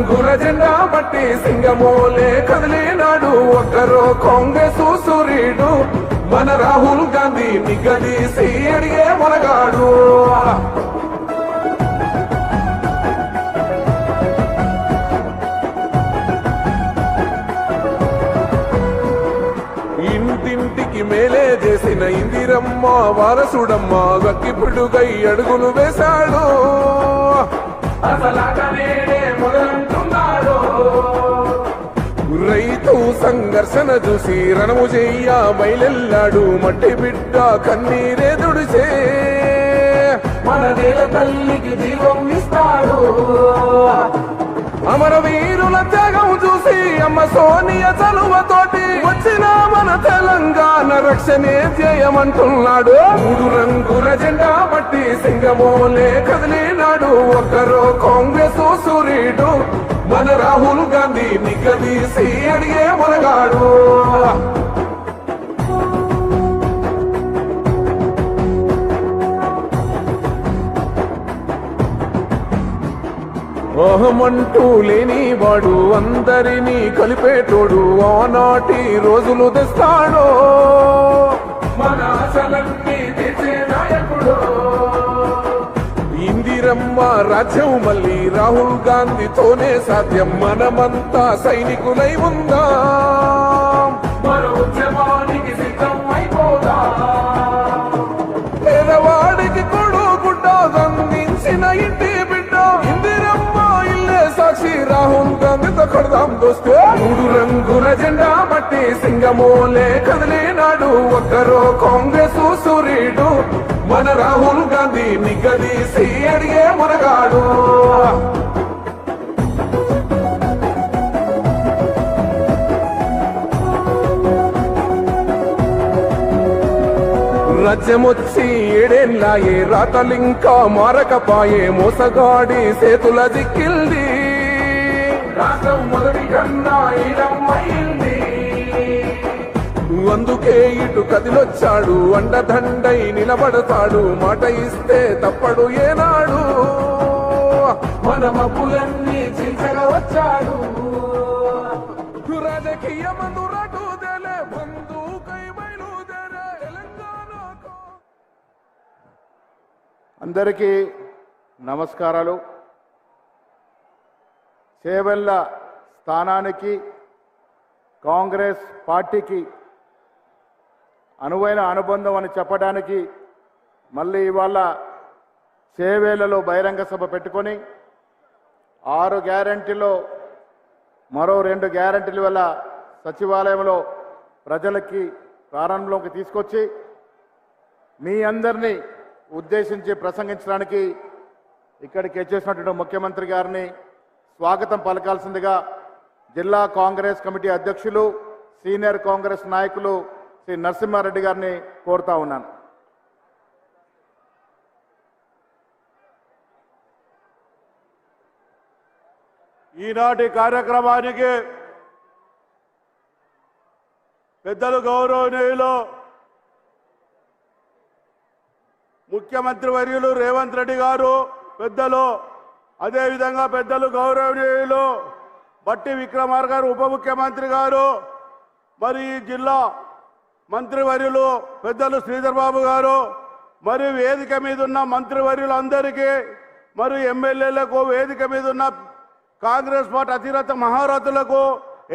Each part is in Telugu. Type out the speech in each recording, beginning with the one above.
రంగుల జెండా బట్టి సింగమోలే కదిలినాడు ఒక్కరో కాంగ్రెస్ సూర్యుడు మన రాహుల్ గాంధీ నిగదీసి అడిగే మనగాడు. ఇంటింటికి మేలే చేసిన ఇందిరమ్మ వారసుడమ్మ గక్కిపుడుగై అడుగులు వేశాడు. రైతు సంఘర్షణ చూసి రణము చెయ్య బయలెల్లాడు. మట్టి బిడ్డ కన్నీరే దుడిచే మన నేల తల్లికి జీవం ఇస్తాడు. అమరవీరుల త్యాగం చూసి అమ్మ సోనియ చలువతోటి వచ్చిన మన తెలంగాణ రక్షణే ధ్యేయమంటున్నాడు. మూడు రంగుల జెండా బట్టి సింగమోలే కదిలినాడు ఒక్కరో కాంగ్రెస్ సూర్యుడు మన రాహుల్ గాంధీ నిగదీసి అడిగే మనగాడు. అహమంటూ లేని వాడు అందరినీ కలిపేటోడు ఆనాటి రోజులు తెస్తాడో మన ఆశలన్నీ తెచ్చే నాయకుడు. ఇందిరమ్మ రాజ్యం మళ్ళీ రాహుల్ గాంధీతోనే సాధ్యం. మనమంతా సైనికులై ఉందాం, మన ఉద్యమానికి సిద్ధం అయిపోదా. పేదవాడికి కొడు గుడ్డ అందించిన ఇంటి బిడ్డ ఇందిరమ్మ ఇల్లే సాక్షి రాహుల్ గాంధీతో కొడదాం దోస్తే. మూడు రంగుల జెండా బట్టి సింగమోలే కదిలినాడు ఒక్కరో కాంగ్రెస్ సూర్యుడు మన రాహుల్ గాంధీ నిగదీసి అడిగే మనగాడు. రాజ్యమొచ్చి ఏడేళ్ళాయే రాతలింకా మారకపాయే మోసగాడి సేతుల దిక్కిల్ది. రాష్ట్రం మొదటి కన్నా ఈడమ్మైంది. అందుకే ఇటు కదిలొచ్చాడు అండదండై నిలబడతాడు. మాట ఇస్తే తప్పడు ఏనాడు మన మబ్బులన్నీ చీల్చగా వచ్చాడు. రాజకీయ మందురాటు దేలే బంధుకై బయలుదేరే తెలంగాణకు. అందరికీ నమస్కారాలు. చేవెళ్ళ స్థానానికి కాంగ్రెస్ పార్టీకి అనువైన అనుబంధం అని చెప్పడానికి మళ్ళీ ఇవాళ చేవేళ్లలో బహిరంగ సభ పెట్టుకొని 6 గ్యారంటీలో మరో 2 గ్యారంటీల వల్ల సచివాలయంలో ప్రజలకి ప్రారంభంలోకి తీసుకొచ్చి మీ అందరినీ ఉద్దేశించి ప్రసంగించడానికి ఇక్కడికి వచ్చేసినటువంటి ముఖ్యమంత్రి గారిని స్వాగతం పలకాల్సిందిగా జిల్లా కాంగ్రెస్ కమిటీ అధ్యక్షులు సీనియర్ కాంగ్రెస్ నాయకులు శ్రీ నరసింహారెడ్డి గారిని కోరుతా ఉన్నాను. ఈనాటి కార్యక్రమానికి పెద్దలు గౌరవనీయులు ముఖ్యమంత్రి వర్యులు రేవంత్ రెడ్డి గారు, పెద్దలు అదేవిధంగా పెద్దలు గౌరవనీయులు బట్టి విక్రమార్క గారు ఉప ముఖ్యమంత్రి గారు, మరి ఈ జిల్లా మంత్రివర్యులు పెద్దలు శ్రీధర్ బాబు గారు, మరి వేదిక మీద ఉన్న మంత్రివర్యులందరికీ, మరి ఎమ్మెల్యేలకు, వేదిక మీద ఉన్న కాంగ్రెస్ పార్టీ అతిరథ మహారథులకు,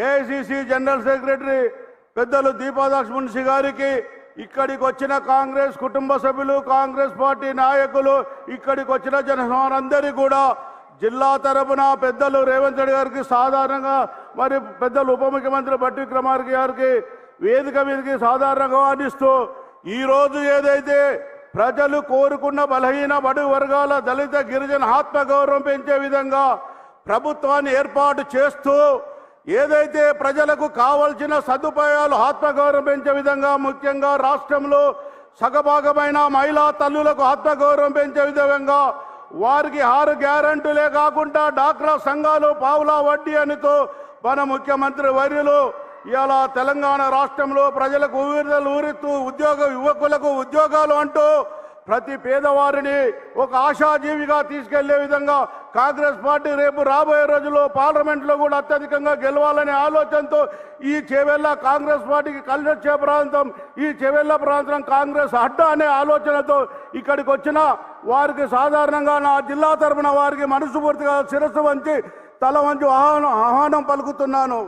ఏఐసిసి జనరల్ సెక్రటరీ పెద్దలు దీపాదాస్ మున్షి గారికి, ఇక్కడికి వచ్చిన కాంగ్రెస్ కుటుంబ సభ్యులు, కాంగ్రెస్ పార్టీ నాయకులు, ఇక్కడికి వచ్చిన జనసమానందరికీ కూడా జిల్లా తరపున పెద్దలు రేవంత్ రెడ్డి గారికి, సాధారణంగా మరి పెద్దలు ఉప ముఖ్యమంత్రి బట్టి విక్రమార్క గారికి వేదిక మీదకి సాధారణంగా ఆహ్వానిస్తూ, ఈరోజు ఏదైతే ప్రజలు కోరుకున్న బలహీన బడుగు వర్గాల దళిత గిరిజన ఆత్మగౌరవం పెంచే విధంగా ప్రభుత్వాన్ని ఏర్పాటు చేస్తూ ఏదైతే ప్రజలకు కావలసిన సదుపాయాలు ఆత్మగౌరవం పెంచే విధంగా, ముఖ్యంగా రాష్ట్రంలో సగభాగమైన మహిళా తల్లులకు ఆత్మగౌరవం పెంచే విధంగా వారికి 6 గ్యారంటీలే కాకుండా డాక్రా సంఘాలు పావులా వడ్డీ అనితో మన ముఖ్యమంత్రి వర్యులు ఇలా తెలంగాణ రాష్ట్రంలో ప్రజలకు ఊరితూ యువకులకు ఉద్యోగాలు అంటూ ప్రతి పేదవారిని ఒక ఆశాజీవిగా తీసుకెళ్లే విధంగా కాంగ్రెస్ పార్టీ రేపు రాబోయే రోజుల్లో పార్లమెంట్లో కూడా అత్యధికంగా గెలవాలనే ఆలోచనతో ఈ చేవెళ్ళ కాంగ్రెస్ పార్టీకి కలిసి వచ్చే ప్రాంతం, ఈ చేవెళ్ళ ప్రాంతం కాంగ్రెస్ అడ్డ అనే ఆలోచనతో ఇక్కడికి వచ్చిన వారికి సాధారణంగా నా జిల్లా తరపున వారికి మనస్ఫూర్తిగా శిరస్సు వంచి తల వంచి ఆహ్వానం పలుకుతున్నాను.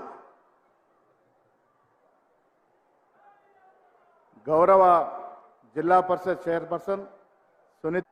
గౌరవ జిల్లా పరిషత్ చైర్పర్సన్ సునీత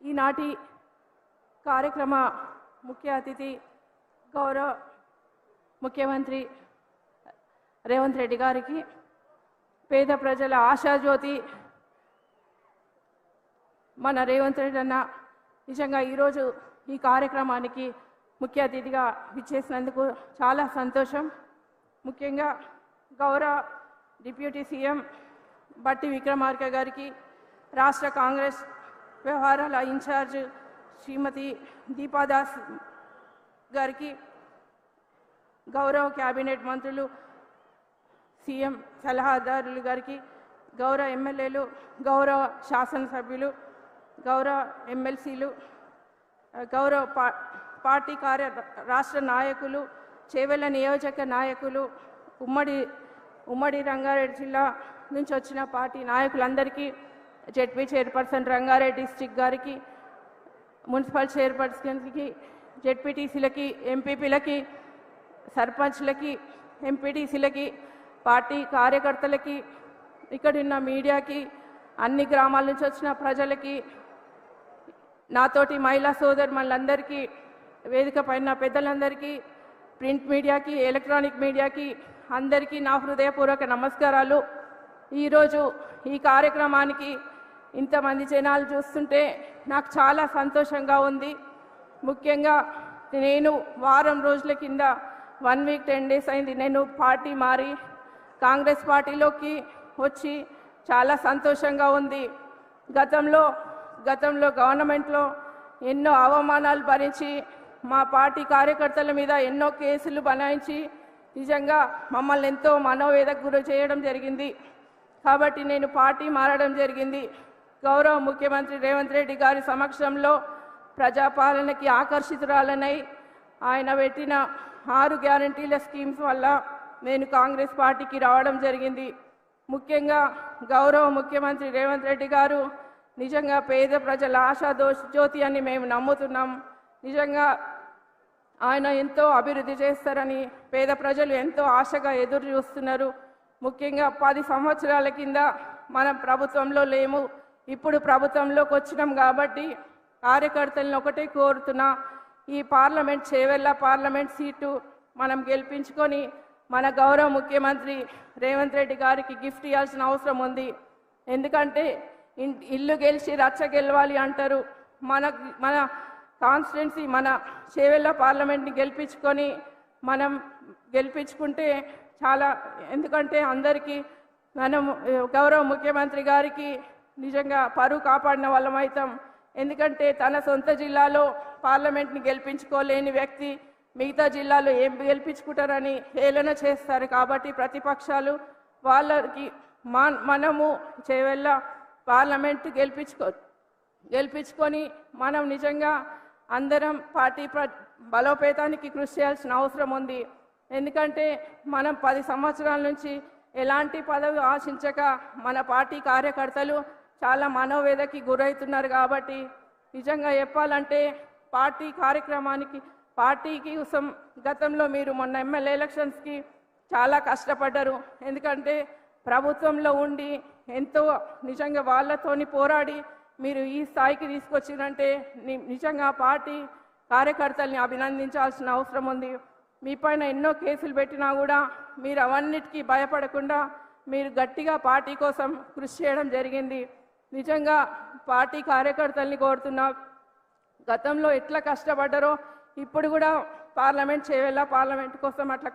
ఈనాటి కార్యక్రమ ముఖ్య అతిథి గౌరవ ముఖ్యమంత్రి రేవంత్ రెడ్డి గారికి, పేద ప్రజల ఆశాజ్యోతి మన రేవంత్ రెడ్డి అన్న నిజంగా ఈరోజు ఈ కార్యక్రమానికి ముఖ్య అతిథిగా విచ్చేసినందుకు చాలా సంతోషం. ముఖ్యంగా గౌరవ డిప్యూటీ సీఎం బట్టి విక్రమార్క గారికి, రాష్ట్ర కాంగ్రెస్ వ్యవహారాల ఇన్ఛార్జ్ శ్రీమతి దీపాదాస్ గారికి, గౌరవ క్యాబినెట్ మంత్రులు, సీఎం సలహాదారులు గారికి, గౌరవ ఎమ్మెల్యేలు, గౌరవ శాసనసభ్యులు, గౌరవ ఎమ్మెల్సీలు, గౌరవ పార్టీ రాష్ట్ర నాయకులు, చేవెళ్ళ నియోజక నాయకులు, ఉమ్మడి రంగారెడ్డి జిల్లా నుంచి వచ్చిన పార్టీ నాయకులందరికీ, జెడ్పీ చైర్పర్సన్ రంగారెడ్డి డిస్ట్రిక్ట్ గారికి, మున్సిపల్ చైర్పర్సన్కి, జెడ్పీటీసీలకి, ఎంపీపీలకి, సర్పంచ్లకి, ఎంపీటీసీలకి, పార్టీ కార్యకర్తలకి, ఇక్కడున్న మీడియాకి, అన్ని గ్రామాల నుంచి వచ్చిన ప్రజలకి, నాతోటి మహిళా సోదరులందరికీ, వేదిక పైన పెద్దలందరికీ, ప్రింట్ మీడియాకి, ఎలక్ట్రానిక్ మీడియాకి అందరికీ నా హృదయపూర్వక నమస్కారాలు. ఈరోజు ఈ కార్యక్రమానికి ఇంతమంది జనాలు చూస్తుంటే నాకు చాలా సంతోషంగా ఉంది. ముఖ్యంగా నేను వారం రోజుల కింద 1 వీక్ 10 డేస్ అయింది నేను పార్టీ మారి కాంగ్రెస్ పార్టీలోకి వచ్చి, చాలా సంతోషంగా ఉంది. గతంలో గవర్నమెంట్లో ఎన్నో అవమానాలు భరించి మా పార్టీ కార్యకర్తల మీద ఎన్నో కేసులు బనాయించి నిజంగా మమ్మల్ని ఎంతో మనోవేదకు గురి చేయడం జరిగింది. కాబట్టి నేను పార్టీ మారడం జరిగింది. గౌరవ ముఖ్యమంత్రి రేవంత్ రెడ్డి గారి సమక్షంలో ప్రజాపాలనకి ఆకర్షితురాలనై ఆయన పెట్టిన 6 గ్యారంటీల స్కీమ్స్ వల్ల నేను కాంగ్రెస్ పార్టీకి రావడం జరిగింది. ముఖ్యంగా గౌరవ ముఖ్యమంత్రి రేవంత్ రెడ్డి గారు నిజంగా పేద ప్రజల ఆశా జ్యోతి అని మేము నమ్ముతున్నాం. నిజంగా ఆయన ఎంతో అభివృద్ధి చేస్తారని పేద ప్రజలు ఎంతో ఆశగా ఎదురు చూస్తున్నారు. ముఖ్యంగా 10 సంవత్సరాల కింద మనం ప్రభుత్వంలో లేము, ఇప్పుడు ప్రభుత్వంలోకి వచ్చినాం. కాబట్టి కార్యకర్తలను ఒకటే కోరుతున్నా, ఈ చేవెళ్ళ పార్లమెంట్ సీటు మనం గెలిపించుకొని మన గౌరవ ముఖ్యమంత్రి రేవంత్ రెడ్డి గారికి గిఫ్ట్ ఇవ్వాల్సిన అవసరం ఉంది. ఎందుకంటే ఇల్లు గెలిచి రచ్చ గెలవాలి అంటారు. మన కాన్స్టిట్యున్సీ మన చేవెళ్ళ పార్లమెంట్ని మనం గెలిపించుకుంటే చాలా, ఎందుకంటే అందరికీ మనం గౌరవ ముఖ్యమంత్రి గారికి నిజంగా పరువు కాపాడిన వాళ్ళం అవుతాం. ఎందుకంటే తన సొంత జిల్లాలో పార్లమెంట్ని గెలిపించుకోలేని వ్యక్తి మిగతా జిల్లాలో ఏం గెలిపించుకుంటారని హేళన చేస్తారు. కాబట్టి ప్రతిపక్షాలు వాళ్ళకి మనము చేవెళ్ళ పార్లమెంట్ గెలిపించుకొని మనం నిజంగా అందరం పార్టీ బలోపేతానికి కృషి చేయాల్సిన అవసరం ఉంది. ఎందుకంటే మనం 10 సంవత్సరాల నుంచి ఎలాంటి పదవి ఆశించక మన పార్టీ కార్యకర్తలు చాలా మనోవేదకి గురవుతున్నారు. కాబట్టి నిజంగా చెప్పాలంటే పార్టీకి కోసం గతంలో మీరు మొన్న ఎమ్మెల్యే ఎలక్షన్స్కి చాలా కష్టపడ్డారు. ఎందుకంటే ప్రభుత్వంలో ఉండి ఎంతో నిజంగా వాళ్ళతోని పోరాడి మీరు ఈ స్థాయికి తీసుకొచ్చిందంటే నిజంగా పార్టీ కార్యకర్తల్ని అభినందించాల్సిన అవసరం ఉంది. మీ పైన ఎన్నో కేసులు పెట్టినా కూడా మీరు అవన్నిటికీ భయపడకుండా మీరు గట్టిగా పార్టీ కోసం కృషి చేయడం జరిగింది. నిజంగా పార్టీ కార్యకర్తల్ని కోరుతున్నా, గతంలో ఎట్లా కష్టపడ్డారో ఇప్పుడు కూడా చేవెళ్ళ పార్లమెంట్ కోసం అట్లా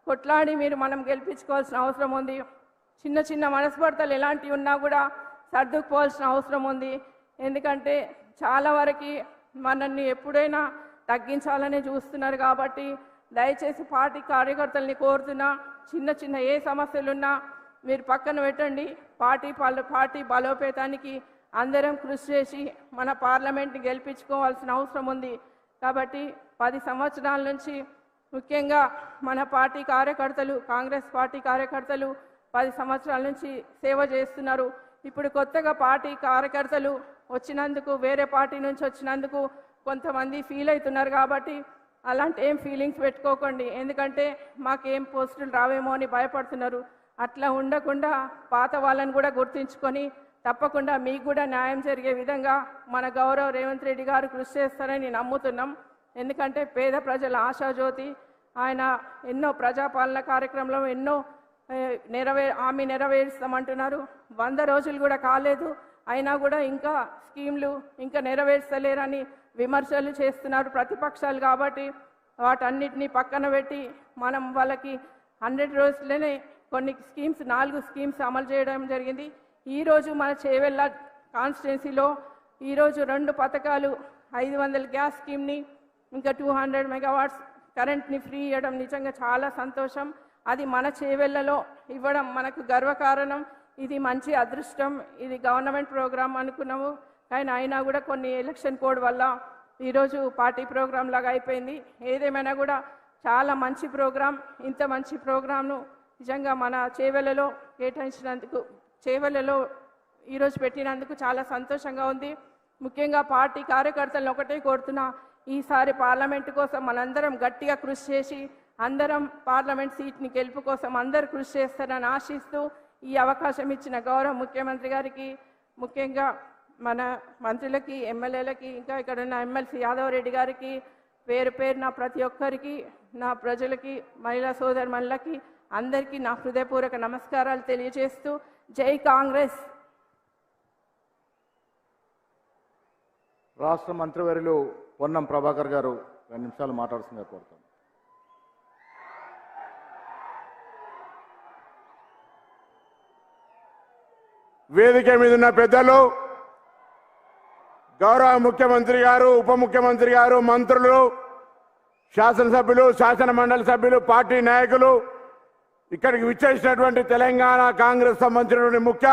కొట్లాడి మీరు మనం గెలిపించుకోవాల్సిన అవసరం ఉంది. చిన్న చిన్న మనస్పర్ధలు ఎలాంటివి ఉన్నా కూడా సర్దుకుపోవాల్సిన అవసరం ఉంది. ఎందుకంటే చాలా వరకు మనల్ని ఎప్పుడైనా తగ్గించాలని చూస్తున్నారు. కాబట్టి దయచేసి పార్టీ కార్యకర్తల్ని కోరుతున్నా, చిన్న చిన్న ఏ సమస్యలున్నా మీరు పక్కన పెట్టండి. పార్టీ బలోపేతానికి అందరం కృషి చేసి మన పార్లమెంట్ని గెలిపించుకోవాల్సిన అవసరం ఉంది. కాబట్టి 10 సంవత్సరాల నుంచి ముఖ్యంగా మన పార్టీ కార్యకర్తలు, కాంగ్రెస్ పార్టీ కార్యకర్తలు 10 సంవత్సరాల నుంచి సేవ చేస్తున్నారు. ఇప్పుడు కొత్తగా పార్టీ కార్యకర్తలు వచ్చినందుకు, వేరే పార్టీ నుంచి వచ్చినందుకు కొంతమంది ఫీల్ అవుతున్నారు. కాబట్టి అలాంటి ఏం ఫీలింగ్స్ పెట్టుకోకండి. ఎందుకంటే మాకేం పోస్టులు రావేమో అని భయపడుతున్నారు. అట్లా ఉండకుండా పాత వాళ్ళని కూడా గుర్తించుకొని తప్పకుండా మీకు కూడా న్యాయం జరిగే విధంగా మన గౌరవ రేవంత్ రెడ్డి గారు కృషి చేస్తారని నమ్ముతున్నాం. ఎందుకంటే పేద ప్రజల ఆశాజ్యోతి ఆయన. ఎన్నో ప్రజాపాలన కార్యక్రమంలో ఎన్నో హామీ నెరవేరుస్తామంటున్నారు. 100 రోజులు కూడా కాలేదు, అయినా కూడా ఇంకా స్కీమ్లు ఇంకా నెరవేర్చలేరని విమర్శలు చేస్తున్నారు ప్రతిపక్షాలు. కాబట్టి వాటన్నిటిని పక్కన పెట్టి మనం వాళ్ళకి 100 రోజులనే కొన్ని స్కీమ్స్ 4 స్కీమ్స్ అమలు చేయడం జరిగింది. ఈరోజు మన చేవెళ్ళ కాన్స్టిట్యున్సీలో ఈరోజు 2 పథకాలు, 500 గ్యాస్ స్కీమ్ని, ఇంకా 200 మెగావాట్స్ కరెంట్ని ఫ్రీ ఇవ్వడం నిజంగా చాలా సంతోషం. అది మన చేవెళ్ళలో ఇవ్వడం మనకు గర్వకారణం. ఇది మంచి అదృష్టం. ఇది గవర్నమెంట్ ప్రోగ్రామ్ అనుకున్నాము, కానీ అయినా కూడా కొన్ని ఎలక్షన్ కోడ్ వల్ల ఈరోజు పార్టీ ప్రోగ్రామ్ లాగా అయిపోయింది. ఏదేమైనా కూడా చాలా మంచి ప్రోగ్రాం. ఇంత మంచి ప్రోగ్రాంను నిజంగా మన చేవెళ్ళలో కేటాయించినందుకు, చేవెళ్ళలో ఈరోజు పెట్టినందుకు చాలా సంతోషంగా ఉంది. ముఖ్యంగా పార్టీ కార్యకర్తలను ఒకటే కోరుతున్నా, ఈసారి పార్లమెంటు కోసం మనందరం గట్టిగా కృషి చేసి అందరం పార్లమెంట్ సీట్ని గెలుపు కోసం అందరూ కృషి చేస్తారని ఆశిస్తూ ఈ అవకాశం ఇచ్చిన గౌరవ ముఖ్యమంత్రి గారికి, ముఖ్యంగా మన మంత్రులకి, ఎమ్మెల్యేలకి, ఇంకా ఇక్కడ ఉన్న ఎమ్మెల్సీ యాదవ్ రెడ్డి గారికి పేరు పేరున ప్రతి ఒక్కరికి, నా ప్రజలకి, మహిళా సోదరుమణులకి అందరికీ నా హృదయపూర్వక నమస్కారాలు తెలియజేస్తూ జై కాంగ్రెస్. రాష్ట్ర మంత్రివర్యులు పొన్నం ప్రభాకర్ గారు 2 నిమిషాలు మాట్లాడుతున్నారు కోరుతాం. వేదిక మీద ఉన్న పెద్దలు, గౌరవ ముఖ్యమంత్రి గారు, ఉప ముఖ్యమంత్రి గారు, మంత్రులు, శాసనసభ్యులు, శాసన మండలి సభ్యులు, పార్టీ నాయకులు, ఇక్కడికి విచ్చేసినటువంటి తెలంగాణ కాంగ్రెస్ సంబంధించినటువంటి ముఖ్య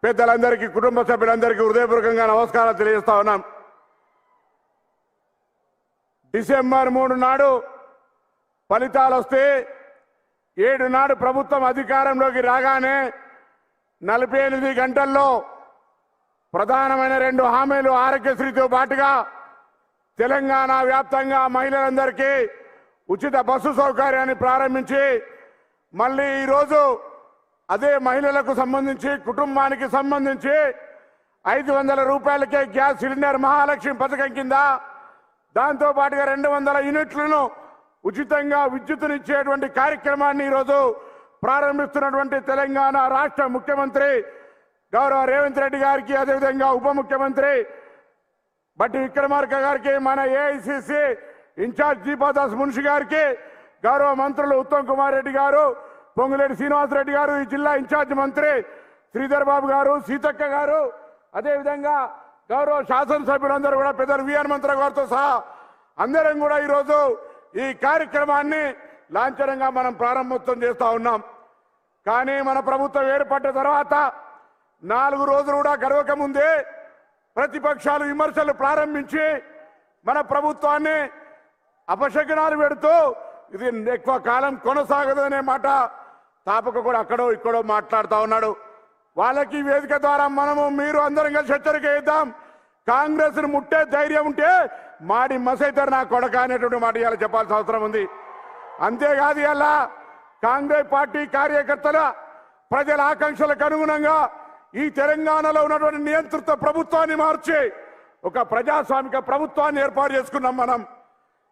పెద్దలందరికీ, కుటుంబ సభ్యులందరికీ హృదయపూర్వకంగా నమస్కారాలు తెలియజేస్తా ఉన్నాం. డిసెంబర్ 3 నాడు ఫలితాలు వస్తే 7 నాడు ప్రభుత్వం అధికారంలోకి రాగానే 48 గంటల్లో ప్రధానమైన 2 హామీలు ఆరోగ్యశ్రీతో పాటుగా తెలంగాణ వ్యాప్తంగా మహిళలందరికీ ఉచిత బస్సు సౌకర్యాన్ని ప్రారంభించి, మళ్ళీ ఈరోజు అదే మహిళలకు సంబంధించి, కుటుంబానికి సంబంధించి 500 రూపాయలకే గ్యాస్ సిలిండర్ మహాలక్ష్మి పథకం కింద, దాంతో పాటుగా 200 యూనిట్లను ఉచితంగా విద్యుత్తునిచ్చేటువంటి కార్యక్రమాన్ని ఈరోజు ప్రారంభిస్తున్నటువంటి తెలంగాణ రాష్ట్ర ముఖ్యమంత్రి గౌరవ రేవంత్ రెడ్డి గారికి, అదేవిధంగా ఉప ముఖ్యమంత్రి బట్టి విక్రమార్క గారికి, మన ఏఐసిసి ఇన్ఛార్జ్ దీపాదాస్ మున్షి గారికి, గౌరవ మంత్రులు ఉత్తమ్ కుమార్ రెడ్డి గారు, పొంగులేటి శ్రీనివాసరెడ్డి గారు, ఈ జిల్లా ఇన్ఛార్జ్ మంత్రి శ్రీధర్ బాబు గారు, సీతక్క గారు, అదేవిధంగా గౌరవ శాసనసభ్యులందరూ కూడా పెద్దలు వి హనుమంతరావు గారితో సహా అందరం కూడా ఈరోజు ఈ కార్యక్రమాన్ని లాంఛనంగా మనం ప్రారంభోత్సవం చేస్తా ఉన్నాం. కానీ మన ప్రభుత్వం ఏర్పడ్డ తర్వాత 4 రోజులు కూడా గడవక ముందే ప్రతిపక్షాలు విమర్శలు ప్రారంభించి మన ప్రభుత్వాన్ని అపశకునాలు పెడుతూ ఇది ఎక్కువ కాలం కొనసాగదు అనే మాట తాపక కూడా అక్కడో ఇక్కడో మాట్లాడుతూ ఉన్నాడు. వాళ్ళకి వేదిక ద్వారా మనము మీరు అందరం కలిసి హెచ్చరిక ఇద్దాం. కాంగ్రెస్ ను ముట్టే ధైర్యం ఉంటే మాడి మసైతారు నా కొడక అనేటువంటి మాట ఇలా చెప్పాల్సిన అవసరం ఉంది. అంతేకాదు ఇలా కాంగ్రెస్ పార్టీ కార్యకర్తల ప్రజల ఆకాంక్షలకు అనుగుణంగా ఈ తెలంగాణలో ఉన్నటువంటి నియంత్రిత ప్రభుత్వాన్ని మార్చి ఒక ప్రజాస్వామిక ప్రభుత్వాన్ని ఏర్పాటు చేసుకున్నాం. మనం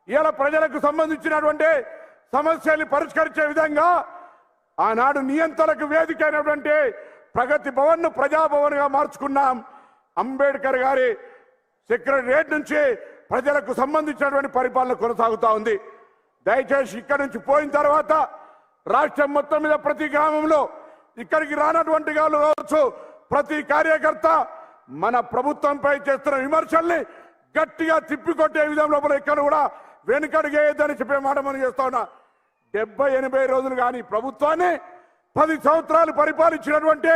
ఇలా ప్రజలకు సంబంధించినటువంటి సమస్యల్ని పరిష్కరించే విధంగా ఆనాడు నియంత్రణకు వేదిక అయినటువంటి ప్రగతి భవన్ ను ప్రజాభవన్ గా మార్చుకున్నాం. అంబేద్కర్ గారి సెక్రటరియట్ నుంచి ప్రజలకు సంబంధించినటువంటి పరిపాలన కొనసాగుతా ఉంది. దయచేసి ఇక్కడి నుంచి పోయిన తర్వాత రాష్ట్రం మొత్తం మీద ప్రతి గ్రామంలో ఇక్కడికి రానటువంటి వాళ్ళు కావచ్చు, ప్రతి కార్యకర్త మన ప్రభుత్వంపై చేస్తున్న విమర్శల్ని గట్టిగా తిప్పికొట్టే విధంలో ఎక్కడ కూడా వెనుకడుగేయద్దని చెప్పే మాట మనం చేస్తా ఉన్నా. 70-80 రోజులు కానీ ప్రభుత్వాన్ని 10 సంవత్సరాలు పరిపాలించినటువంటి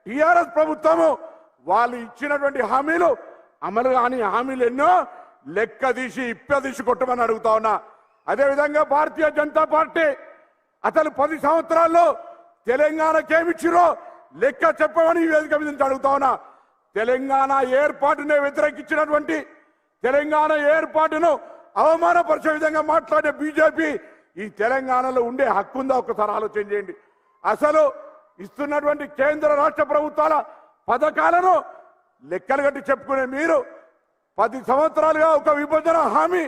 టిఆర్ఎస్ ప్రభుత్వము వాళ్ళు ఇచ్చినటువంటి హామీలు అమలు కాని హామీలు ఎన్నో లెక్క తీసి ఇప్పదీసి కొట్టమని అడుగుతా ఉన్నా. అదేవిధంగా భారతీయ జనతా పార్టీ అసలు 10 సంవత్సరాల్లో తెలంగాణకేమిచ్చిరో లెక్క చెప్పమని ఈ వేదిక మీద నుంచి అడుగుతా ఉన్నా. తెలంగాణ ఏర్పాటునే వ్యతిరేకించినటువంటి, తెలంగాణ ఏర్పాటును అవమానపరిచే విధంగా మాట్లాడే బీజేపీ ఈ తెలంగాణలో ఉండే హక్కు ఉందా ఒకసారి ఆలోచన చేయండి. అసలు ఇస్తున్నటువంటి కేంద్ర రాష్ట్ర ప్రభుత్వాల పథకాలను లెక్కలు కట్టి చెప్పుకునే మీరు 10 సంవత్సరాలుగా ఒక విభజన హామీ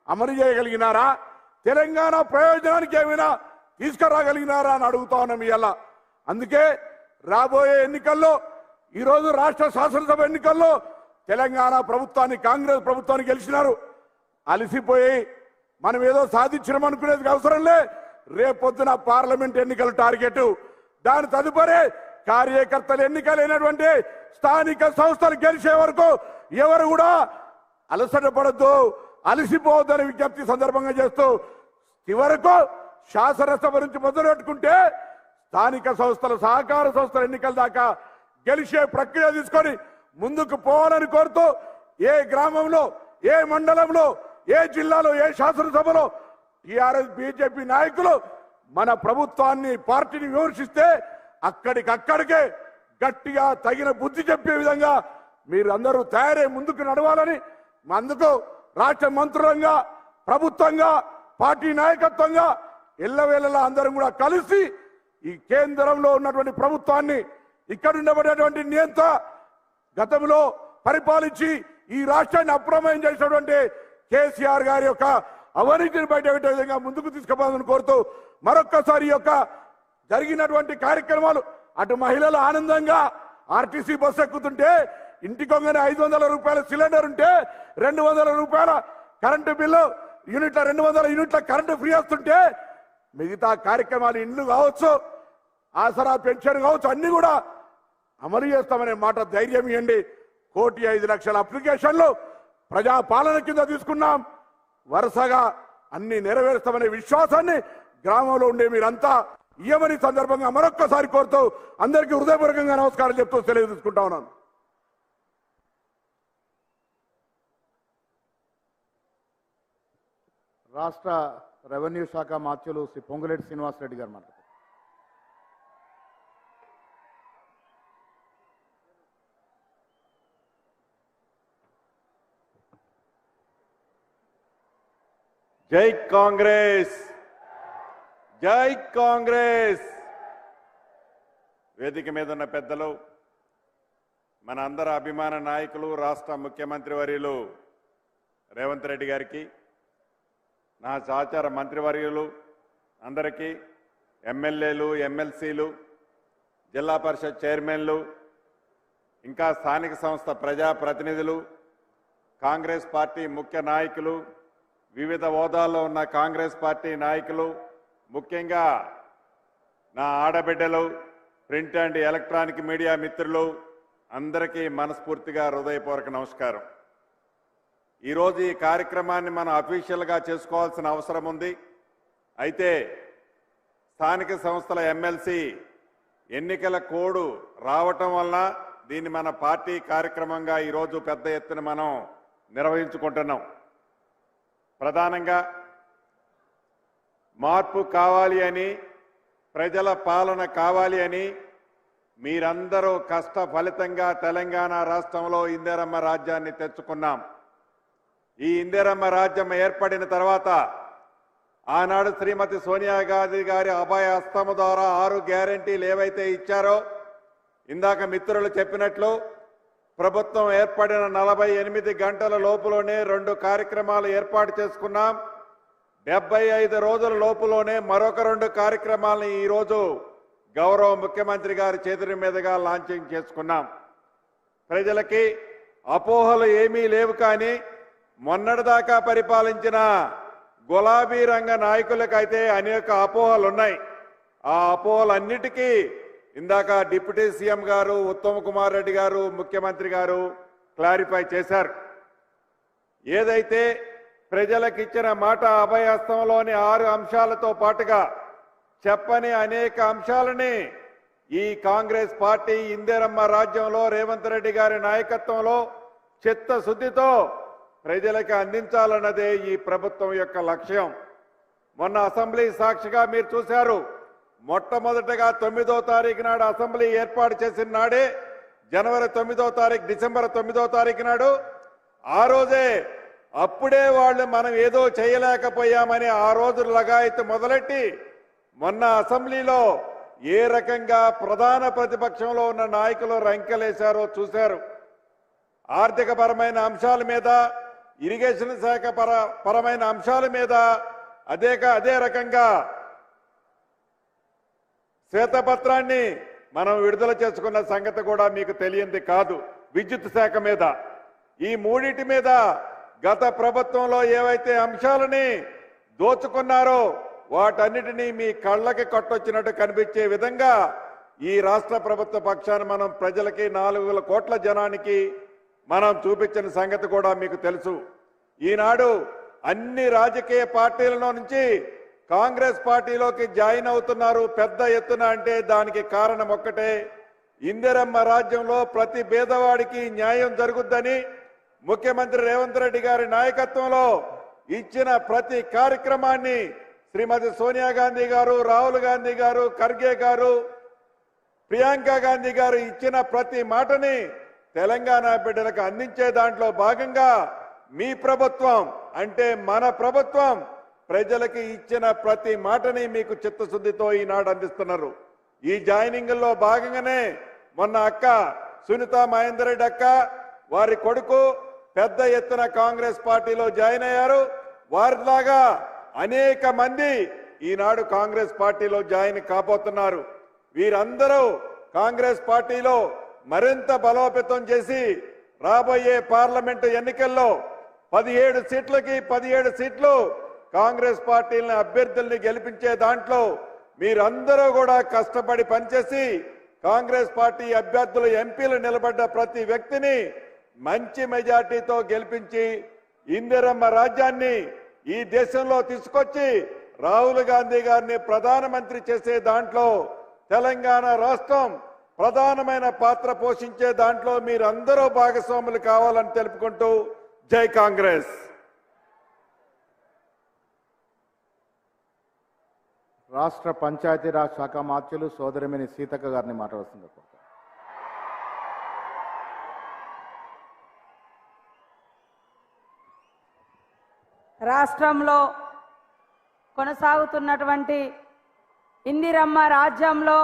అమలు చేయగలిగినారా? తెలంగాణ ప్రయోజనానికి ఏమైనా తీసుకురాగలిగినారా అని అడుగుతా ఉన్నాం ఇవాళ. అందుకే రాబోయే ఎన్నికల్లో, ఈరోజు రాష్ట్ర శాసనసభ ఎన్నికల్లో తెలంగాణ ప్రభుత్వాన్ని, కాంగ్రెస్ ప్రభుత్వాన్ని గెలిచినారు. అలసిపోయి మనం ఏదో సాధించడం అనుకునేది అవసరం లే. రేపొద్దున పార్లమెంట్ ఎన్నికల టార్గెట్, దాని తదుపరి కార్యకర్తల ఎన్నికలైనటువంటి స్థానిక సంస్థలు గెలిచే వరకు ఎవరు కూడా అలసట పడద్దు, అలసిపోవద్దని విజ్ఞప్తి సందర్భంగా చేస్తూ, చివరకు శాసనసభ నుంచి మొదలుపెట్టుకుంటే స్థానిక సంస్థల, సహకార సంస్థల ఎన్నికల దాకా గెలిచే ప్రక్రియ తీసుకొని ముందుకు పోవాలని కోరుతూ, ఏ గ్రామంలో, ఏ మండలంలో, ఏ జిల్లాలో, ఏ శాసనసభలో టిఆర్ఎస్ బీజేపీ నాయకులు మన ప్రభుత్వాన్ని, పార్టీని విమర్శిస్తే అక్కడికక్కడికే గట్టిగా తగిన బుద్ధి చెప్పే విధంగా మీరు అందరూ తయారై ముందుకు నడవాలని, అందుకు రాష్ట్ర మంత్రులంగా, ప్రభుత్వంగా, పార్టీ నాయకత్వంగా ఎల్లవేళలా అందరం కూడా కలిసి ఈ కేంద్రంలో ఉన్నటువంటి ప్రభుత్వాన్ని, ఇక్కడ ఉండబడేటువంటి నియంత గతంలో పరిపాలించి ఈ రాష్ట్రాన్ని అప్రమేయం చేసినటువంటి కేసీఆర్ గారి యొక్క అవినీతిని బయటపెట్టే విధంగా ముందుకు తీసుకుపోవాలని కోరుతూ, మరొక్కసారి ఈ యొక్క జరిగినటువంటి కార్యక్రమాలు, అటు మహిళలు ఆనందంగా ఆర్టీసీ బస్సు ఎక్కుతుంటే, ఇంటికొంగనే 500 రూపాయల సిలిండర్ ఉంటే 200 రూపాయల కరెంటు బిల్లు యూనిట్ల 200 యూనిట్ల కరెంటు ఫ్రీ వస్తుంటే, మిగతా కార్యక్రమాలు, ఇండ్లు కావచ్చు, ఆసరా పెన్షన్ కావచ్చు, అన్ని కూడా అమలు చేస్తామనే మాట ధైర్యం ఇవ్వండి. 1,05,00,000 అప్లికేషన్లు ప్రజాపాలన కింద తీసుకున్నాం. వరుసగా అన్ని నెరవేరుస్తామనే విశ్వాసాన్ని గ్రామంలో ఉండే మీరంతా ఇయ్యమని సందర్భంగా మరొక్కసారి కోరుతూ అందరికీ హృదయపూర్వకంగా నమస్కారం చెప్తూ సెలవు తీసుకుంటా ఉన్నాను. రాష్ట్ర రెవెన్యూ శాఖ మాత్యులు శ్రీ పొంగులేటి శ్రీనివాసరెడ్డి గారు మాట్లాడారు. జై కాంగ్రెస్, జై కాంగ్రెస్. వేదిక మీద ఉన్న పెద్దలు, మన అందరి అభిమాన నాయకులు, రాష్ట్ర ముఖ్యమంత్రి వర్యులు రేవంత్ రెడ్డి గారికి, నా సహచార మంత్రివర్యులు అందరికీ, ఎమ్మెల్యేలు, ఎమ్మెల్సీలు, జిల్లా పరిషత్ చైర్మన్లు, ఇంకా స్థానిక సంస్థ ప్రజాప్రతినిధులు, కాంగ్రెస్ పార్టీ ముఖ్య నాయకులు, వివిధ హోదాల్లో ఉన్న కాంగ్రెస్ పార్టీ నాయకులు, ముఖ్యంగా నా ఆడబిడ్డలు, ప్రింట్ అండ్ ఎలక్ట్రానిక్ మీడియా మిత్రులు అందరికీ మనస్ఫూర్తిగా హృదయపూర్వక నమస్కారం. ఈరోజు ఈ కార్యక్రమాన్ని మనం అఫీషియల్గా చేసుకోవాల్సిన అవసరం ఉంది. అయితే స్థానిక సంస్థల ఎమ్మెల్సీ ఎన్నికల కోడ్ రావటం వలన దీన్ని మన పార్టీ కార్యక్రమంగా ఈరోజు పెద్ద ఎత్తున మనం నిర్వహించుకుంటున్నాం. ప్రధానంగా మార్పు కావాలి అని, ప్రజల పాలన కావాలి అని మీరందరూ కష్ట ఫలితంగా తెలంగాణ రాష్ట్రంలో ఇందిరమ్మ రాజ్యాన్ని తెచ్చుకున్నాం. ఈ ఇందిరమ్మ రాజ్యం ఏర్పడిన తర్వాత ఆనాడు శ్రీమతి సోనియా గాంధీ గారి అభయ హస్తము ద్వారా 6 గ్యారెంటీలు ఏవైతే ఇచ్చారో, ఇందాక మిత్రులు చెప్పినట్లు ప్రభుత్వం ఏర్పడిన 48 గంటల లోపులోనే 2 కార్యక్రమాలు ఏర్పాటు చేసుకున్నాం. 75 రోజుల లోపులోనే మరొక 2 కార్యక్రమాలను ఈరోజు గౌరవ ముఖ్యమంత్రి గారి చేతుల మీదుగా లాంచింగ్ చేసుకున్నాం. ప్రజలకి అపోహలు ఏమీ లేవు, కానీ మొన్నటిదాకా పరిపాలించిన గులాబీ రంగ నాయకులకైతే అనేక అపోహలు ఉన్నాయి. ఆ అపోలన్నిటికీ ఇందాక డిప్యూటీ సీఎం గారు ఉత్తమ్ కుమార్ రెడ్డి గారు ముఖ్యమంత్రి గారు క్లారిఫై చేశారు. ఏదైతే ప్రజలకు ఇచ్చిన మాట అభయహస్తంలోని 6 అంశాలతో పాటుగా చెప్పని అనేక అంశాలని ఈ కాంగ్రెస్ పార్టీ ఇందిరమ్మ రాజ్యంలో రేవంత్ రెడ్డి గారి నాయకత్వంలో చిత్తశుద్ధితో ప్రజలకు అందించాలన్నదే ఈ ప్రభుత్వం యొక్క లక్ష్యం. మొన్న అసెంబ్లీ సాక్షిగా మీరు చూశారు. మొట్టమొదటగా 9వ తారీఖు నాడు అసెంబ్లీ ఏర్పాటు చేసిన నాడే జనవరి 9వ తారీఖు డిసెంబర్ 9వ తారీఖు నాడు ఆ రోజే అప్పుడే వాళ్ళు మనం ఏదో చేయలేకపోయామని ఆ రోజు లగాయత్తు మొదలెట్టి మొన్న అసెంబ్లీలో ఏ రకంగా ప్రధాన ప్రతిపక్షంలో ఉన్న నాయకులు రంకెలేశారో చూశారు. ఆర్థిక పరమైన అంశాల మీద, ఇరిగేషన్ శాఖ పరమైన అంశాల మీద అదే రకంగా శ్వేతపత్రాన్ని మనం విడుదల చేసుకున్న సంగతి కూడా మీకు తెలియంది కాదు. విద్యుత్ శాఖ మీద, ఈ మూడింటి మీద గత ప్రభుత్వంలో ఏవైతే అంశాలని దోచుకున్నారో వాటన్నిటినీ మీ కళ్ళకి కట్టొచ్చినట్టు కనిపించే విధంగా ఈ రాష్ట్ర ప్రభుత్వ పక్షాన మనం ప్రజలకి 4 కోట్ల జనానికి మనం చూపించిన సంగతి కూడా మీకు తెలుసు. ఈనాడు అన్ని రాజకీయ పార్టీలలో నుంచి కాంగ్రెస్ పార్టీలోకి జాయిన్ అవుతున్నారు పెద్ద ఎత్తున. అంటే దానికి కారణం ఒక్కటే, ఇందిరమ్మ రాజ్యంలో ప్రతి పేదవాడికి న్యాయం జరుగుద్దని ముఖ్యమంత్రి రేవంత్ రెడ్డి గారి నాయకత్వంలో ఇచ్చిన ప్రతి కార్యక్రమాన్ని శ్రీమతి సోనియా గాంధీ గారు, రాహుల్ గాంధీ గారు, ఖర్గే గారు, ప్రియాంక గాంధీ గారు ఇచ్చిన ప్రతి మాటని తెలంగాణ బిడ్డలకు అందించే దాంట్లో భాగంగా మీ ప్రభుత్వం అంటే మన ప్రభుత్వం ప్రజలకి ఇచ్చిన ప్రతి మాటని మీకు చిత్తశుద్ధితో ఈనాడు అందిస్తున్నారు. ఈ జాయినింగ్ లో భాగంగానే మొన్న అక్క సునీత మహేందర్ రెడ్డి అక్క వారి కొడుకు పెద్ద ఎత్తున కాంగ్రెస్ పార్టీలో జాయిన్ అయ్యారు. వారిలాగా అనేక మంది ఈనాడు కాంగ్రెస్ పార్టీలో జాయిన్ కాబోతున్నారు. వీరందరూ కాంగ్రెస్ పార్టీలో మరింత బలోపేతం చేసి రాబోయే పార్లమెంటు ఎన్నికల్లో 17 సీట్లకి 17 సీట్లు కాంగ్రెస్ పార్టీలని అభ్యర్థుల్ని గెలిపించే దాంట్లో మీరందరూ కూడా కష్టపడి పనిచేసి కాంగ్రెస్ పార్టీ అభ్యర్థులు ఎంపీలు నిలబడ్డ ప్రతి వ్యక్తిని మంచి మెజార్టీతో గెలిపించి ఇందిరమ్మ రాజ్యాన్ని ఈ దేశంలో తీసుకొచ్చి రాహుల్ గాంధీ గారిని ప్రధానమంత్రి చేసే దాంట్లో తెలంగాణ రాష్ట్రం ప్రధానమైన పాత్ర పోషించే దాంట్లో మీరందరూ భాగస్వాములు కావాలని తెలుపుకుంటూ జై కాంగ్రెస్. రాష్ట్ర పంచాయతీరాజ్ శాఖ మంత్రులు సోదరిమణి సీతక్క గారిని మాట్లాడుతుంది. రాష్ట్రంలో కొనసాగుతున్నటువంటి ఇందిరమ్మ రాజ్యంలో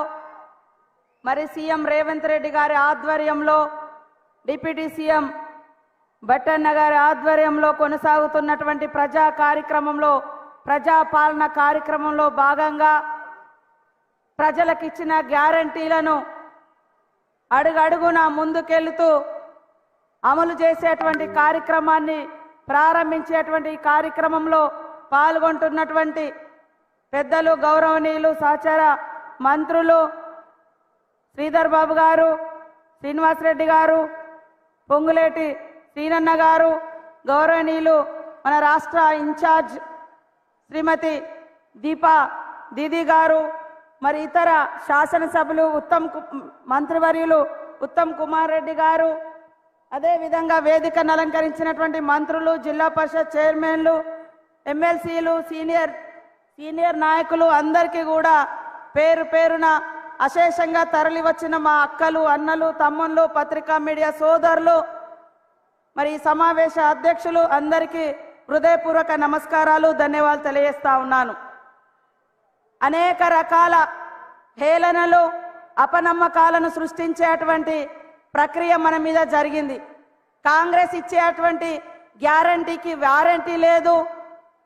మరి సీఎం రేవంత్ రెడ్డి గారి ఆధ్వర్యంలో డిప్యూటీ సీఎం బట్టన్న గారి ఆధ్వర్యంలో కొనసాగుతున్నటువంటి ప్రజా కార్యక్రమంలో ప్రజాపాలన కార్యక్రమంలో భాగంగా ప్రజలకు ఇచ్చిన గ్యారంటీలను అడుగడుగునా ముందుకెళ్తూ అమలు చేసేటువంటి కార్యక్రమాన్ని ప్రారంభించేటువంటి కార్యక్రమంలో పాల్గొంటున్నటువంటి పెద్దలు గౌరవనీయులు సహచర మంత్రులు శ్రీధర్ బాబు గారు, శ్రీనివాసరెడ్డి గారు, పొంగులేటి శ్రీనన్న గారు, గౌరవనీయులు మన రాష్ట్ర ఇన్ఛార్జ్ శ్రీమతి దీపా దీదీ గారు, మరి ఇతర శాసనసభ్యులు మంత్రివర్యులు ఉత్తమ్ కుమార్ రెడ్డి గారు, అదేవిధంగా వేదికను అలంకరించినటువంటి మంత్రులు, జిల్లా పరిషత్ చైర్మన్లు, ఎమ్మెల్సీలు, సీనియర్ నాయకులు అందరికీ కూడా పేరు పేరున అశేషంగా తరలి వచ్చిన మా అక్కలు, అన్నలు, తమ్ముళ్ళు, పత్రికా మీడియా సోదరులు, మరి ఈ సమావేశ అధ్యక్షులు అందరికీ హృదయపూర్వక నమస్కారాలు, ధన్యవాదాలు తెలియజేస్తా ఉన్నాను. అనేక రకాల హేళనలు, అపనమ్మకాలను సృష్టించేటువంటి ప్రక్రియ మన మీద జరిగింది. కాంగ్రెస్ ఇచ్చేటువంటి గ్యారంటీకి వారంటీ లేదు,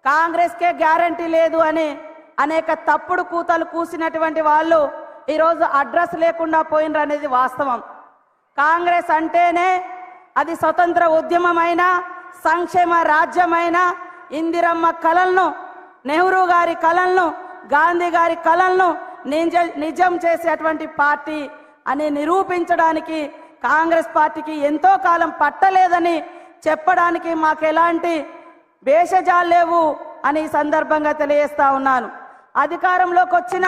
కాంగ్రెస్కే గ్యారంటీ లేదు అని అనేక తప్పుడు కూతలు కూసినటువంటి వాళ్ళు ఈరోజు అడ్రస్ లేకుండా పోయినరు అనేది వాస్తవం. కాంగ్రెస్ అంటేనే అది స్వతంత్ర ఉద్యమమైన, సంక్షేమ రాజ్యమైన, ఇందిరమ్మ కలలను, నెహ్రూ గారి కలలను, గాంధీ గారి కలలను నిజం చేసేటువంటి పార్టీ అని నిరూపించడానికి కాంగ్రెస్ పార్టీకి ఎంతో కాలం పట్టలేదని చెప్పడానికి మాకు ఎలాంటి భేషజాలు లేవు అని ఈ సందర్భంగా తెలియజేస్తా ఉన్నాను. అధికారంలోకి వచ్చిన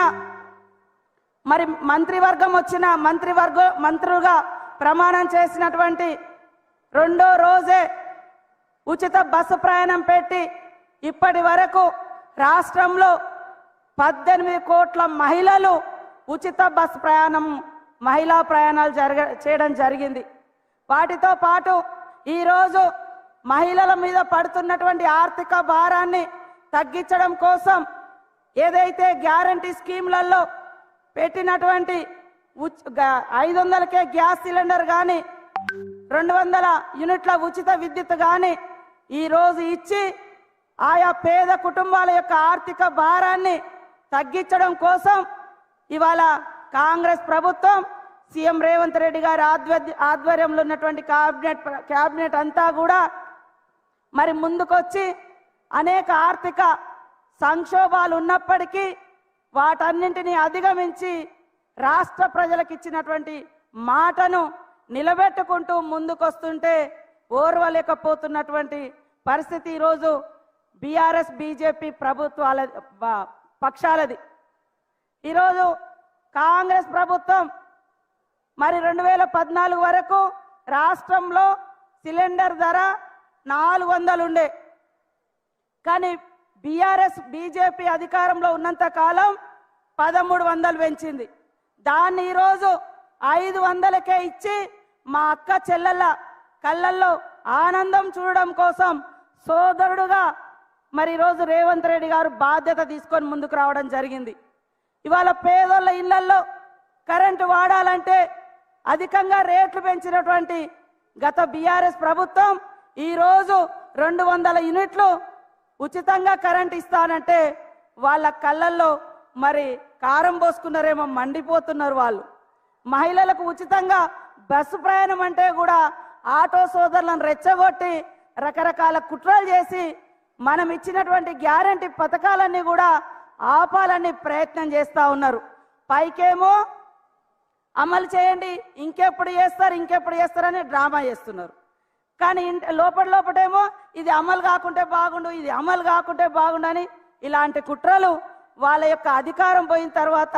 మరి మంత్రివర్గం వచ్చిన మంత్రులుగా ప్రమాణం చేసినటువంటి రెండో రోజే ఉచిత బస్సు ప్రయాణం పెట్టి ఇప్పటి వరకు రాష్ట్రంలో 18 కోట్ల మహిళలు ఉచిత బస్సు ప్రయాణం మహిళా ప్రయాణాలు చేయడం జరిగింది. వాటితో పాటు ఈరోజు మహిళల మీద పడుతున్నటువంటి ఆర్థిక భారాన్ని తగ్గించడం కోసం ఏదైతే గ్యారంటీ స్కీమ్లలో పెట్టినటువంటి 500కే గ్యాస్ సిలిండర్ కానీ 200 యూనిట్ల ఉచిత విద్యుత్ కానీ ఈరోజు ఇచ్చి ఆయా పేద కుటుంబాల యొక్క ఆర్థిక భారాన్ని తగ్గించడం కోసం ఇవాళ కాంగ్రెస్ ప్రభుత్వం సీఎం రేవంత్ రెడ్డి గారి ఆధ్వర్యంలో ఉన్నటువంటి క్యాబినెట్ అంతా కూడా మరి ముందుకొచ్చి అనేక ఆర్థిక సంక్షోభాలు ఉన్నప్పటికీ వాటన్నింటినీ అధిగమించి రాష్ట్ర ప్రజలకు ఇచ్చినటువంటి మాటను నిలబెట్టుకుంటూ ముందుకొస్తుంటే ఓర్వలేకపోతున్నటువంటి పరిస్థితి ఈరోజు బీఆర్ఎస్ బీజేపీ ప్రభుత్వాల పక్షాలది. ఈరోజు కాంగ్రెస్ ప్రభుత్వం మరి 2014 వరకు రాష్ట్రంలో సిలిండర్ ధర 400 ఉండే, కానీ బీఆర్ఎస్ బీజేపీ అధికారంలో ఉన్నంత కాలం 1300 పెంచింది. దాన్ని ఈరోజు 500కే ఇచ్చి మా అక్క చెల్లెళ్ళ కళ్ళల్లో ఆనందం చూడడం కోసం సోదరుడుగా మరి ఈరోజు రేవంత్ రెడ్డి గారు బాధ్యత తీసుకొని ముందుకు రావడం జరిగింది. ఇవాళ పేదోళ్ళ ఇళ్లల్లో కరెంటు వాడాలంటే అధికంగా రేట్లు పెంచినటువంటి గత బీఆర్ఎస్ ప్రభుత్వం ఈరోజు 200 యూనిట్లు ఉచితంగా కరెంట్ ఇస్తానంటే వాళ్ళ కళ్ళల్లో మరి కారం పోసుకున్నారేమో, మండిపోతున్నారు వాళ్ళు. మహిళలకు ఉచితంగా బస్సు ప్రయాణం అంటే కూడా ఆటో సోదరులను రెచ్చగొట్టి రకరకాల కుట్రలు చేసి మనం ఇచ్చినటువంటి గ్యారంటీ పథకాలన్నీ కూడా ఆపాలని ప్రయత్నం చేస్తూ ఉన్నారు. పైకేమో అమలు చేయండి, ఇంకెప్పుడు చేస్తారని డ్రామా చేస్తున్నారు. కానీ లోపటేమో ఇది అమలు కాకుంటే బాగుండు, ఇది అమలు కాకుంటే బాగుండని ఇలాంటి కుట్రలు వాళ్ళ యొక్క అధికారం పోయిన తర్వాత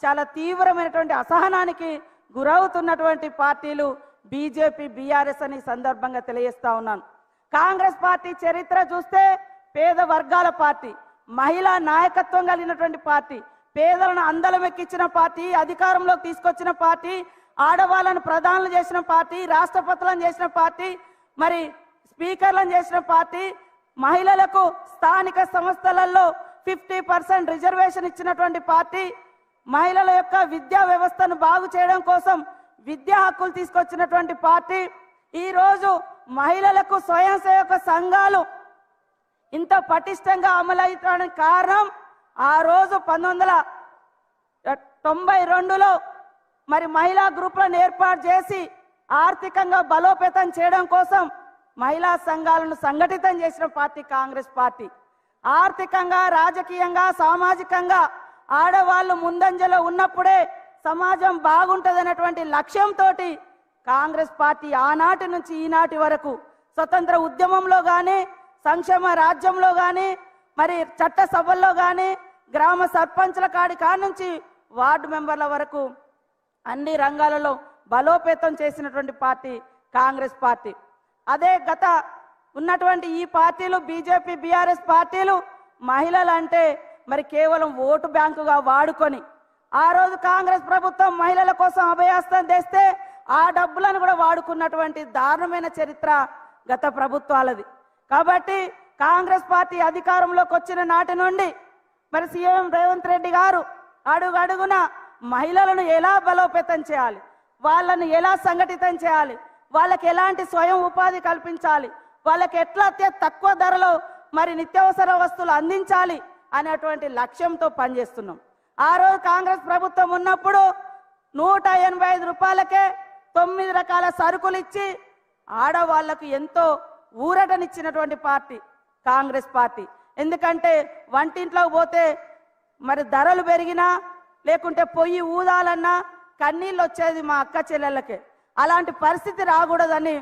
చాలా తీవ్రమైనటువంటి అసహనానికి గురవుతున్నటువంటి పార్టీలు బీజేపీ బీఆర్ఎస్ అని సందర్భంగా తెలియజేస్తా ఉన్నాను. కాంగ్రెస్ పార్టీ చరిత్ర చూస్తే పేద వర్గాల పార్టీ, మహిళా నాయకత్వం కలిగినటువంటి పార్టీ, పేదలను అందలం ఎక్కించిన పార్టీ, అధికారంలోకి తీసుకొచ్చిన పార్టీ, ఆడవాళ్ళను ప్రధానులు చేసిన పార్టీ, రాష్ట్రపతులను చేసిన పార్టీ, మరి స్పీకర్లను చేసిన పార్టీ, మహిళలకు స్థానిక సంస్థలలో 50% రిజర్వేషన్ ఇచ్చినటువంటి పార్టీ, మహిళల యొక్క విద్యా వ్యవస్థను బాగు చేయడం కోసం విద్యా హక్కులు తీసుకొచ్చినటువంటి పార్టీ. ఈరోజు మహిళలకు స్వయం సేవక సంఘాలు ఇంత పటిష్టంగా అమలవుతానికి కారణం ఆ రోజు 1992లో మరి మహిళా గ్రూపులను ఏర్పాటు చేసి ఆర్థికంగా బలోపేతం చేయడం కోసం మహిళా సంఘాలను సంఘటితం చేసిన పార్టీ కాంగ్రెస్ పార్టీ. ఆర్థికంగా, రాజకీయంగా, సామాజికంగా ఆడవాళ్ళు ముందంజలో ఉన్నప్పుడే సమాజం బాగుంటుందనేటువంటి లక్ష్యంతో కాంగ్రెస్ పార్టీ ఆనాటి నుంచి ఈనాటి వరకు స్వతంత్ర ఉద్యమంలో కానీ, సంక్షేమ రాజ్యంలో కానీ, మరి చట్టసభల్లో కానీ, గ్రామ సర్పంచ్ల కాడి నుంచి వార్డు మెంబర్ల వరకు అన్ని రంగాలలో బలోపేతం చేసినటువంటి పార్టీ కాంగ్రెస్ పార్టీ. అదే గత ఉన్నటువంటి ఈ పార్టీలు బీజేపీ బీఆర్ఎస్ పార్టీలు మహిళలు అంటే మరి కేవలం ఓటు బ్యాంకుగా వాడుకొని ఆ రోజు కాంగ్రెస్ ప్రభుత్వం మహిళల కోసం అభయాస్తం తెస్తే ఆ డబ్బులను కూడా వాడుకున్నటువంటి దారుణమైన చరిత్ర గత ప్రభుత్వాలది. కాబట్టి కాంగ్రెస్ పార్టీ అధికారంలోకి వచ్చిన నాటి నుండి మరి సీఎం రేవంత్ రెడ్డి గారు అడుగడుగున మహిళలను ఎలా బలోపేతం చేయాలి, వాళ్ళను ఎలా సంఘటితం చేయాలి, వాళ్ళకి ఎలాంటి స్వయం ఉపాధి కల్పించాలి, వాళ్ళకి ఎట్లా తక్కువ ధరలో మరి నిత్యావసర వస్తువులు అందించాలి అనేటువంటి లక్ష్యంతో పనిచేస్తున్నాం. ఆ రోజు కాంగ్రెస్ ప్రభుత్వం ఉన్నప్పుడు 185 రూపాయలకే 9 రకాల సరుకులు ఇచ్చి ఆడవాళ్లకు ఎంతో ఊరటనిచ్చినటువంటి పార్టీ కాంగ్రెస్ పార్టీ. ఎందుకంటే వంటింట్లోకి పోతే మరి ధరలు పెరిగినా, లేకుంటే పొయ్యి ఊదాలన్నా కన్నీళ్ళు వచ్చేది మా అక్క చెల్లెళ్ళకే. అలాంటి పరిస్థితి రాకూడదని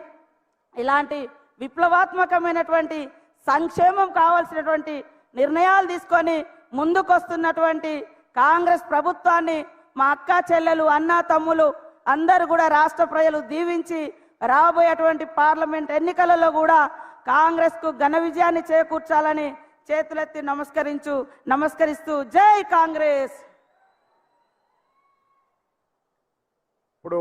ఇలాంటి విప్లవాత్మకమైనటువంటి సంక్షేమం కావాల్సినటువంటి నిర్ణయాలు తీసుకొని ముందుకొస్తున్నటువంటి కాంగ్రెస్ ప్రభుత్వాన్ని మా అక్క చెల్లెలు అన్నా తమ్ములు అందరూ కూడా రాష్ట్ర ప్రజలు దీవించి రాబోయేటువంటి పార్లమెంట్ ఎన్నికలలో కూడా కాంగ్రెస్కు ఘన విజయాన్ని చేకూర్చాలని చేతులెత్తి నమస్కరిస్తూ జై కాంగ్రెస్. ఇప్పుడు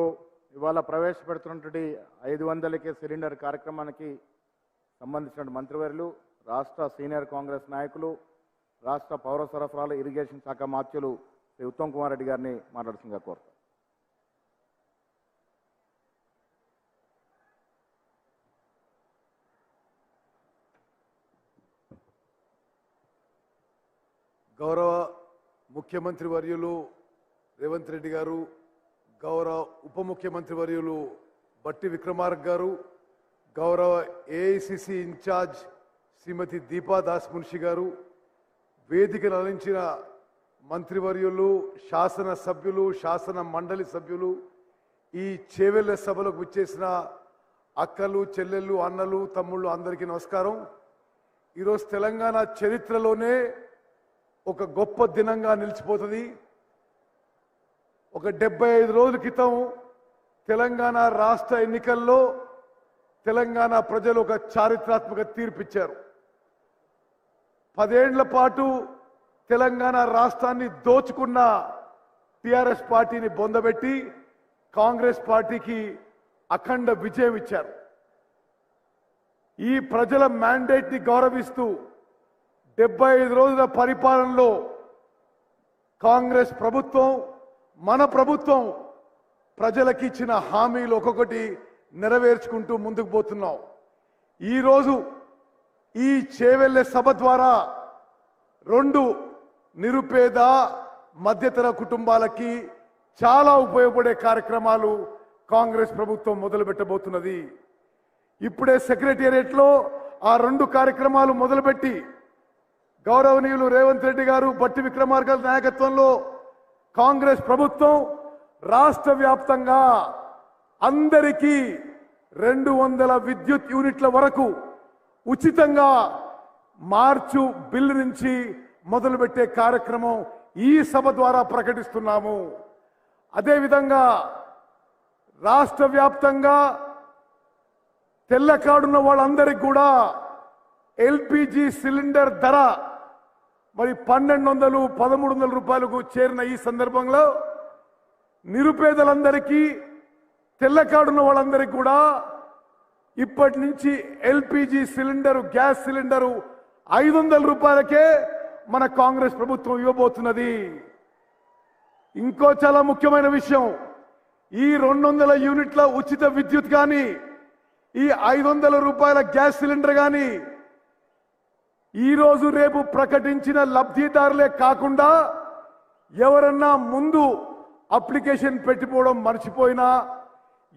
ఇవాళ ప్రవేశపెడుతున్నటువంటి 500కే సిలిండర్ కార్యక్రమానికి సంబంధించిన మంత్రివర్యులు, రాష్ట్ర సీనియర్ కాంగ్రెస్ నాయకులు, రాష్ట్ర పౌర సరఫరాల ఇరిగేషన్ శాఖ మాత్యులు శ్రీ ఉత్తమ్ కుమార్ రెడ్డి గారిని మాట్లాడుతుందిగా కోరుతాం. గౌరవ ముఖ్యమంత్రి వర్యులు రేవంత్ రెడ్డి గారు, గౌరవ ఉప ముఖ్యమంత్రి వర్యులు బట్టి విక్రమార్క గారు, గౌరవ ఏఐసిసి ఇన్ఛార్జ్ శ్రీమతి దీపా దాస్ మున్షి గారు, వేదికను అలంచిన మంత్రివర్యులు, శాసన సభ్యులు, శాసన మండలి సభ్యులు, ఈ చేవెళ్ళ సభలకు వచ్చేసిన అక్కలు, చెల్లెళ్ళు, అన్నలు, తమ్ముళ్ళు అందరికీ నమస్కారం. ఈరోజు తెలంగాణ చరిత్రలోనే ఒక గొప్ప దినంగా నిలిచిపోతుంది. ఒక 75 రోజుల క్రితం తెలంగాణ రాష్ట్ర ఎన్నికల్లో తెలంగాణ ప్రజలు ఒక చారిత్రాత్మక తీర్పిచ్చారు. 10 ఏళ్ల పాటు తెలంగాణ రాష్ట్రాన్ని దోచుకున్న టిఆర్ఎస్ పార్టీని బొందబెట్టి కాంగ్రెస్ పార్టీకి అఖండ విజయం ఇచ్చారు. ఈ ప్రజల మ్యాండేట్ని గౌరవిస్తూ 75 రోజుల పరిపాలనలో కాంగ్రెస్ ప్రభుత్వం, మన ప్రభుత్వం ప్రజలకు ఇచ్చిన హామీలు ఒక్కొక్కటి నెరవేర్చుకుంటూ ముందుకు పోతున్నాం. ఈరోజు ఈ చేవెళ్ళే సభ ద్వారా 2 నిరుపేద మధ్యతర కుటుంబాలకి చాలా ఉపయోగపడే కార్యక్రమాలు కాంగ్రెస్ ప్రభుత్వం మొదలు పెట్టబోతున్నది. ఇప్పుడే సెక్రటేరియట్లో ఆ 2 కార్యక్రమాలు మొదలుపెట్టి గౌరవనీయులు రేవంత్ రెడ్డి గారు, బట్టి విక్రమార్క నాయకత్వంలో కాంగ్రెస్ ప్రభుత్వం రాష్ట్ర వ్యాప్తంగా అందరికీ 200 విద్యుత్ యూనిట్ల వరకు ఉచితంగా మార్చు బిల్లు నుంచి మొదలుపెట్టే కార్యక్రమం ఈ సభ ద్వారా ప్రకటిస్తున్నాము. అదేవిధంగా రాష్ట్ర వ్యాప్తంగా తెల్ల కార్డున్న వాళ్ళందరికీ కూడా ఎల్పిజి సిలిండర్ ధర మరి 1200, 1300 రూపాయలకు చేరిన ఈ సందర్భంలో నిరుపేదలందరికీ, తెల్ల కార్డున్న వాళ్ళందరికీ కూడా ఇప్పటి నుంచి ఎల్పిజి సిలిండరు, గ్యాస్ సిలిండరు 500 రూపాయలకే మన కాంగ్రెస్ ప్రభుత్వం ఇవ్వబోతున్నది. ఇంకో చాలా ముఖ్యమైన విషయం, ఈ 200 యూనిట్ల ఉచిత విద్యుత్ కానీ, ఈ 500 రూపాయల గ్యాస్ సిలిండర్ కానీ ఈరోజు రేపు ప్రకటించిన లబ్ధిదారులే కాకుండా ఎవరన్నా ముందు అప్లికేషన్ పెట్టిపోవడం మర్చిపోయినా,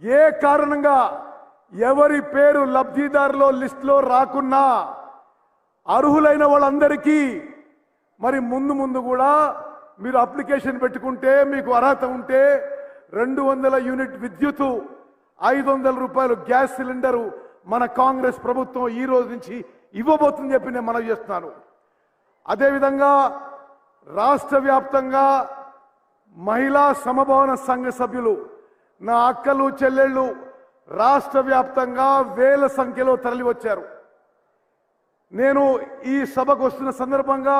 ఏ కారణంగా ఎవరి పేరు లబ్ధిదారులో లిస్టులో రాకున్నా అర్హులైన వాళ్ళందరికీ మరి ముందు కూడా మీరు అప్లికేషన్ పెట్టుకుంటే, మీకు అర్హత ఉంటే 200 యూనిట్ విద్యుత్, 500 రూపాయలు గ్యాస్ సిలిండరు మన కాంగ్రెస్ ప్రభుత్వం ఈ రోజు నుంచి ఇవ్వబోతుందని చెప్పి నేను మనవి చేస్తున్నాను. అదేవిధంగా రాష్ట్ర వ్యాప్తంగా మహిళా సమభావన సంఘ సభ్యులు, నా అక్కలు, చెల్లెళ్ళు రాష్ట్ర వ్యాప్తంగా వేల సంఖ్యలో తరలి వచ్చారు. నేను ఈ సభకు వస్తున్న సందర్భంగా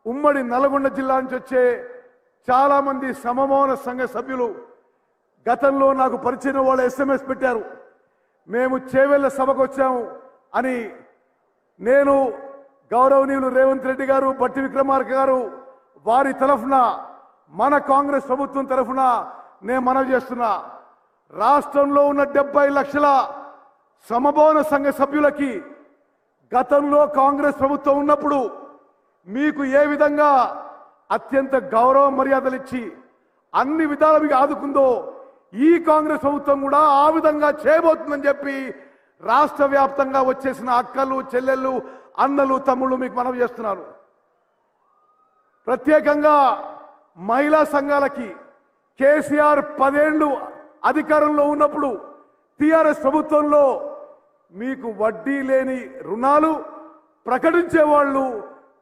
ఉమ్మడి నల్గొండ జిల్లా నుంచి వచ్చే చాలా మంది సమభావన సంఘ సభ్యులు గతంలో నాకు పరిచయం వాళ్ళు SMS పెట్టారు, మేము చేవెళ్ళ సభకు వచ్చాము అని. నేను గౌరవనీయులు రేవంత్ రెడ్డి గారు, బట్టి విక్రమార్క గారు వారి తరఫున, మన కాంగ్రెస్ ప్రభుత్వం తరఫున నేను మనవి చేస్తున్నా, రాష్ట్రంలో ఉన్న 70 లక్షల సమభావన సంఘ సభ్యులకి గతంలో కాంగ్రెస్ ప్రభుత్వం ఉన్నప్పుడు మీకు ఏ విధంగా అత్యంత గౌరవ మర్యాదలు ఇచ్చి అన్ని విధాలు మీకు ఆదుకుందో ఈ కాంగ్రెస్ ప్రభుత్వం కూడా ఆ విధంగా చేయబోతుందని చెప్పి రాష్ట్ర వ్యాప్తంగా వచ్చేసిన అక్కలు, చెల్లెళ్ళు, అన్నలు, తమ్ముళ్ళు మీకు మనవి చేస్తున్నారు. ప్రత్యేకంగా మహిళా సంఘాలకి కేసీఆర్ 10 ఏళ్ళు అధికారంలో ఉన్నప్పుడు టిఆర్ఎస్ ప్రభుత్వంలో మీకు వడ్డీ లేని రుణాలు ప్రకటించేవాళ్ళు,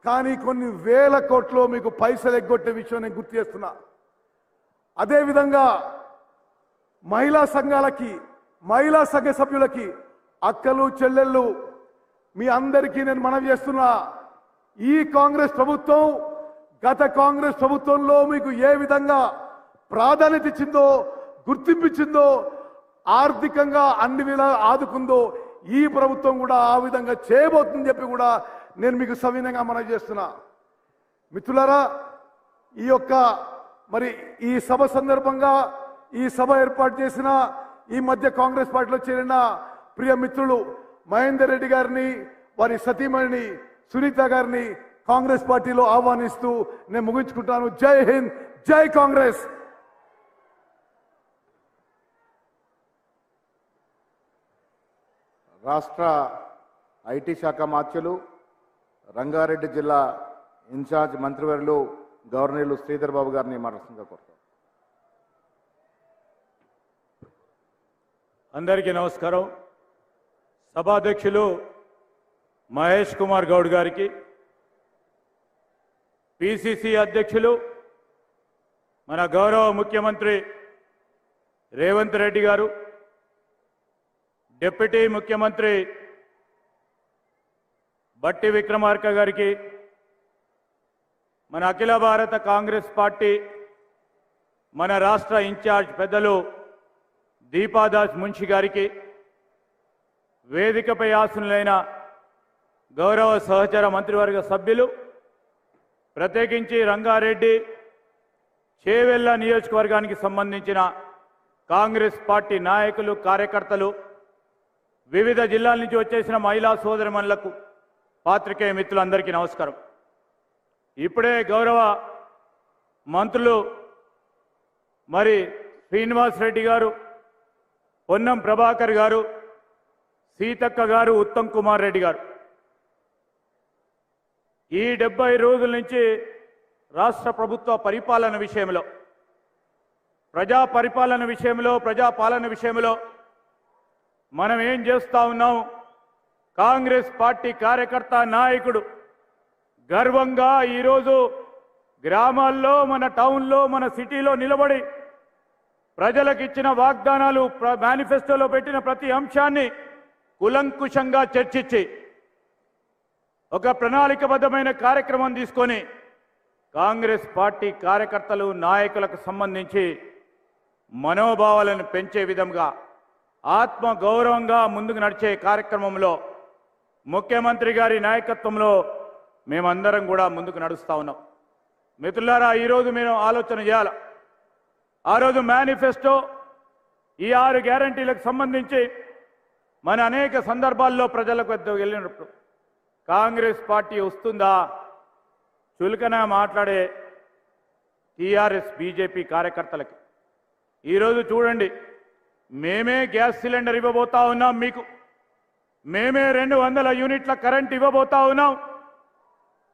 కానీ కొన్ని వేల కోట్లు మీకు పైసలు ఎగ్గొట్టే విషయం నేను గుర్తు చేస్తున్నా. అదేవిధంగా మహిళా సంఘాలకి, మహిళా సంఘ సభ్యులకి, అక్కలు చెల్లెళ్ళు మీ అందరికీ నేను మనవి చేస్తున్నా, ఈ కాంగ్రెస్ ప్రభుత్వం గత కాంగ్రెస్ ప్రభుత్వంలో మీకు ఏ విధంగా ప్రాధాన్యత ఇచ్చిందో, గుర్తింపించిందో, ఆర్థికంగా అన్ని వేళ ఆదుకుందో ఈ ప్రభుత్వం కూడా ఆ విధంగా చేయబోతుందని చెప్పి కూడా నేను మీకు సవినయంగా మనవి చేస్తున్నా. మిత్రులారా, ఈ యొక్క మరి ఈ సభ సందర్భంగా ఈ సభ ఏర్పాటు చేసిన ఈ మధ్య కాంగ్రెస్ పార్టీలో చేరిన ప్రియ మిత్రులు మహేందర్ రెడ్డి గారిని, వారి సతీమణిని సునీత గారిని కాంగ్రెస్ పార్టీలో ఆహ్వానిస్తూ నేను ముగించుకుంటాను. జై హింద్, జై కాంగ్రెస్. రాష్ట్ర ఐటీ శాఖ మాత్యులు రంగారెడ్డి జిల్లా ఇన్ఛార్జ్ మంత్రివర్యులు గవర్నర్లు శ్రీధర్ బాబు గారిని మాట్లాడుతుందిగా కోరుతాం. అందరికీ నమస్కారం. సభాధ్యక్షులు మహేష్ కుమార్ గౌడ్ గారికి, పిసిసి అధ్యక్షులు మన గౌరవ ముఖ్యమంత్రి రేవంత్ రెడ్డి గారు, డిప్యూటీ ముఖ్యమంత్రి బట్టి విక్రమార్క గారికి, మన అఖిల భారత కాంగ్రెస్ పార్టీ మన రాష్ట్ర ఇన్ఛార్జ్ పెద్దలు దీపాదాస్ మున్షి గారికి, వేదికపై ఆసనులైన గౌరవ సహచర మంత్రివర్గ సభ్యులు, ప్రత్యేకించి రంగారెడ్డి చేవెళ్ల నియోజకవర్గానికి సంబంధించిన కాంగ్రెస్ పార్టీ నాయకులు, కార్యకర్తలు, వివిధ జిల్లాల నుంచి వచ్చేసిన మహిళా సోదరిమణులకు, పాత్రికేయ మిత్రులందరికీ నమస్కారం. ఇప్పుడే గౌరవ మంత్రులు మరి శ్రీనివాస్ రెడ్డి గారు, పొన్నం ప్రభాకర్ గారు, సీతక్క గారు, ఉత్తమ్ కుమార్ రెడ్డి గారు ఈ 70 రోజుల నుంచి రాష్ట్ర ప్రభుత్వ పరిపాలన విషయంలో, ప్రజా పాలన విషయంలో మనం ఏం చేస్తా ఉన్నాం, కాంగ్రెస్ పార్టీ కార్యకర్త నాయకుడు గర్వంగా ఈరోజు గ్రామాల్లో, మన టౌన్లో, మన సిటీలో నిలబడి ప్రజలకు ఇచ్చిన వాగ్దానాలు, మేనిఫెస్టోలో పెట్టిన ప్రతి అంశాన్ని కులంకుశంగా చర్చించి ఒక ప్రణాళికబద్ధమైన కార్యక్రమం తీసుకొని కాంగ్రెస్ పార్టీ కార్యకర్తలు, నాయకులకు సంబంధించి మనోభావాలను పెంచే విధంగా, ఆత్మ గౌరవంగా ముందుకు నడిచే కార్యక్రమంలో ముఖ్యమంత్రి గారి నాయకత్వంలో మేమందరం కూడా ముందుకు నడుస్తా ఉన్నాం. మిత్రులారా, ఈరోజు మేము ఆలోచన చేయాలి. ఆ రోజు మేనిఫెస్టో, ఈ 6 గ్యారంటీలకు సంబంధించి మన అనేక సందర్భాల్లో ప్రజలకు వెళ్ళినప్పుడు కాంగ్రెస్ పార్టీ వస్తుందా చులకన మాట్లాడే టీఆర్ఎస్ బీజేపీ కార్యకర్తలకి ఈరోజు చూడండి, మేమే గ్యాస్ సిలిండర్ ఇవ్వబోతా ఉన్నాం, మీకు మేమే 200 యూనిట్ల కరెంట్ ఇవ్వబోతా ఉన్నాం.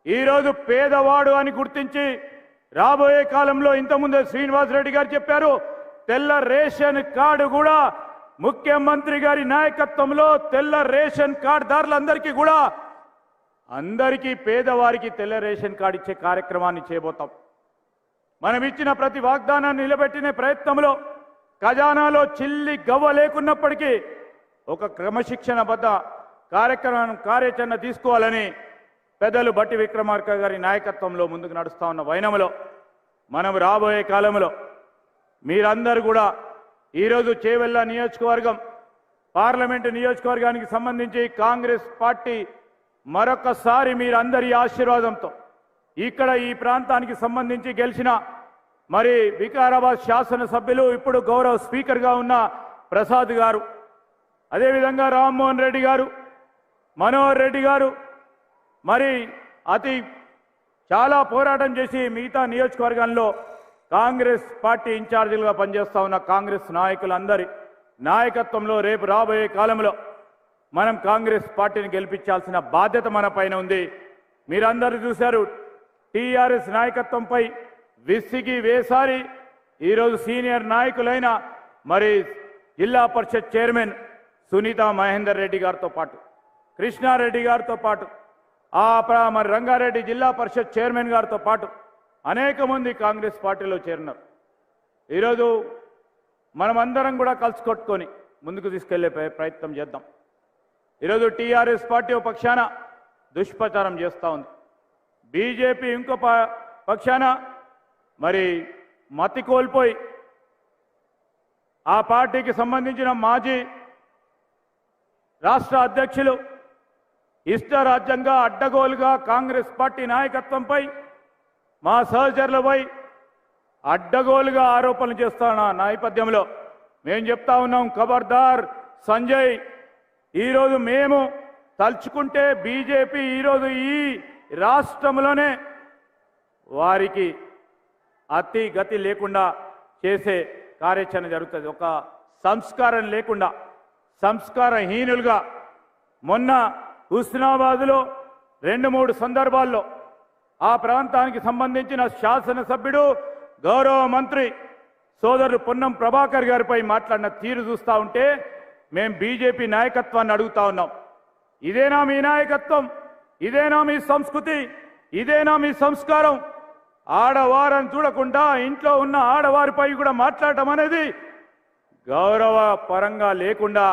ఈరోజు పేదవాడు అని గుర్తించి రాబోయే కాలంలో, ఇంతకుముందే శ్రీనివాస్ రెడ్డి గారు చెప్పారు, తెల్ల రేషన్ కార్డు కూడా ముఖ్యమంత్రి గారి నాయకత్వంలో తెల్ల రేషన్ కార్డుదారులందరికీ కూడా, అందరికీ పేదవారికి తెల్ల రేషన్ కార్డు ఇచ్చే కార్యక్రమాన్ని చేయబోతాం. మనం ఇచ్చిన ప్రతి వాగ్దానాన్ని నిలబెట్టిన ప్రయత్నంలో ఖజానాలో చిల్లి గవ్వ లేకున్నప్పటికీ ఒక క్రమశిక్షణబద్ధ కార్యాచరణ తీసుకోవాలని పెద్దలు బట్టి విక్రమార్క గారి నాయకత్వంలో ముందుకు నడుస్తా ఉన్న వైనంలో మనం రాబోయే కాలంలో మీరందరూ కూడా ఈరోజు చేవెళ్ల నియోజకవర్గం, పార్లమెంటు నియోజకవర్గానికి సంబంధించి కాంగ్రెస్ పార్టీ మరొకసారి మీరందరి ఆశీర్వాదంతో ఇక్కడ ఈ ప్రాంతానికి సంబంధించి గెలిచిన మరి వికారాబాద్ శాసనసభ్యులు, ఇప్పుడు గౌరవ స్పీకర్గా ఉన్న ప్రసాద్ గారు, అదేవిధంగా రామ్మోహన్ రెడ్డి గారు, మనోహర్ రెడ్డి గారు, మరి చాలా పోరాటం చేసి మిగతా నియోజకవర్గాల్లో కాంగ్రెస్ పార్టీ ఇన్ఛార్జీలుగా పనిచేస్తా ఉన్న కాంగ్రెస్ నాయకులందరి నాయకత్వంలో రేపు రాబోయే కాలంలో మనం కాంగ్రెస్ పార్టీని గెలిపించాల్సిన బాధ్యత మన పైన ఉంది. మీరందరూ చూశారు, టీఆర్ఎస్ నాయకత్వంపై విసిగి వేసారి ఈరోజు సీనియర్ నాయకులైన మరి జిల్లా పరిషత్ చైర్మన్ సునీత మహేందర్ రెడ్డి గారితో పాటు, కృష్ణారెడ్డి గారితో పాటు, మరి రంగారెడ్డి జిల్లా పరిషత్ చైర్మన్ గారితో పాటు అనేక మంది కాంగ్రెస్ పార్టీలో చేరినారు. ఈరోజు మనమందరం కూడా కలిసి కొట్టుకొని ముందుకు తీసుకెళ్లే ప్రయత్నం చేద్దాం. ఈరోజు టీఆర్ఎస్ పార్టీ ఒక పక్షాన దుష్ప్రచారం చేస్తూ ఉంది, బీజేపీ ఇంకో పక్షాన మరి మతి కోల్పోయి ఆ పార్టీకి సంబంధించిన మాజీ రాష్ట్ర అధ్యక్షులు ఇష్టరాజ్యంగా అడ్డగోలుగా కాంగ్రెస్ పార్టీ నాయకత్వంపై మా సహచరులపై అడ్డగోలుగా ఆరోపణలు చేస్తున్న నేపథ్యంలో మేము చెప్తా ఉన్నాం, ఖబర్దార్ సంజయ్. ఈరోజు మేము తలుచుకుంటే బీజేపీ ఈరోజు ఈ రాష్ట్రంలోనే వారికి అతి గతి లేకుండా చేసే కార్యాచరణ జరుగుతుంది. ఒక సంస్కారం లేకుండా సంస్కారహీనులుగా మొన్న హుస్నాబాద్లో 2-3 సందర్భాల్లో ఆ ప్రాంతానికి సంబంధించిన శాసనసభ్యుడు గౌరవ మంత్రి సోదరుడు పొన్నం ప్రభాకర్ గారిపై మాట్లాడిన తీరు చూస్తూ ఉంటే మేము బీజేపీ నాయకత్వాన్ని అడుగుతా ఉన్నాం, ఇదేనా మీ నాయకత్వం? ఇదేనా మీ సంస్కృతి? ఇదేనా మీ సంస్కారం? ఆడవారని చూడకుండా ఇంట్లో ఉన్న ఆడవారిపై కూడా మాట్లాడటం అనేది గౌరవ పరంగా లేకుండా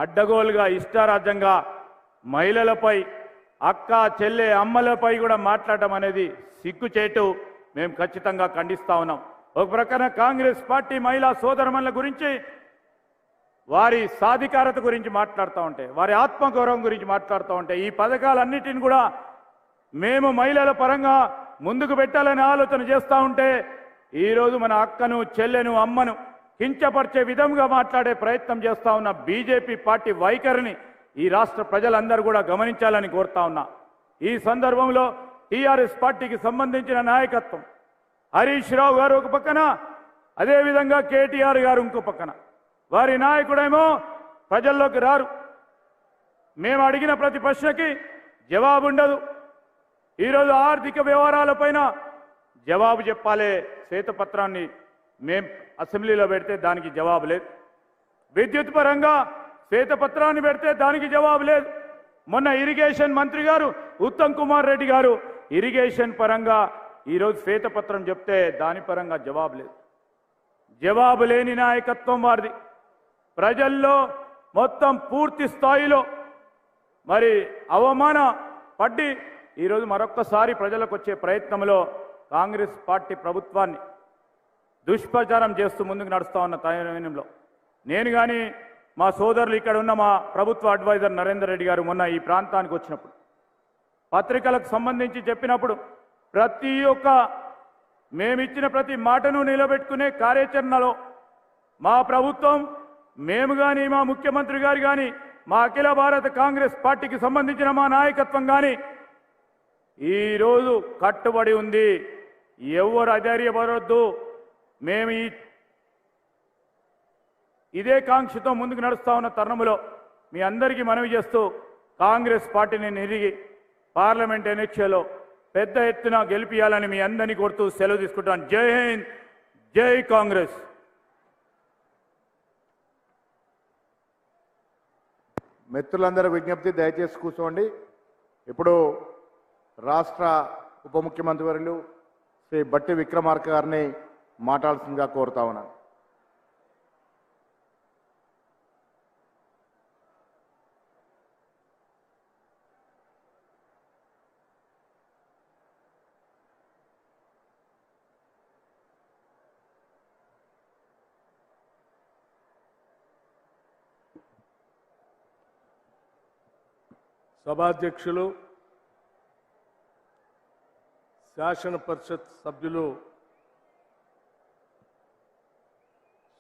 అడ్డగోలుగా ఇష్టారాజ్యంగా మహిళలపై, అక్క చెల్లె అమ్మలపై కూడా మాట్లాడటం అనేది సిగ్గుచేటు. మేము ఖచ్చితంగా ఖండిస్తా ఉన్నాం. ఒక ప్రకారం కాంగ్రెస్ పార్టీ మహిళా సోదరమణుల గురించి, వారి సాధికారత గురించి మాట్లాడుతూ ఉంటే, వారి ఆత్మగౌరవం గురించి మాట్లాడుతూ ఉంటే, ఈ పథకాలన్నిటిని కూడా మేము మహిళల పరంగా ముందుకు పెట్టాలని ఆలోచన చేస్తూ ఉంటే ఈరోజు మన అక్కను చెల్లెను అమ్మను కించపరిచే విధంగా మాట్లాడే ప్రయత్నం చేస్తూ ఉన్న బీజేపీ పార్టీ వైఖరిని ఈ రాష్ట్ర ప్రజలందరూ కూడా గమనించాలని కోరుతా ఉన్నా. ఈ సందర్భంలో టీఆర్ఎస్ పార్టీకి సంబంధించిన నాయకత్వం హరీష్ రావు గారు ఒక పక్కన, అదేవిధంగా కేటీఆర్ గారు ఇంకో పక్కన, వారి నాయకుడేమో ప్రజల్లోకి రారు. మేము అడిగిన ప్రతి ప్రశ్నకి జవాబు ఉండదు. ఈరోజు ఆర్థిక వ్యవహారాలపైన జవాబు చెప్పాలి, శ్వేతపత్రాన్ని మేం అసెంబ్లీలో పెడితే దానికి జవాబు లేదు. విద్యుత్ పరంగా శ్వేతపత్రాన్ని పెడితే దానికి జవాబు లేదు. మొన్న ఇరిగేషన్ మంత్రి గారు ఉత్తమ్ కుమార్ రెడ్డి గారు ఇరిగేషన్ పరంగా ఈరోజు శ్వేతపత్రం చెప్తే దాని పరంగా జవాబు లేదు. జవాబు లేని నాయకత్వం వారిది. ప్రజల్లో మొత్తం పూర్తి స్థాయిలో మరి అవమాన పడ్డి ఈరోజు మరొక్కసారి ప్రజలకు వచ్చే ప్రయత్నంలో కాంగ్రెస్ పార్టీ ప్రభుత్వాన్ని దుష్ప్రచారం చేస్తూ ముందుకు నడుస్తూ ఉన్న తరుణంలో నేను కానీ మా సోదరులు ఇక్కడ ఉన్న మా ప్రభుత్వ అడ్వైజర్ నరేందర్ రెడ్డి గారు మొన్న ఈ ప్రాంతానికి వచ్చినప్పుడు పత్రికలకు సంబంధించి చెప్పినప్పుడు ప్రతి ఒక్క మేమిచ్చిన ప్రతి మాటను నిలబెట్టుకునే కార్యాచరణలో మా ప్రభుత్వం, మేము కానీ, మా ముఖ్యమంత్రి గారు కానీ, మా అఖిల భారత కాంగ్రెస్ పార్టీకి సంబంధించిన మా నాయకత్వం కానీ ఈరోజు కట్టుబడి ఉంది. ఎవరు అధైర్యపడవద్దు. మేము ఇదే కాంక్షతో ముందుకు నడుస్తా ఉన్న తరుణంలో మీ అందరికీ మనవి చేస్తూ కాంగ్రెస్ పార్టీని నిరిగి పార్లమెంట్ ఎన్నికల్లో పెద్ద ఎత్తున గెలిపియాలని మీ అందరినీ కోరుతూ సెలవు తీసుకుంటాను. జై హింద్, జై కాంగ్రెస్. మిత్రులందరూ విజ్ఞప్తి, దయచేసి కూర్చోండి. ఇప్పుడు రాష్ట్ర ఉప ముఖ్యమంత్రి వర్యులు శ్రీ బట్టి విక్రమార్క గారిని మాట్లాడాల్సిందిగా కోరుతా ఉన్నాను. సభాధ్యక్షులు, శాసన పరిషత్ సభ్యులు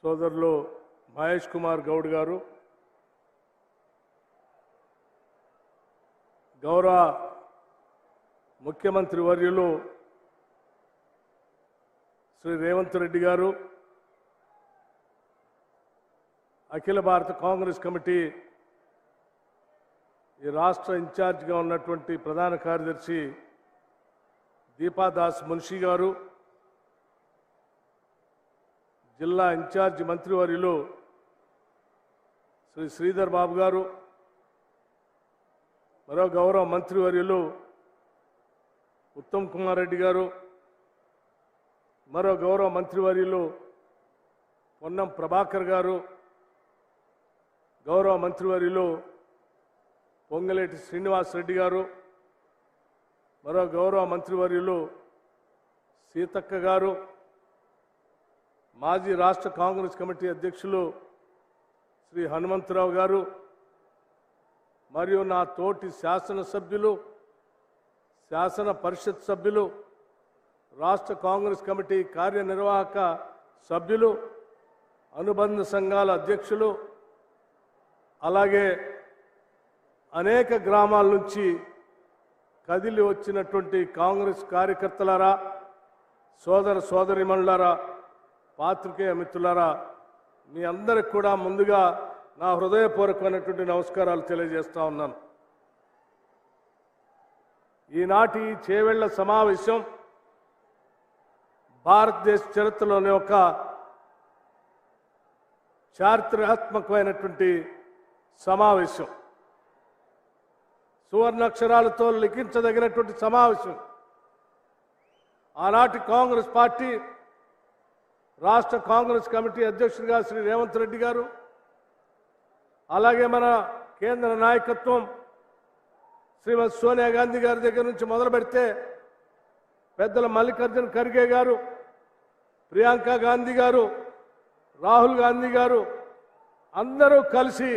సోదరులు మహేష్ కుమార్ గౌడ్ గారు, గౌరవ ముఖ్యమంత్రి వర్యులు శ్రీ రేవంత్ రెడ్డి గారు, అఖిల భారత కాంగ్రెస్ కమిటీ ఈ రాష్ట్ర ఇన్ఛార్జిగా ఉన్నటువంటి ప్రధాన కార్యదర్శి దీపాదాస్ మున్షి గారు, జిల్లా ఇన్ఛార్జి మంత్రివర్యులు శ్రీ శ్రీధర్ బాబు గారు, మరో గౌరవ మంత్రివర్యులు ఉత్తమ్ కుమార్ రెడ్డి గారు, మరో గౌరవ మంత్రివర్యులు పొన్నం ప్రభాకర్ గారు, గౌరవ మంత్రివర్యులు పొంగలేటి శ్రీనివాస్ రెడ్డి గారు, మరో గౌరవ మంత్రివర్యులు సీతక్క గారు, మాజీ రాష్ట్ర కాంగ్రెస్ కమిటీ అధ్యక్షులు శ్రీ హనుమంతరావు గారు, మరియు నా తోటి శాసనసభ్యులు, శాసన పరిషత్ సభ్యులు, రాష్ట్ర కాంగ్రెస్ కమిటీ కార్యనిర్వాహక సభ్యులు, అనుబంధ సంఘాల అధ్యక్షులు, అలాగే అనేక గ్రామాల నుంచి కదిలి వచ్చినటువంటి కాంగ్రెస్ కార్యకర్తలారా, సోదర సోదరిమణులారా, పాత్రికేయ మిత్రులారా, మీ అందరికి కూడా ముందుగా నా హృదయపూర్వకమైనటువంటి నమస్కారాలు తెలియజేస్తా ఉన్నాను. ఈనాటి చేవెళ్ల సమావేశం భారతదేశ చరిత్రలోని ఒక చారిత్రాత్మకమైనటువంటి సమావేశం, సువర్ణాక్షరాలతో లిఖించదగినటువంటి సమావేశం. ఆనాటి కాంగ్రెస్ పార్టీ రాష్ట్ర కాంగ్రెస్ కమిటీ అధ్యక్షుడిగా శ్రీ రేవంత్ రెడ్డి గారు, అలాగే మన కేంద్ర నాయకత్వం శ్రీమతి సోనియా గాంధీ గారి దగ్గర నుంచి మొదలు పెడితే పెద్దల మల్లికార్జున ఖర్గే గారు, ప్రియాంక గాంధీ గారు, రాహుల్ గాంధీ గారు అందరూ కలిసి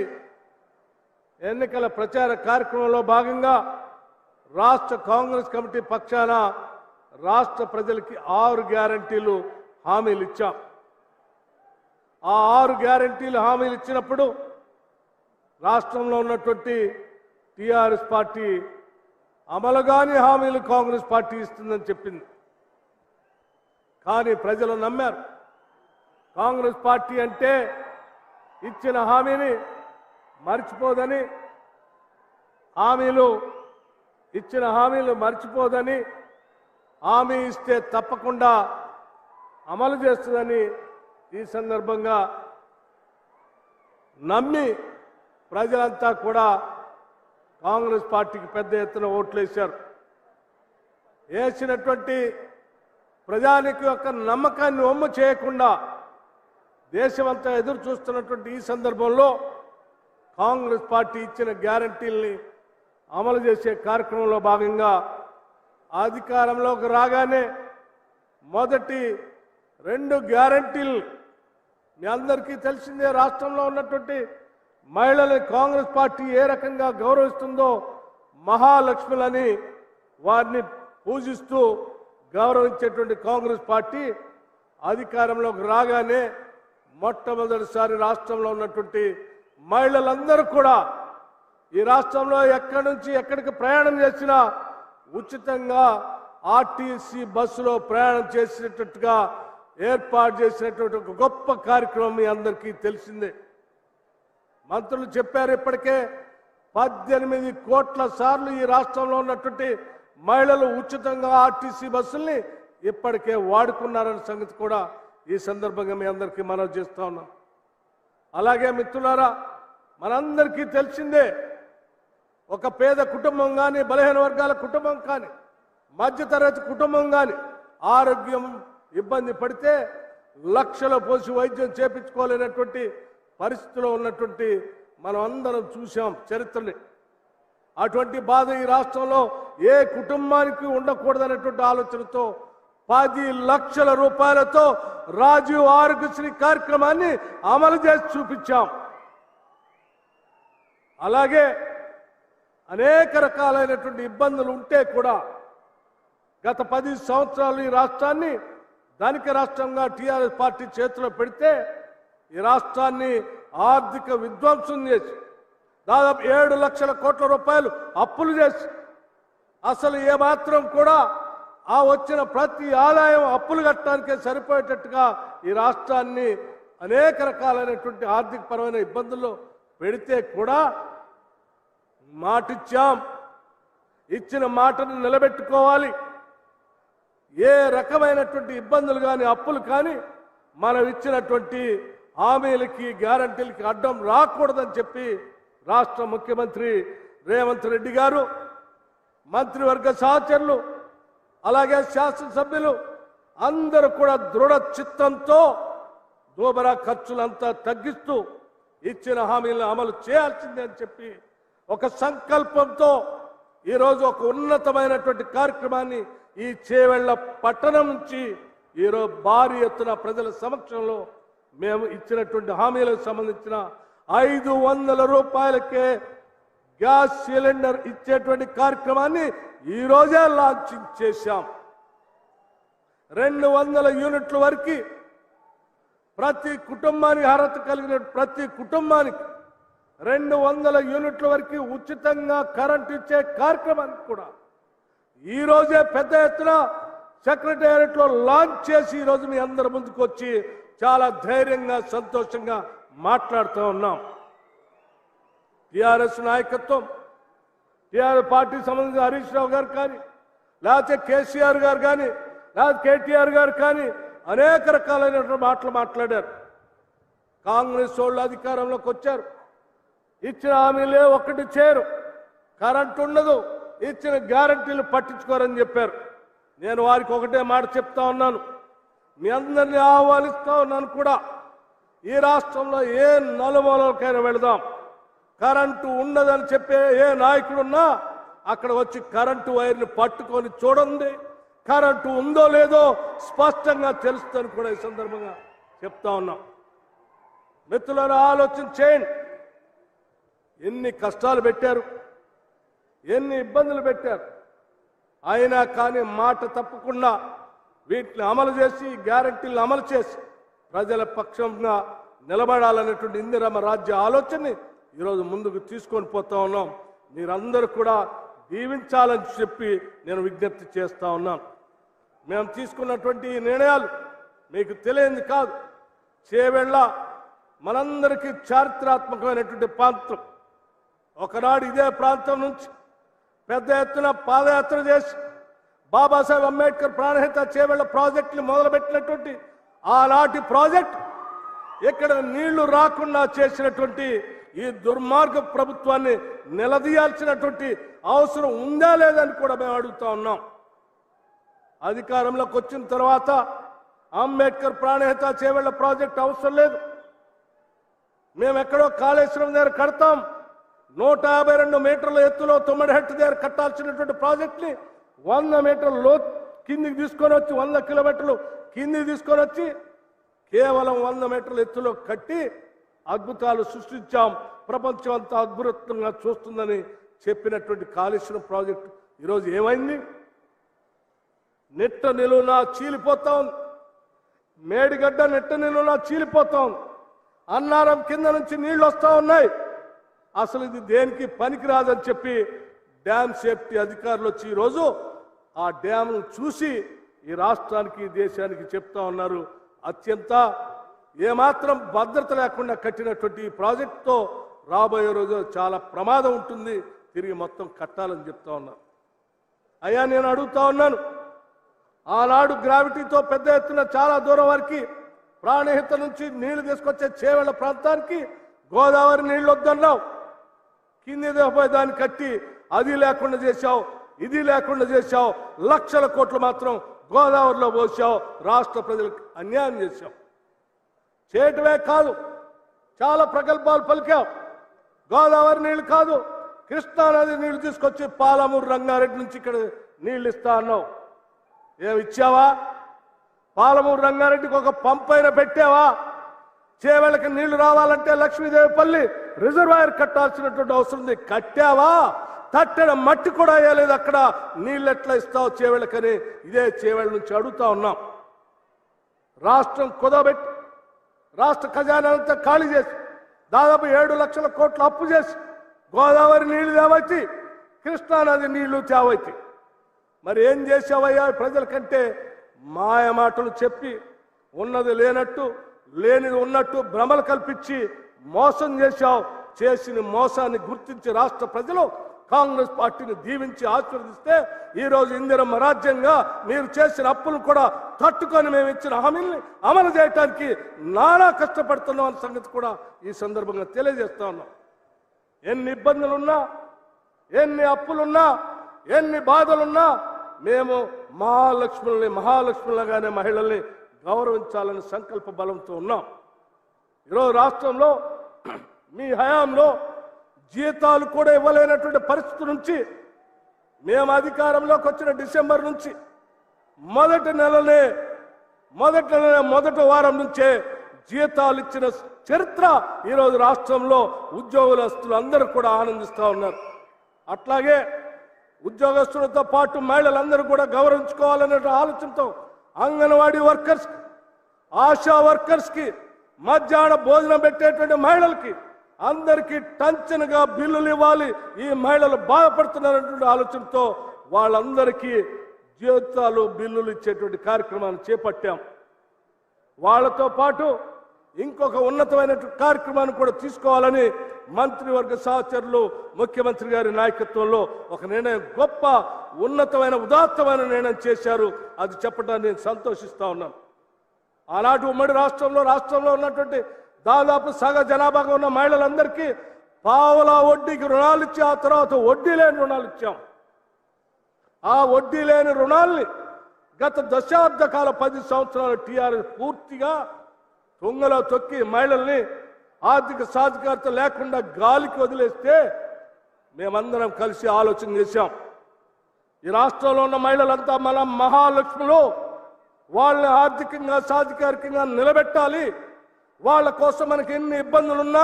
ఎన్నికల ప్రచార కార్యక్రమంలో భాగంగా రాష్ట్ర కాంగ్రెస్ కమిటీ పక్షాన రాష్ట్ర ప్రజలకి 6 గ్యారంటీలు హామీలు ఇచ్చాం. ఆ 6 గ్యారంటీలు హామీలు ఇచ్చినప్పుడు రాష్ట్రంలో ఉన్నటువంటి టీఆర్ఎస్ పార్టీ అమలుగాని హామీలు కాంగ్రెస్ పార్టీ ఇస్తుందని చెప్పింది. కానీ ప్రజలు నమ్మారు. కాంగ్రెస్ పార్టీ అంటే ఇచ్చిన హామీని మర్చిపోదని, ఇచ్చిన హామీలు మర్చిపోదని, హామీ ఇస్తే తప్పకుండా అమలు చేస్తుందని ఈ సందర్భంగా నమ్మి ప్రజలంతా కూడా కాంగ్రెస్ పార్టీకి పెద్ద ఎత్తున ఓట్లు వేశారు. వేసినటువంటి ప్రజానికి యొక్క నమ్మకాన్ని వమ్ము చేయకుండా దేశమంతా ఎదురు చూస్తున్నటువంటి ఈ సందర్భంలో కాంగ్రెస్ పార్టీ ఇచ్చిన గ్యారంటీల్ని అమలు చేసే కార్యక్రమంలో భాగంగా అధికారంలోకి రాగానే మొదటి 2 గ్యారంటీలు మీ అందరికీ తెలిసిందే. రాష్ట్రంలో ఉన్నటువంటి మహిళల్ని కాంగ్రెస్ పార్టీ ఏ రకంగా గౌరవిస్తుందో, మహాలక్ష్ములని వారిని పూజిస్తూ గౌరవించేటువంటి కాంగ్రెస్ పార్టీ అధికారంలోకి రాగానే మొట్టమొదటిసారి రాష్ట్రంలో ఉన్నటువంటి మహిళలందరూ కూడా ఈ రాష్ట్రంలో ఎక్కడి నుంచి ఎక్కడికి ప్రయాణం చేసినా ఉచితంగా ఆర్టీసీ బస్సులో ప్రయాణం చేసేటట్టుగా ఏర్పాటు చేసినటువంటి ఒక గొప్ప కార్యక్రమం మీ అందరికీ తెలిసిందే. మంత్రులు చెప్పారు, ఇప్పటికే 18 కోట్ల సార్లు ఈ రాష్ట్రంలో ఉన్నటువంటి మహిళలు ఉచితంగా ఆర్టీసీ బస్సుల్ని ఇప్పటికే వాడుకున్నారన్న సంగతి కూడా ఈ సందర్భంగా మీ అందరికీ మనవి చేస్తా ఉన్నాం. అలాగే మిత్రులారా, మనందరికీ తెలిసిందే, ఒక పేద కుటుంబం కానీ, బలహీన వర్గాల కుటుంబం కానీ, మధ్యతరగతి కుటుంబం కానీ ఆరోగ్యం ఇబ్బంది పడితే లక్షల పోసి వైద్యం చేపించుకోలేనటువంటి పరిస్థితిలో ఉన్నటువంటి మనం అందరం చూసాం చరిత్రని. అటువంటి బాధ ఈ రాష్ట్రంలో ఏ కుటుంబానికి ఉండకూడదనేటువంటి ఆలోచనతో 10 లక్షల రూపాయలతో రాజీవ్ ఆరోగ్యశ్రీ కార్యక్రమాన్ని అమలు చేసి చూపించాం. అలాగే అనేక రకాలైనటువంటి ఇబ్బందులు ఉంటే కూడా గత 10 సంవత్సరాలు ఈ రాష్ట్రాన్ని ధనిక రాష్ట్రంగా టీఆర్ఎస్ పార్టీ చేతిలో పెడితే ఈ రాష్ట్రాన్ని ఆర్థిక విధ్వంసం చేసి దాదాపు 7 లక్షల కోట్ల రూపాయలు అప్పులు చేసి అసలు ఏమాత్రం కూడా ఆ వచ్చిన ప్రతి ఆదాయం అప్పులు కట్టడానికే సరిపోయేటట్టుగా ఈ రాష్ట్రాన్ని అనేక రకాలైనటువంటి ఆర్థిక పరమైన ఇబ్బందుల్లో పెడితే కూడా మాటిచ్చాం, ఇచ్చిన మాటను నిలబెట్టుకోవాలి. ఏ రకమైనటువంటి ఇబ్బందులు కానీ అప్పులు కానీ మనం ఇచ్చినటువంటి హామీలకి గ్యారంటీలకి అడ్డం రాకూడదని చెప్పి రాష్ట్ర ముఖ్యమంత్రి రేవంత్ రెడ్డి గారు, మంత్రివర్గ సహచరులు, అలాగే శాసనసభ్యులు అందరూ కూడా దృఢ చిత్తంతో దోబరా ఖర్చులంతా తగ్గిస్తూ ఇచ్చిన హామీలను అమలు చేయాల్సిందే అని చెప్పి ఒక సంకల్పంతో ఈరోజు ఒక ఉన్నతమైనటువంటి కార్యక్రమాన్ని ఈ చేవెళ్ల పట్టణం నుంచి ఈరోజు భారీ ఎత్తున ప్రజల సమక్షంలో మేము ఇచ్చినటువంటి హామీలకు సంబంధించిన 500 రూపాయలకే గ్యాస్ సిలిండర్ ఇచ్చేటువంటి కార్యక్రమాన్ని ఈ రోజే లాంచింగ్ చేశాం. 200 యూనిట్ల వరకు ప్రతి కుటుంబానికి అర్హత కలిగిన ప్రతి కుటుంబానికి 200 యూనిట్ల వరకు ఉచితంగా కరెంట్ ఇచ్చే కార్యక్రమానికి కూడా ఈ రోజే పెద్ద ఎత్తున సెక్రటేరియట్ లో లాంచ్ చేసి ఈ రోజు మీ అందరి ముందుకు వచ్చి చాలా ధైర్యంగా సంతోషంగా మాట్లాడుతూ ఉన్నాం. టిఆర్ఎస్ నాయకత్వం, టిఆర్ఎస్ పార్టీ సంబంధించిన హరీష్ రావు గారు కానీ, లేకపోతే కేసీఆర్ గారు కానీ, లేకపోతే కేటీఆర్ గారు కానీ అనేక రకాలైనటువంటి మాటలు మాట్లాడారు. కాంగ్రెస్ వాళ్ళు అధికారంలోకి వచ్చారు, ఇచ్చిన హామీలే ఒక్కటి చేయరు, కరెంట్ ఉండదు, ఇచ్చిన గ్యారంటీలు పట్టించుకోరని చెప్పారు. నేను వారికి ఒకటే మాట చెప్తా ఉన్నాను, మీ అందరినీ ఆహ్వానిస్తా ఉన్నాను కూడా, ఈ రాష్ట్రంలో ఏ నలుమూలకైనా వెళదాం, కరెంటు ఉండదని చెప్పే ఏ నాయకుడున్నా అక్కడ వచ్చి కరెంటు వైర్ని పట్టుకొని చూడండి, కరెంటు ఉందో లేదో స్పష్టంగా తెలుస్తుందని కూడా ఈ సందర్భంగా చెప్తా ఉన్నాం. మిత్రులను ఆలోచన చేయండి, ఎన్ని కష్టాలు పెట్టారు, ఎన్ని ఇబ్బందులు పెట్టారు, అయినా కానీ మాట తప్పకుండా వీటిని అమలు చేసి గ్యారంటీలను అమలు చేసి ప్రజల పక్షంగా నిలబడాలనేటువంటి ఇందిరమ్మ రాజ్య ఆలోచనని ఈరోజు ముందుకు తీసుకొని పోతా ఉన్నాం. మీరందరూ కూడా దీవించాలని చెప్పి నేను విజ్ఞప్తి చేస్తా ఉన్నాను. మేము తీసుకున్నటువంటి ఈ నిర్ణయాలు మీకు తెలియంది కాదు. చేవెళ్ళ మనందరికీ చారిత్రాత్మకమైనటువంటి ప్రాంతం. ఒకనాడు ఇదే ప్రాంతం నుంచి పెద్ద ఎత్తున పాదయాత్ర చేసి బాబాసాహెబ్ అంబేద్కర్ ప్రాణహిత చేవెళ్ల ప్రాజెక్టుని మొదలుపెట్టినటువంటి ఆనాటి ప్రాజెక్ట్ ఇక్కడ నీళ్లు రాకుండా చేసినటువంటి ఈ దుర్మార్గ ప్రభుత్వాన్ని నిలదీయాల్సినటువంటి అవసరం ఉందా లేదని కూడా మేము అడుగుతా ఉన్నాం. అధికారంలోకి వచ్చిన తర్వాత అంబేద్కర్ ప్రాణహిత చేవెళ్ల ప్రాజెక్ట్ అవసరం లేదు, మేము ఎక్కడో కాళేశ్వరం దగ్గర కడతాం, 152 మీటర్ల ఎత్తులో 9 హెక్టర్ దగ్గర కట్టాల్సినటువంటి ప్రాజెక్ట్ని 100 మీటర్ల లోతు కిందికి తీసుకొని వచ్చి 100 కిలోమీటర్లు కిందికి తీసుకొని వచ్చి కేవలం 100 మీటర్ల ఎత్తులో కట్టి అద్భుతాలు సృష్టించాం, ప్రపంచం అంతా అద్భుతంగా చూస్తుందని చెప్పినటువంటి కాళేశ్వరం ప్రాజెక్టు ఈరోజు ఏమైంది? నెట్ట నిలువునా చీలిపోతా ఉంది, మేడిగడ్డ నెట్ట నిలువునా చీలిపోతా ఉంది, అన్నారం కింద నుంచి నీళ్లు వస్తూ ఉన్నాయి. అసలు ఇది దేనికి పనికిరాదని చెప్పి డ్యామ్ సేఫ్టీ అధికారులు వచ్చి ఈరోజు ఆ డ్యామ్ను చూసి ఈ రాష్ట్రానికి దేశానికి చెప్తా ఉన్నారు, అత్యంత ఏమాత్రం భద్రత లేకుండా కట్టినటువంటి ఈ ప్రాజెక్టుతో రాబోయే రోజు చాలా ప్రమాదం ఉంటుంది, తిరిగి మొత్తం కట్టాలని చెప్తా ఉన్నారు. అయ్యా నేను అడుగుతా ఉన్నాను, ఆనాడు గ్రావిటీతో పెద్ద ఎత్తున చాలా దూరం వరకు ప్రాణహిత నుంచి నీళ్లు తీసుకొచ్చే చేవెళ్ల ప్రాంతానికి గోదావరి నీళ్లు వద్దన్నావు, కింది దిగపోయి దాన్ని కట్టి అది లేకుండా చేశావు, ఇది లేకుండా చేశావు, లక్షల కోట్లు మాత్రం గోదావరిలో పోసావు, రాష్ట్ర ప్రజలకు అన్యాయం చేశావు. చేయటమే కాదు చాలా ప్రగల్భాలు పలికావు. గోదావరి నీళ్లు కాదు, కృష్ణానది నీళ్లు తీసుకొచ్చి పాలమూరు రంగారెడ్డి నుంచి ఇక్కడ నీళ్లు ఇస్తా అన్నావు. ఏమి ఇచ్చావా? పాలమూరు రంగారెడ్డికి ఒక పంప్ అయినా పెట్టావా? చేవెళ్ళకి నీళ్లు రావాలంటే లక్ష్మీదేవిపల్లి రిజర్వాయర్ కట్టాల్సినటువంటి అవసరం ఉంది, కట్టావా? తట్టెడ మట్టి కూడా వేయలేదు, అక్కడ నీళ్ళు ఎట్లా ఇస్తావు చేవెళ్ళకని ఇదే చేవెళ్ళ నుంచి అడుగుతా ఉన్నాం. రాష్ట్రం కుదబెట్టి రాష్ట్ర ఖజానాంతా ఖాళీ చేసి దాదాపు 7 లక్షల కోట్ల అప్పు చేసి గోదావరి నీళ్లు తేవచ్చి కృష్ణానది నీళ్లు తేవచ్చి మరి ఏం చేసావయ్యా? ప్రజలకంటే మాయ మాటలు చెప్పి ఉన్నది లేనట్టు లేనిది ఉన్నట్టు భ్రమలు కల్పించి మోసం చేశావు. చేసిన మోసాన్ని గుర్తించి రాష్ట్ర ప్రజలు కాంగ్రెస్ పార్టీని దీవించి ఆశీర్వదిస్తే ఈరోజు ఇందిరమ్మ రాజ్యంగా మీరు చేసిన అప్పులు కూడా తట్టుకొని మేము ఇచ్చిన హామీల్ని అమలు చేయడానికి నానా కష్టపడుతున్నాం అన్న సంగతి కూడా ఈ సందర్భంగా తెలియజేస్తా ఉన్నాం. ఎన్ని ఇబ్బందులున్నా, ఎన్ని అప్పులున్నా, ఎన్ని బాధలున్నా మేము మహాలక్ష్ములుగానే మహిళల్ని గౌరవించాలని సంకల్ప బలంతో ఉన్నాం. ఈరోజు రాష్ట్రంలో మీ హయాంలో జీతాలు కూడా ఇవ్వలేనటువంటి పరిస్థితి నుంచి మేము అధికారంలోకి వచ్చిన డిసెంబర్ నుంచి మొదటి వారం నుంచే జీతాలు ఇచ్చిన చరిత్ర ఈరోజు రాష్ట్రంలో ఉద్యోగస్తులు అందరూ కూడా ఆనందిస్తూ ఉన్నారు. అట్లాగే ఉద్యోగస్తులతో పాటు మహిళలందరూ కూడా గౌరవించుకోవాలనే ఆలోచనతో అంగన్వాడీ వర్కర్స్, ఆశా వర్కర్స్కి, మధ్యాహ్న భోజనం పెట్టేటువంటి మహిళలకి అందరికీ టంచనగా బిల్లులు ఇవ్వాలి, ఈ మహిళలు బాధపడుతున్నారనేటువంటి ఆలోచనతో వాళ్ళందరికీ జీతాలు బిల్లులు ఇచ్చేటువంటి కార్యక్రమాన్ని చేపట్టాం. వాళ్ళతో పాటు ఇంకొక ఉన్నతమైన కార్యక్రమాన్ని కూడా తీసుకోవాలని మంత్రివర్గ సహచరులు ముఖ్యమంత్రి గారి నాయకత్వంలో ఒక నిర్ణయం, గొప్ప ఉన్నతమైన ఉదాత్తమైన నిర్ణయం చేశారు. అది చెప్పడానికి నేను సంతోషిస్తా ఉన్నాను. ఆనాటి ఉమ్మడి రాష్ట్రంలో ఉన్నటువంటి దాదాపు సగ జనాభాగా ఉన్న మహిళలందరికీ పావలా వడ్డీకి రుణాలు ఇచ్చి ఆ తర్వాత వడ్డీ లేని రుణాలు ఇచ్చాం. ఆ వడ్డీ లేని రుణాల్ని గత దశాబ్ద కాల 10 సంవత్సరాల టీఆర్ఎస్ పూర్తిగా తుంగలో తొక్కి మహిళల్ని ఆర్థిక సాధికారత లేకుండా గాలికి వదిలేస్తే మేమందరం కలిసి ఆలోచన చేశాం. ఈ రాష్ట్రంలో ఉన్న మహిళలంతా మన మహాలక్ష్ములు, వాళ్ళని ఆర్థికంగా సాధికారికంగా నిలబెట్టాలి. వాళ్ళ కోసం మనకి ఎన్ని ఇబ్బందులున్నా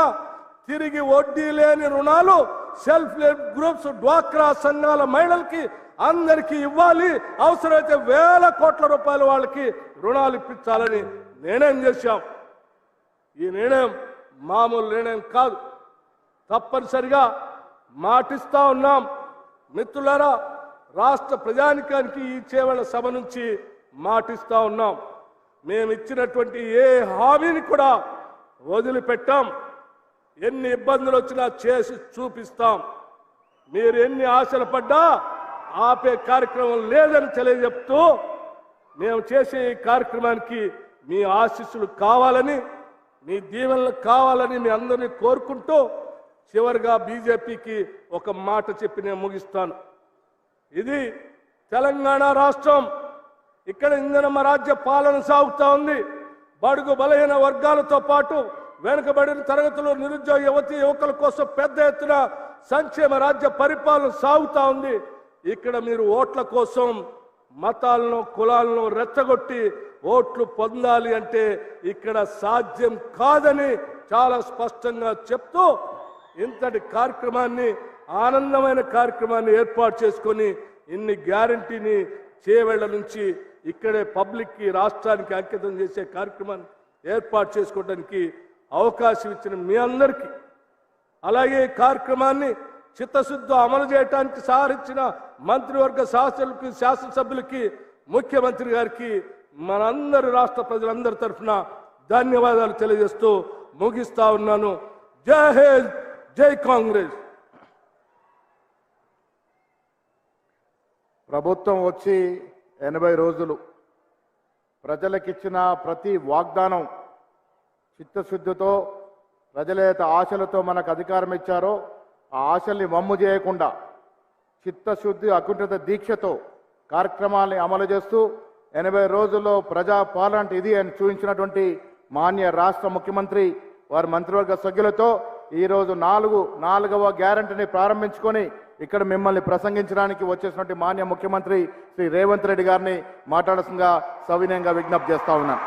తిరిగి వడ్డీ లేని రుణాలు సెల్ఫ్ హెల్ప్ గ్రూప్స్, డ్వాక్రా సంఘాల మహిళలకి అందరికీ ఇవ్వాలి. అవసరమైతే వేల కోట్ల రూపాయలు వాళ్ళకి రుణాలు ఇప్పించాలని నిర్ణయం చేశాం. ఈ నిర్ణయం మామూలు నిర్ణయం కాదు. తప్పనిసరిగా మాటిస్తా ఉన్నాం. మిత్రులారా, రాష్ట్ర ప్రజానికానికి ఈ చేవల సభ నుంచి మాటిస్తా ఉన్నాం. మేము ఇచ్చినటువంటి ఏ హామీని కూడా వదిలిపెట్టాం. ఎన్ని ఇబ్బందులు వచ్చినా చేసి చూపిస్తాం. మీరు ఎన్ని ఆశలు పడ్డా ఆపే కార్యక్రమం లేదని తెలియజెప్తూ, మేము చేసే ఈ కార్యక్రమానికి మీ ఆశీస్సులు కావాలని, మీ దీవెనలు కావాలని మీ అందరినీ కోరుకుంటూ చివరిగా బీజేపీకి ఒక మాట చెప్పి నేను ముగిస్తాను. ఇది తెలంగాణ రాష్ట్రం. ఇక్కడ ఇందిరమ్మ రాజ్య పాలన సాగుతూ ఉంది. బడుగు బలహీన వర్గాలతో పాటు వెనుకబడిన తరగతులు, నిరుద్యోగ యువకుల కోసం పెద్ద ఎత్తున సంక్షేమ రాజ్య పరిపాలన సాగుతూ ఉంది. ఇక్కడ మీరు ఓట్ల కోసం మతాలను, కులాలను రెచ్చగొట్టి ఓట్లు పొందాలి అంటే ఇక్కడ సాధ్యం కాదని చాలా స్పష్టంగా చెప్తూ ఇంతటి కార్యక్రమాన్ని, ఆనందమైన కార్యక్రమాన్ని ఏర్పాటు చేసుకొని ఇన్ని గ్యారంటీని చేవేళ్ల నుంచి ఇక్కడే పబ్లిక్కి, రాష్ట్రానికి అంకితం చేసే కార్యక్రమాన్ని ఏర్పాటు చేసుకోవడానికి అవకాశం ఇచ్చిన మీ అందరికీ, అలాగే ఈ కార్యక్రమాన్ని చిత్తశుద్ధితో అమలు చేయడానికి సహకరించిన మంత్రివర్గ సహచరులకి, శాసనసభ్యులకి, ముఖ్యమంత్రి గారికి మనందరి రాష్ట్ర ప్రజలందరి తరఫున ధన్యవాదాలు తెలియజేస్తూ ముగిస్తా ఉన్నాను. జై హింద్, జై కాంగ్రెస్. ప్రభుత్వం వచ్చి 80 రోజులు. ప్రజలకిచ్చిన ప్రతి వాగ్దానం చిత్తశుద్ధితో, ప్రజలేత ఆశలతో మనకు అధికారం ఇచ్చారో ఆ ఆశల్ని వమ్ము చేయకుండా చిత్తశుద్ధి, అకుంఠిత దీక్షతో కార్యక్రమాల్ని అమలు చేస్తూ 80 రోజుల్లో ప్రజా పాలన ఇది అని చూపించినటువంటి మాన్య రాష్ట్ర ముఖ్యమంత్రి వారి మంత్రివర్గ సభ్యులతో ఈరోజు నాలుగవ గ్యారంటీని ప్రారంభించుకొని ఇక్కడ మిమ్మల్ని ప్రసంగించడానికి వచ్చేసినటువంటి మాన్య ముఖ్యమంత్రి శ్రీ రేవంత్ రెడ్డి గారిని మాట్లాడాల్సిందిగా సవినయంగా విజ్ఞప్తి చేస్తా ఉన్నాను.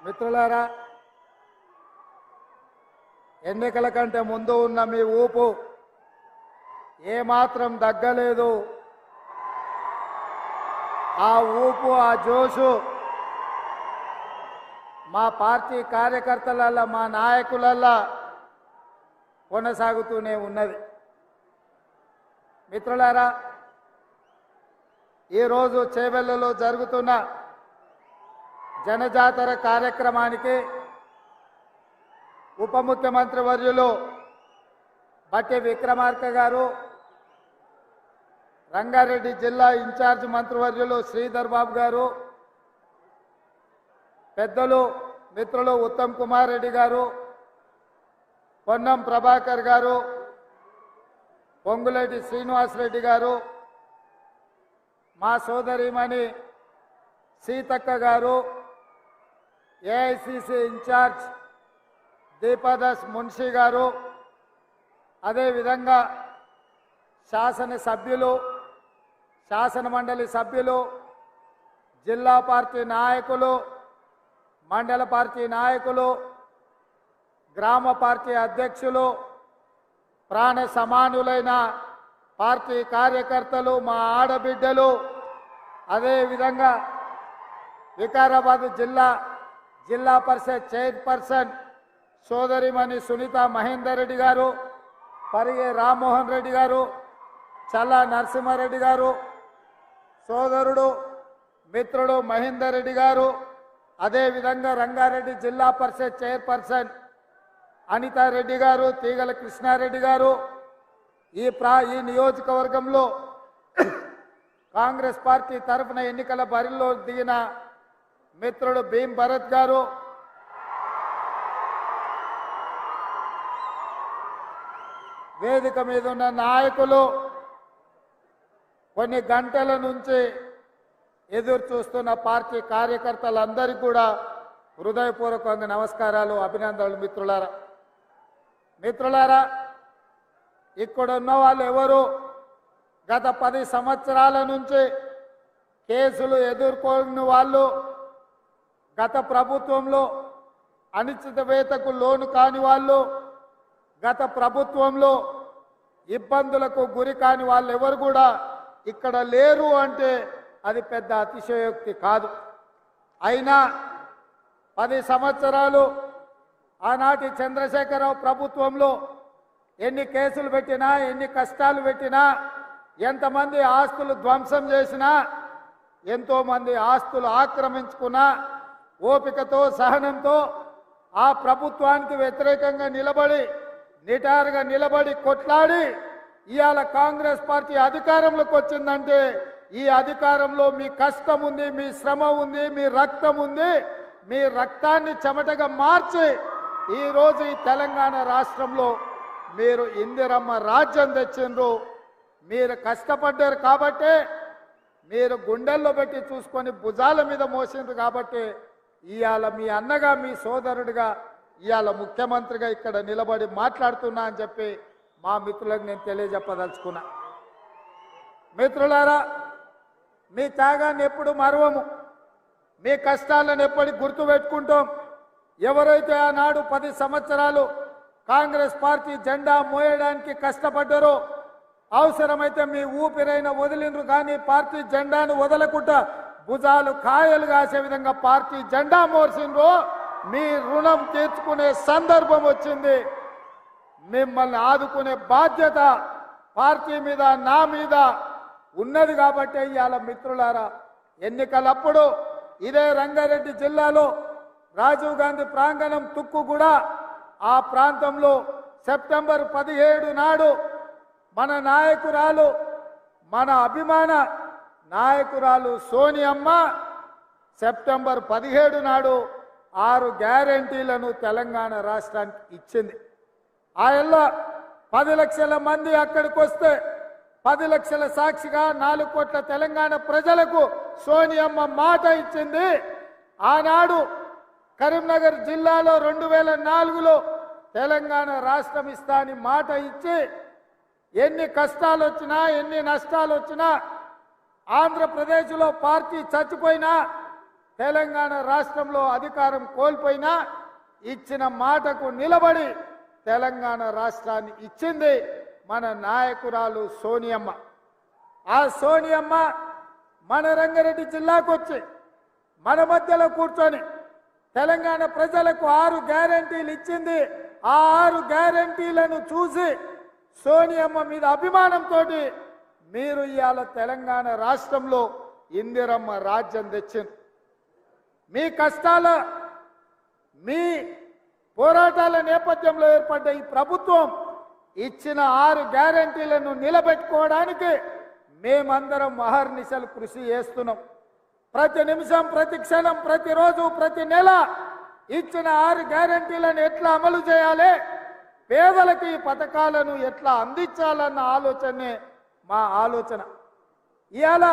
మిత్రులారా, ఎన్నికల కంటే ముందు ఉన్న మీ ఊపు ఏమాత్రం తగ్గలేదు. ఆ ఊపు, ఆ జోషు మా పార్టీ కార్యకర్తలల్ల మా నాయకులల్ల కొనసాగుతూనే ఉన్నది. మిత్రులారా, ఈరోజు చేవెళ్లలో జరుగుతున్న జనజాతర కార్యక్రమానికి ఉప ముఖ్యమంత్రి వర్యులు బట్టి విక్రమార్క గారు, రంగారెడ్డి జిల్లా ఇన్ఛార్జ్ మంత్రివర్యులు శ్రీధర్ బాబు గారు, పెద్దలు మిత్రులు ఉత్తమ్ కుమార్ రెడ్డి గారు, పొన్నం ప్రభాకర్ గారు, పొంగులేటి శ్రీనివాసరెడ్డి గారు, మా సోదరిమణి సీతక్క గారు, ఏఐసిసి ఇన్ఛార్జ్ దీపాదాస్ మున్షి గారు, అదేవిధంగా శాసనసభ్యులు, శాసన మండలి సభ్యులు, జిల్లా పార్టీ నాయకులు, మండల పార్టీ నాయకులు, గ్రామ పార్టీ అధ్యక్షులు, ప్రాణ సమానులైన పార్టీ కార్యకర్తలు, మా ఆడబిడ్డలు, అదేవిధంగా వికారాబాద్ జిల్లా పరిషత్ చైర్పర్సన్ సోదరిమణి సునీత మహేందర్ రెడ్డి గారు, పరిగే రామ్మోహన్ రెడ్డి గారు, చల్లా నరసింహారెడ్డి గారు, సోదరుడు మిత్రుడు మహేందర్ రెడ్డి గారు, అదేవిధంగా రంగారెడ్డి జిల్లా పరిషత్ చైర్పర్సన్ అనితారెడ్డి గారు, తీగల కృష్ణారెడ్డి గారు, ఈ నియోజకవర్గంలో కాంగ్రెస్ పార్టీ తరఫున ఎన్నికల బరిలో దిగిన మిత్రుడు భీమ్ భరత్ గారు, వేదిక మీద ఉన్న నాయకులు, కొన్ని గంటల నుంచి ఎదురు చూస్తున్న పార్టీ కార్యకర్తలందరికీ కూడా హృదయపూర్వకంగా నమస్కారాలు, అభినందనలు. మిత్రులారా, ఇక్కడ ఉన్న వాళ్ళు ఎవరు గత 10 సంవత్సరాల నుంచి కేసులు ఎదుర్కొన్న వాళ్ళు, గత ప్రభుత్వంలో అనిశ్చితవేతకు లోను కాని వాళ్ళు, గత ప్రభుత్వంలో ఇబ్బందులకు గురి కాని వాళ్ళు ఎవరు కూడా ఇక్కడ లేరు అంటే అది పెద్ద అతిశయోక్తి కాదు. అయినా 10 సంవత్సరాలు ఆనాటి చంద్రశేఖరరావు ప్రభుత్వంలో ఎన్ని కేసులు పెట్టినా, ఎన్ని కష్టాలు పెట్టినా, ఎంతమంది ఆస్తులు ధ్వంసం చేసినా, ఎంతోమంది ఆస్తులు ఆక్రమించుకున్నా, ఓపికతో సహనంతో ఆ ప్రభుత్వానికి వ్యతిరేకంగా నిలబడి, నిటారుగా నిలబడి కొట్లాడి ఇవాళ కాంగ్రెస్ పార్టీ అధికారంలోకి వచ్చిందంటే ఈ అధికారంలో మీ కష్టం ఉంది, మీ శ్రమ ఉంది, మీ రక్తం ఉంది. మీ రక్తాన్ని చెమటగా మార్చి ఈరోజు ఈ తెలంగాణ రాష్ట్రంలో మీరు ఇందిరమ్మ రాజ్యం తెచ్చిండ్రు. మీరు కష్టపడ్డారు కాబట్టే, మీరు గుండెల్లో పెట్టి చూసుకొని భుజాల మీద మోసిండ్రు కాబట్టి ఇవాళ మీ అన్నగా, మీ సోదరుడిగా, ఇవాళ ముఖ్యమంత్రిగా ఇక్కడ నిలబడి మాట్లాడుతున్నా అని చెప్పి మా మిత్రులకు నేను తెలియజెప్పదలుచుకున్నా. మిత్రులారా, మీ త్యాగాన్ని ఎప్పుడు మరువము, మీ కష్టాలను ఎప్పటికి గుర్తుపెట్టుకుంటాం. ఎవరైతే ఆనాడు 10 సంవత్సరాలు కాంగ్రెస్ పార్టీ జెండా మోయడానికి కష్టపడ్డారో, అవసరమైతే మీ ఊపిరైన వదిలిండ్రు కానీ పార్టీ జెండాను వదలకుండా భుజాలు కాయలు కాసే విధంగా పార్టీ జెండా మోర్చిండ్రు. మీ రుణం తీర్చుకునే సందర్భం వచ్చింది. మిమ్మల్ని ఆదుకునే బాధ్యత పార్టీ మీద, నా మీద ఉన్నది కాబట్టి ఇవాళ మిత్రులారా, ఎన్నికలప్పుడు ఇదే రంగారెడ్డి జిల్లాలో రాజీవ్ గాంధీ ప్రాంగణం తుక్కుగూడ, ఆ ప్రాంతంలో సెప్టెంబర్ 17 నాడు మన నాయకురాలు, మన అభిమాన నాయకురాలు సోనియమ్మ సెప్టెంబర్ 17 నాడు 6 గ్యారెంటీలను తెలంగాణ రాష్ట్రానికి ఇచ్చింది. ఆయనలో 10 లక్షల మంది అక్కడికి వస్తే 10 లక్షల సాక్షిగా 4 కోట్ల తెలంగాణ ప్రజలకు సోనియమ్మ మాట ఇచ్చింది. ఆనాడు కరీంనగర్ జిల్లాలో 2004లో తెలంగాణ రాష్ట్రం ఇస్తా అని మాట ఇచ్చి ఎన్ని కష్టాలు వచ్చినా, ఎన్ని నష్టాలు వచ్చినా, ఆంధ్రప్రదేశ్లో పార్టీ చచ్చిపోయినా, తెలంగాణ రాష్ట్రంలో అధికారం కోల్పోయినా ఇచ్చిన మాటకు నిలబడి తెలంగాణ రాష్ట్రాన్ని ఇచ్చింది మన నాయకురాలు సోనియమ్మ. ఆ సోనియమ్మ మన రంగారెడ్డి జిల్లాకు వచ్చి మన మధ్యలో కూర్చొని తెలంగాణ ప్రజలకు 6 గ్యారెంటీలు ఇచ్చింది. ఆ 6 గ్యారెంటీలను చూసి సోనియమ్మ మీద అభిమానంతో మీరు ఇవాళ తెలంగాణ రాష్ట్రంలో ఇందిరమ్మ రాజ్యం తెచ్చింది. మీ కష్టాల మీ పోరాటాల నేపథ్యంలో ఏర్పడ్డ ఈ ప్రభుత్వం ఇచ్చిన 6 గ్యారెంటీలను నిలబెట్టుకోవడానికి మేమందరం మహర్నిశలు కృషి చేస్తున్నాం. ప్రతి నిమిషం, ప్రతి క్షణం, ప్రతిరోజు, ప్రతి నెల ఇచ్చిన 6 గ్యారెంటీలను ఎట్లా అమలు చేయాలి, పేదలకు ఈ పథకాలను ఎట్లా అందించాలన్న ఆలోచనే మా ఆలోచన. ఇవాళ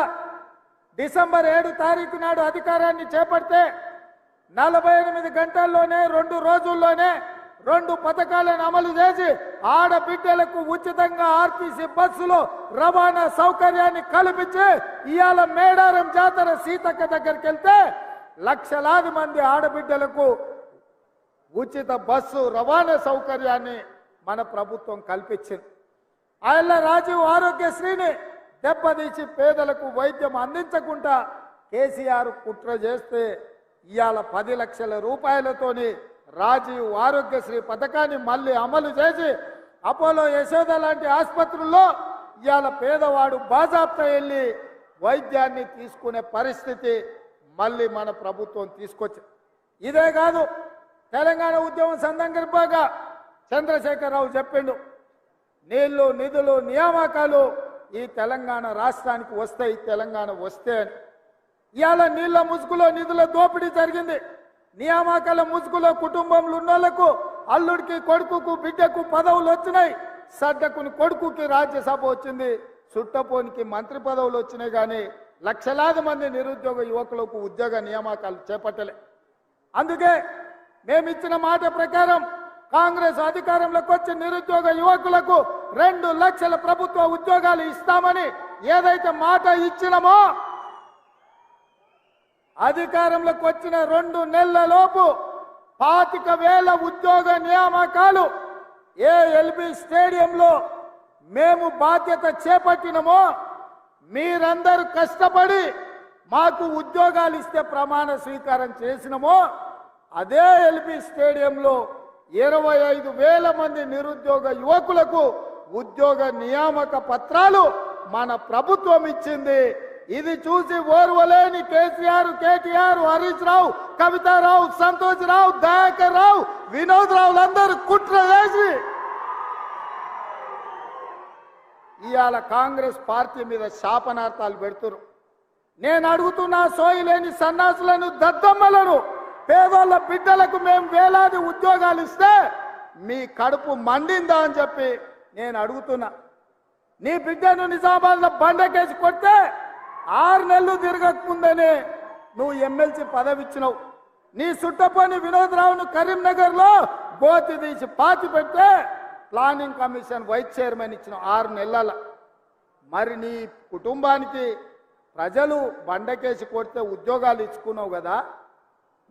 డిసెంబర్ 7 తారీఖు నాడు అధికారాన్ని చేపడితే 48 గంటల్లోనే 2 రోజుల్లోనే 2 పథకాలను అమలు చేసి ఆడబిడ్డలకు ఉచితంగా ఆర్టీసీ బస్సులో రవాణా సౌకర్యాన్ని కల్పించి ఇవాళ మేడారం జాతర సీతక్క దగ్గరికి వెళ్తే లక్షలాది మంది ఆడబిడ్డలకు ఉచిత బస్సు రవాణా సౌకర్యాన్ని మన ప్రభుత్వం కల్పించింది. ఆయన రాజీవ్ ఆరోగ్యశ్రీని దెబ్బతీసి పేదలకు వైద్యం అందించకుండా కేసీఆర్ కుట్ర చేస్తే ఇవాళ 10 లక్షల రూపాయలతోని రాజీవ్ ఆరోగ్యశ్రీ పథకాన్ని మళ్ళీ అమలు చేసి అపోలో యశోద లాంటి ఆసుపత్రుల్లో ఇవాళ పేదవాడు బాజాప్తా వెళ్ళి వైద్యాన్ని తీసుకునే పరిస్థితి మళ్ళీ మన ప్రభుత్వం తీసుకొచ్చింది. ఇదే కాదు, తెలంగాణ ఉద్యమం సందర్భంగా చంద్రశేఖరరావు చెప్పిండు, నీళ్లు, నిధులు, నియామకాలు ఈ తెలంగాణ రాష్ట్రానికి వస్తాయి, తెలంగాణ వస్తే అని. ఇవాళ నీళ్ల ముసుగులో నిధుల దోపిడీ జరిగింది. నియామకాల ముసుగులో కుటుంబంలో ఉన్న వాళ్ళకు అల్లుడికి, కొడుకుకు, బిడ్డకు పదవులు వచ్చినాయి. సడ్డకుని కొడుకుకి రాజ్యసభ వచ్చింది, సుట్టపోనికి మంత్రి పదవులు వచ్చినాయి. కానీ లక్షలాది మంది నిరుద్యోగ యువకులకు ఉద్యోగ నియామకాలు చేపట్టలే. అందుకే మేమిచ్చిన మాట ప్రకారం కాంగ్రెస్ అధికారంలోకి వచ్చి నిరుద్యోగ యువకులకు 2 లక్షల ప్రభుత్వ ఉద్యోగాలు ఇస్తామని ఏదైతే మాట ఇచ్చినామో అధికారంలోకి వచ్చిన 2 నెలలలోపు 25,000 ఉద్యోగ నియామకాలు ఎల్బీ స్టేడియంలో మేము బాధ్యత చేపట్టినమో మీరందరూ కష్టపడి మాకు ఉద్యోగాలు ఇస్తే ప్రమాణ స్వీకారం చేసినమో అదే ఎల్బీ స్టేడియంలో 25,000 మంది నిరుద్యోగ యువకులకు ఉద్యోగ నియామక పత్రాలు మన ప్రభుత్వం ఇచ్చింది. ఇది చూసి ఓర్వలేని కేసీఆర్, కేటీఆర్, హరీష్ రావు, కవితారావు, సంతోష్ రావు, దయాకర్ రావు, వినోద్ రావులందరూ కుట్ర చేసి ఇవాళ కాంగ్రెస్ పార్టీ మీద శాపనార్థాలు పెడుతున్నారు. నేను అడుగుతున్నా, సోయిలేని సన్నాసులను, దద్దమ్మలను, పేదోళ్ళ బిడ్డలకు మేము వేలాది ఉద్యోగాలు ఇస్తే మీ కడుపు మండిందా అని చెప్పి నేను అడుగుతున్నా. నీ బిడ్డను నిజామాబాద్లో బండకేసి కొడితే 6 నెలలు తిరగకముందనే నువ్వు ఎమ్మెల్సీ పదవి ఇచ్చినావు. నీ సుట్టపోని వినోద్ రావును కరీంనగర్లో గోతి తీసి పాతి పెట్టే ప్లానింగ్ కమిషన్ వైస్ చైర్మన్ ఇచ్చిన 6 నెలల. మరి నీ కుటుంబానికి ప్రజలు బండకేసి కొడితే ఉద్యోగాలు ఇచ్చుకున్నావు కదా.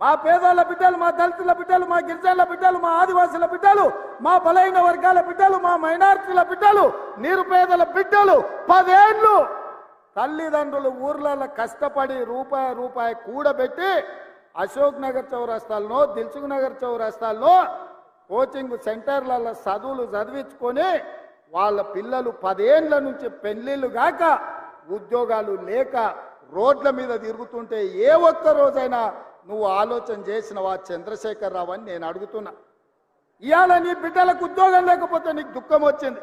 మా పేదల బిడ్డలు, మా దళితుల బిడ్డలు, మా గిరిజనుల బిడ్డలు, మా ఆదివాసుల బిడ్డలు, మా బలైన వర్గాల బిడ్డలు, మా మైనారిటీల బిడ్డలు, నిరుపేదల బిడ్డలు 10 ఏళ్ళు తల్లిదండ్రులు ఊర్లలో కష్టపడి రూపాయి కూడబెట్టి అశోక్ నగర్ చౌరస్తాల్లో, దిల్సుఖ్ నగర్ చౌరస్తాల్లో కోచింగ్ సెంటర్లలో చదువులు చదివించుకొని వాళ్ళ పిల్లలు 10 ఏళ్ల నుంచి పెళ్లిళ్ళు గాక ఉద్యోగాలు లేక రోడ్ల మీద తిరుగుతుంటే ఏ ఒక్క రోజైనా నువ్వు ఆలోచన చేసినవా చంద్రశేఖరరావు అని నేను అడుగుతున్నా. ఇవాళ నీ బిడ్డలకు ఉద్యోగం లేకపోతే నీకు దుఃఖం వచ్చింది.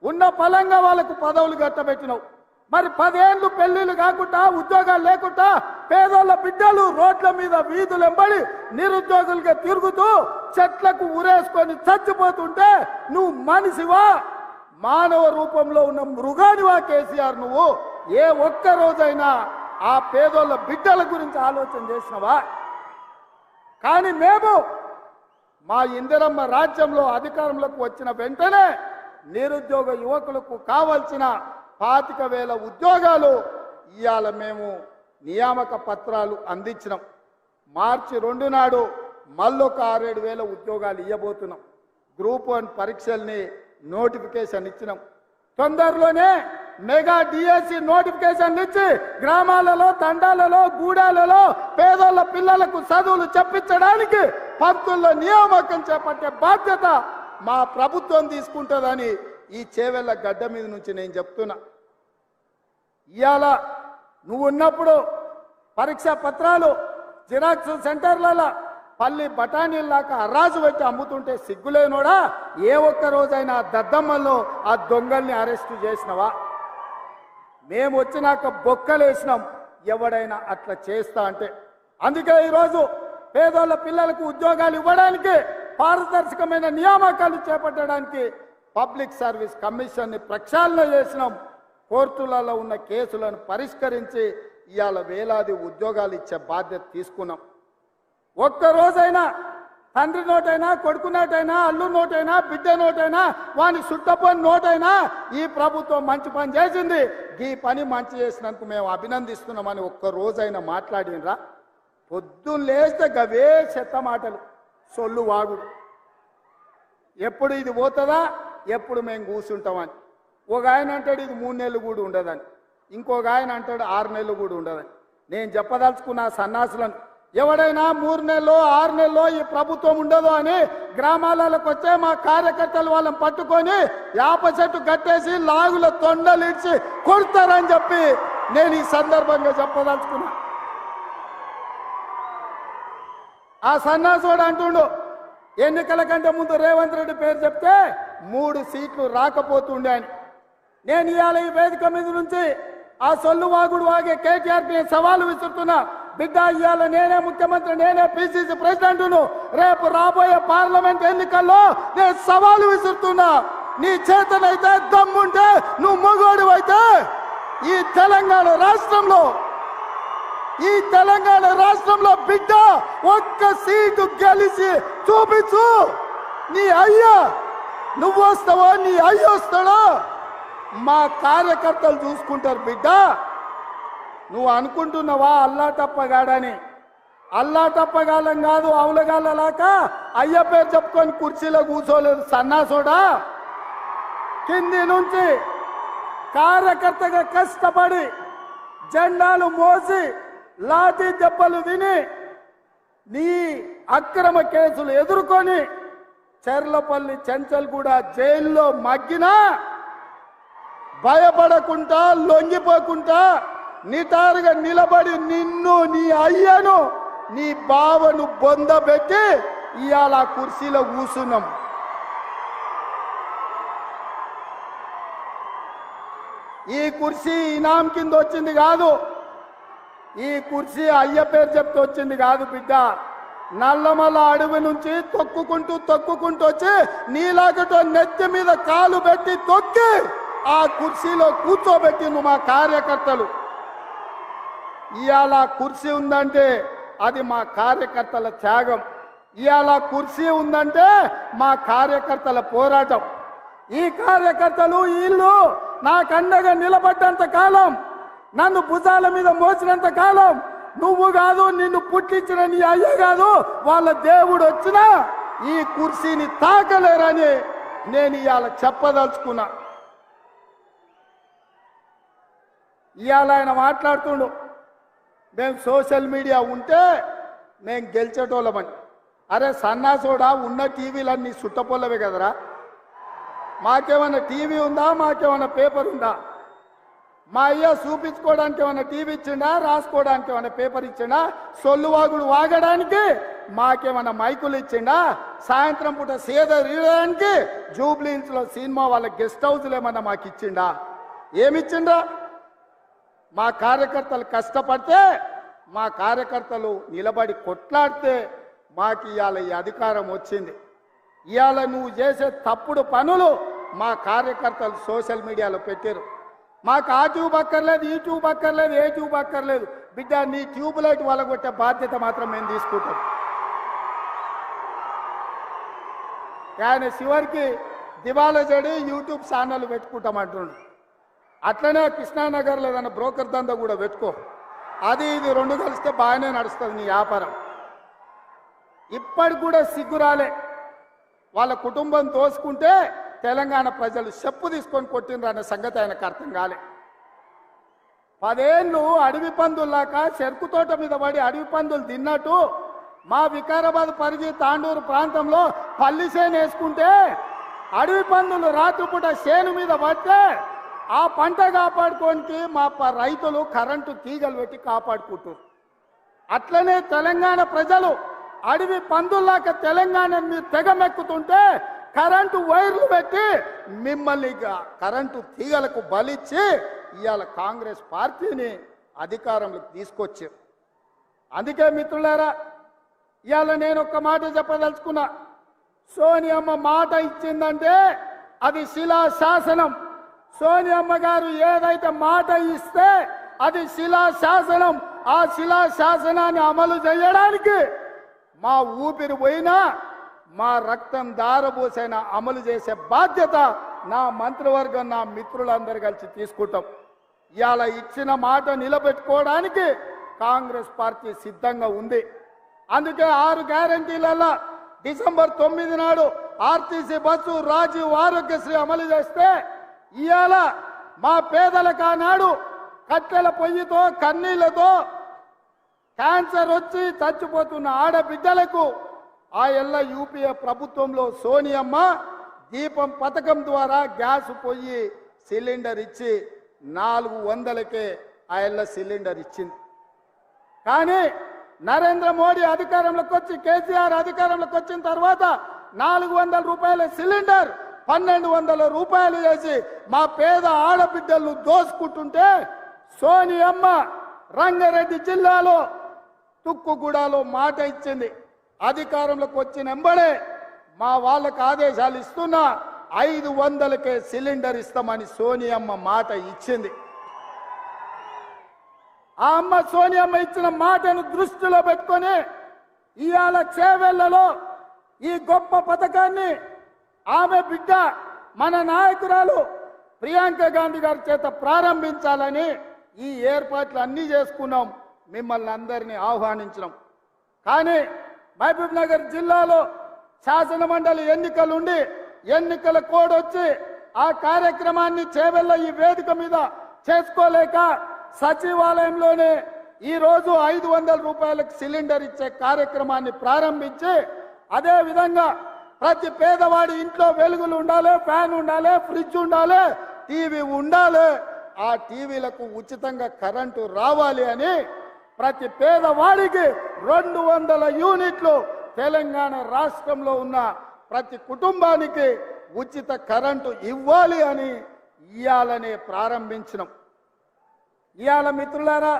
ఉన్న ఫలంగా వాళ్ళకు పదవులు కట్టబెట్టినావు. మరి 10 ఏళ్ళు పెళ్లిళ్ళు కాకుండా ఉద్యోగాలు లేకుండా పేదోళ్ళ బిడ్డలు రోడ్ల మీద వీధులు ఎంబడి నిరుద్యోగులుగా తిరుగుతూ చెట్లకు ఉరేసుకొని చచ్చిపోతుంటే నువ్వు మనిషివా, మానవ రూపంలో ఉన్న మృగానివా కేసీఆర్? నువ్వు ఏ ఒక్క రోజైనా ఆ పేదోళ్ళ బిడ్డల గురించి ఆలోచన చేసినవా? కానీ మేము మా ఇందిరమ్మ రాజ్యంలో అధికారంలోకి వచ్చిన వెంటనే నిరుద్యోగ యువకులకు కావాల్సిన 25,000 ఉద్యోగాలు ఇవాళ మేము నియామక పత్రాలు అందించినాం. మార్చి 2 నాడు మళ్ళొక 6-7 ఉద్యోగాలు ఇవ్వబోతున్నాం. గ్రూప్ 1 పరీక్షల్ని నోటిఫికేషన్ ఇచ్చినాం. తొందరలోనే మెగా డిఎస్సి నోటిఫికేషన్లు ఇచ్చి గ్రామాలలో తండాలలో గూడాలలో పేదోళ్ళ పిల్లలకు చదువులు చెప్పించడానికి పంతుల్లో నియామకం చేపట్టే బాధ్యత మా ప్రభుత్వం తీసుకుంటుందని ఈ చేవెళ్ళ గడ్డ మీద నుంచి నేను చెప్తున్నా. ఇవాళ నువ్వు ఉన్నప్పుడు పరీక్షా పత్రాలు జిరాక్స్ సెంటర్లలో పల్లి బఠానీల్లాగా అరాజు పెట్టి అమ్ముతుంటే సిగ్గులేనోడా ఏ ఒక్క రోజైనా దద్దమ్మల్లో ఆ దొంగల్ని అరెస్టు చేసినవా? మేము వచ్చినాక బొక్కలేసినాం ఎవడైనా అట్లా చేస్తా అంటే. అందుకే ఈరోజు పేదోళ్ళ పిల్లలకు ఉద్యోగాలు ఇవ్వడానికి పారదర్శకమైన నియామకాలు చేపట్టడానికి పబ్లిక్ సర్వీస్ కమిషన్ని ప్రక్షాళన చేసినాం. కోర్టులలో ఉన్న కేసులను పరిష్కరించి ఇవాళ వేలాది ఉద్యోగాలు ఇచ్చే బాధ్యత తీసుకున్నాం. ఒక్కరోజైనా తండ్రి నోటైనా కొడుకు నోటైనా అల్లు నోటైనా బిడ్డ నోటైనా వాని చుట్టపని నోటైనా ఈ ప్రభుత్వం మంచి పని చేసింది, ఈ పని మంచి చేసినందుకు మేము అభినందిస్తున్నామని ఒక్కరోజైనా మాట్లాడినరా? పొద్దున్న లేస్తే గవే చెత్త మాటలు, సొల్లు వాగుడు. ఎప్పుడు ఇది పోతుందా, ఎప్పుడు మేము కూర్చుంటామని. ఒక ఆయన అంటాడు ఇది 3 నెలలు కూడా ఉండదని, ఇంకొక ఆయన అంటాడు 6 నెలలు కూడా ఉండదని. నేను చెప్పదలుచుకున్న సన్నాసులను ఎవడైనా 3 నెలలో 6 నెలలో ఈ ప్రభుత్వం ఉండదు అని గ్రామాలకు వచ్చే మా కార్యకర్తలు వాళ్ళని పట్టుకొని యాప చెట్టు కట్టేసి లాగుల తొండలిడ్చి కొడతారని చెప్పి నేను ఈ సందర్భంగా చెప్పదలుచుకున్నా. ఆ సన్నాసుడు అంటుండు ఎన్నికల కంటే ముందు రేవంత్ రెడ్డి పేరు చెప్తే 3 సీట్లు రాకపోతుండే అని. నేను ఇవాళ ఈ వేదిక మీద నుంచి ఆ సొల్లు వాగుడు వాగే కేటీఆర్కి సవాలు విసురుతున్నా. బిడ్డ ఇవాళ నేనే ముఖ్యమంత్రి, నేనే పిసిసి ప్రెసిడెంట్ను. రేపు రాబోయే పార్లమెంట్ ఎన్నికల్లో నేను సవాలు విసురుతున్నా. నీ చేతనైతే దమ్ముంటే నువ్వు మగోడు అయితే ఈ తెలంగాణ రాష్ట్రంలో బిడ్డ ఒక్క సీటు గెలిచి చూపించు. నీ అయ్యా నువ్వు వస్తావో నీ అయ్య వస్తాడో మా కార్యకర్తలు చూసుకుంటారు. బిడ్డ నువ్వు అనుకుంటున్నావా అల్లా తప్పగాడని? అల్లా తప్పగాలం కాదు, అవులగాళ్ళలాక అయ్య పేరు చెప్పుకొని కుర్చీలో కూర్చోలేదు సన్నాసోడా. కింది నుంచి కార్యకర్తగా కష్టపడి జెండాలు మోసి లాఠీ దెబ్బలు విని నీ అక్రమ కేసులు ఎదుర్కొని చెర్లపల్లి చెంచల్గూడ జైల్లో మగ్గినా భయపడకుండా లొంగిపోకుండా నిటారుగా నిలబడి నిన్ను నీ అయ్యను నీ బావను బొందబెట్టి ఇవాళ ఆ కుర్చీలో కూర్చున్నాం. ఈ కుర్చీ ఇనాం కింద వచ్చింది కాదు, ఈ కుర్చీ అయ్య పేరు చెప్తే వచ్చింది కాదు బిడ్డ. నల్లమల్ల అడవి నుంచి తొక్కుకుంటూ వచ్చి నీలాగతో నెత్తి మీద కాలు పెట్టి తొక్కి ఆ కుర్చీలో కూర్చోబెట్టింది మా కార్యకర్తలు. ఇవాళ కుర్చీ ఉందంటే అది మా కార్యకర్తల త్యాగం. ఇవాళ కుర్చీ ఉందంటే మా కార్యకర్తల పోరాటం. ఈ కార్యకర్తలు వీళ్ళు నాకండగా నిలబడ్డంత కాలం, నన్ను భుజాల మీద మోసినంత కాలం నువ్వు కాదు, నిన్ను పుట్టించిన నీ అయ్య కాదు, వాళ్ళ దేవుడు వచ్చినా ఈ కుర్చీని తాకలేరని నేను ఇవాళ చెప్పదలుచుకున్నా. ఇవాళ ఆయన మాట్లాడుతుండు మేము సోషల్ మీడియా ఉంటే మేము గెలిచేటోళ్ళమని. అరే సన్నాసోడా, ఉన్న టీవీలన్నీ సుట్టపొల్లవే కదరా. మాకేమన్నా టీవీ ఉందా, మాకేమన్నా పేపర్ ఉందా? మా అయ్య చూపించుకోవడానికి ఏమన్నా టీవీ ఇచ్చిండా, రాసుకోవడానికి ఏమన్నా పేపర్ ఇచ్చిండా? సొల్లువాగుడు వాగడానికి మాకేమన్నా మైకులు ఇచ్చిండా? సాయంత్రం పూట సేద రీయడానికి జూబ్లీహిల్స్లో సినిమా వాళ్ళ గెస్ట్ హౌస్లు ఏమన్నా మాకు ఇచ్చిండా? ఏమిచ్చిండా? మా కార్యకర్తలు కష్టపడితే, మా కార్యకర్తలు నిలబడి కొట్లాడితే మాకు ఇవాళ ఈ అధికారం వచ్చింది. ఇవాళ నువ్వు చేసే తప్పుడు పనులు మా కార్యకర్తలు సోషల్ మీడియాలో పెట్టారు. మాకు ఆ ట్యూబ్ అక్కర్లేదు, ఈ ట్యూబ్ అక్కర్లేదు, ఏ ట్యూబ్ అక్కర్లేదు. బిడ్డ నీ ట్యూబ్ లైట్ వలగొట్టే బాధ్యత మాత్రం మేము తీసుకుంటాం. ఆయన చివరికి దివాలా చెడి యూట్యూబ్ ఛానల్ పెట్టుకుంటామంటుండు. అట్లనే కృష్ణానగర్లో ఏదైనా బ్రోకర్ దందా కూడా పెట్టుకో. అది ఇది 2 కలిస్తే బాగానే నడుస్తుంది నీ వ్యాపారం. ఇప్పటికి కూడా సిగ్గురాలే. వాళ్ళ కుటుంబం తోసుకుంటే తెలంగాణ ప్రజలు చెప్పు తీసుకొని కొట్టిండ్రు అనే సంగతి ఆయనకు అర్థం కాలే. 10 ఏళ్ళు అడవి పందుల్లాక చెరుకు తోట మీద పడి అడవి పందులు తిన్నట్టు మా వికారాబాద్ పరిధి తాండూరు ప్రాంతంలో పల్లి చేను వేసుకుంటే అడవి పందులు రాత్రిపూట చేను మీద పడితే ఆ పంట కాపాడుకోనికి మా రైతులు కరెంటు తీగలు పెట్టి కాపాడుకుంటారు. అట్లనే తెలంగాణ ప్రజలు అడవి పందుల్లాక తెలంగాణ మీరు తెగమెక్కుతుంటే కరెంటు వైర్లు పెట్టి మిమ్మల్ని కరెంటు తీగలకు బలిచ్చి ఇవాళ కాంగ్రెస్ పార్టీని అధికారంలోకి తీసుకొచ్చారు. అందుకే మిత్రులారా, ఇవాళ నేను ఒక్క మాట చెప్పదలుచుకున్నా. సోనియమ్మ మాట ఇచ్చిందంటే అది శిలా శాసనం. సోనియమ్మ గారు ఏదైతే మాట ఇస్తే అది శిలా శాసనం. ఆ శిలా శాసనాన్ని అమలు చేయడానికి మా ఊపిరి పోయినా మా రక్తం దారబోసైనా అమలు చేసే బాధ్యత నా మంత్రివర్గం నా మిత్రులందరూ కలిసి తీసుకుంటాం. ఇవాళ ఇచ్చిన మాట నిలబెట్టుకోవడానికి కాంగ్రెస్ పార్టీ సిద్ధంగా ఉంది. అందుకే 6 గ్యారంటీలలో డిసెంబర్ 9 నాడు ఆర్టీసీ బస్సు, రాజీవ్ ఆరోగ్యశ్రీ అమలు చేస్తే ఇవాళ మా పేదలకు ఆనాడు కట్టెల పొయ్యితో కన్నీళ్లతో క్యాన్సర్ వచ్చి చచ్చిపోతున్న ఆడబిడ్డలకు ఆ ఎల్ల యూపీఏ ప్రభుత్వంలో సోనియమ్మ దీపం పథకం ద్వారా గ్యాస్ పొయ్యి సిలిండర్ ఇచ్చి 400కే ఆ ఎల్ల సిలిండర్ ఇచ్చింది. కానీ నరేంద్ర మోడీ అధికారంలోకి వచ్చి కేసీఆర్ అధికారంలోకి వచ్చిన తర్వాత 400 రూపాయల సిలిండర్ 1200 రూపాయలు చేసి మా పేద ఆడబిడ్డలను దోసుకుంటుంటే సోనియమ్మ రంగారెడ్డి జిల్లాలో తుక్కుగూడలో మాట ఇచ్చింది. అధికారంలోకి వచ్చిన వెంబడే మా వాళ్ళకు ఆదేశాలు ఇస్తున్నా 500కే సిలిండర్ ఇస్తామని సోనియమ్మ మాట ఇచ్చింది. ఆ అమ్మ సోనియమ్మ ఇచ్చిన మాటను దృష్టిలో పెట్టుకొని ఇవాళ చేవెళ్లలో ఈ గొప్ప పథకాన్ని ఆమె బిడ్డ మన నాయకురాలు ప్రియాంక గాంధీ గారి చేత ప్రారంభించాలని ఈ ఏర్పాట్లు అన్నీ చేసుకున్నాం. మిమ్మల్ని అందరినీ ఆహ్వానించినాం. కానీ మహబూబ్ నగర్ జిల్లాలో శాసన మండలి ఎన్నికలుండి ఎన్నికల కోడ్ వచ్చి ఆ కార్యక్రమాన్ని చేవెళ్ళ ఈ వేదిక మీద చేసుకోలేక సచివాలయంలోనే ఈరోజు 500 రూపాయలకు సిలిండర్ ఇచ్చే కార్యక్రమాన్ని ప్రారంభించి అదే విధంగా ప్రతి పేదవాడి ఇంట్లో వెలుగులు ఉండాలి, ఫ్యాన్ ఉండాలి, ఫ్రిడ్జ్ ఉండాలి, టీవీ ఉండాలి. ఆ టీవీలకు ఉచితంగా కరెంటు రావాలి అని ప్రతి పేదవాడికి 200 యూనిట్లు తెలంగాణ రాష్ట్రంలో ఉన్న ప్రతి కుటుంబానికి ఉచిత కరెంటు ఇవ్వాలి అని ఇయాలనే ప్రారంభించినాం. ఇయాల మిత్రులారా,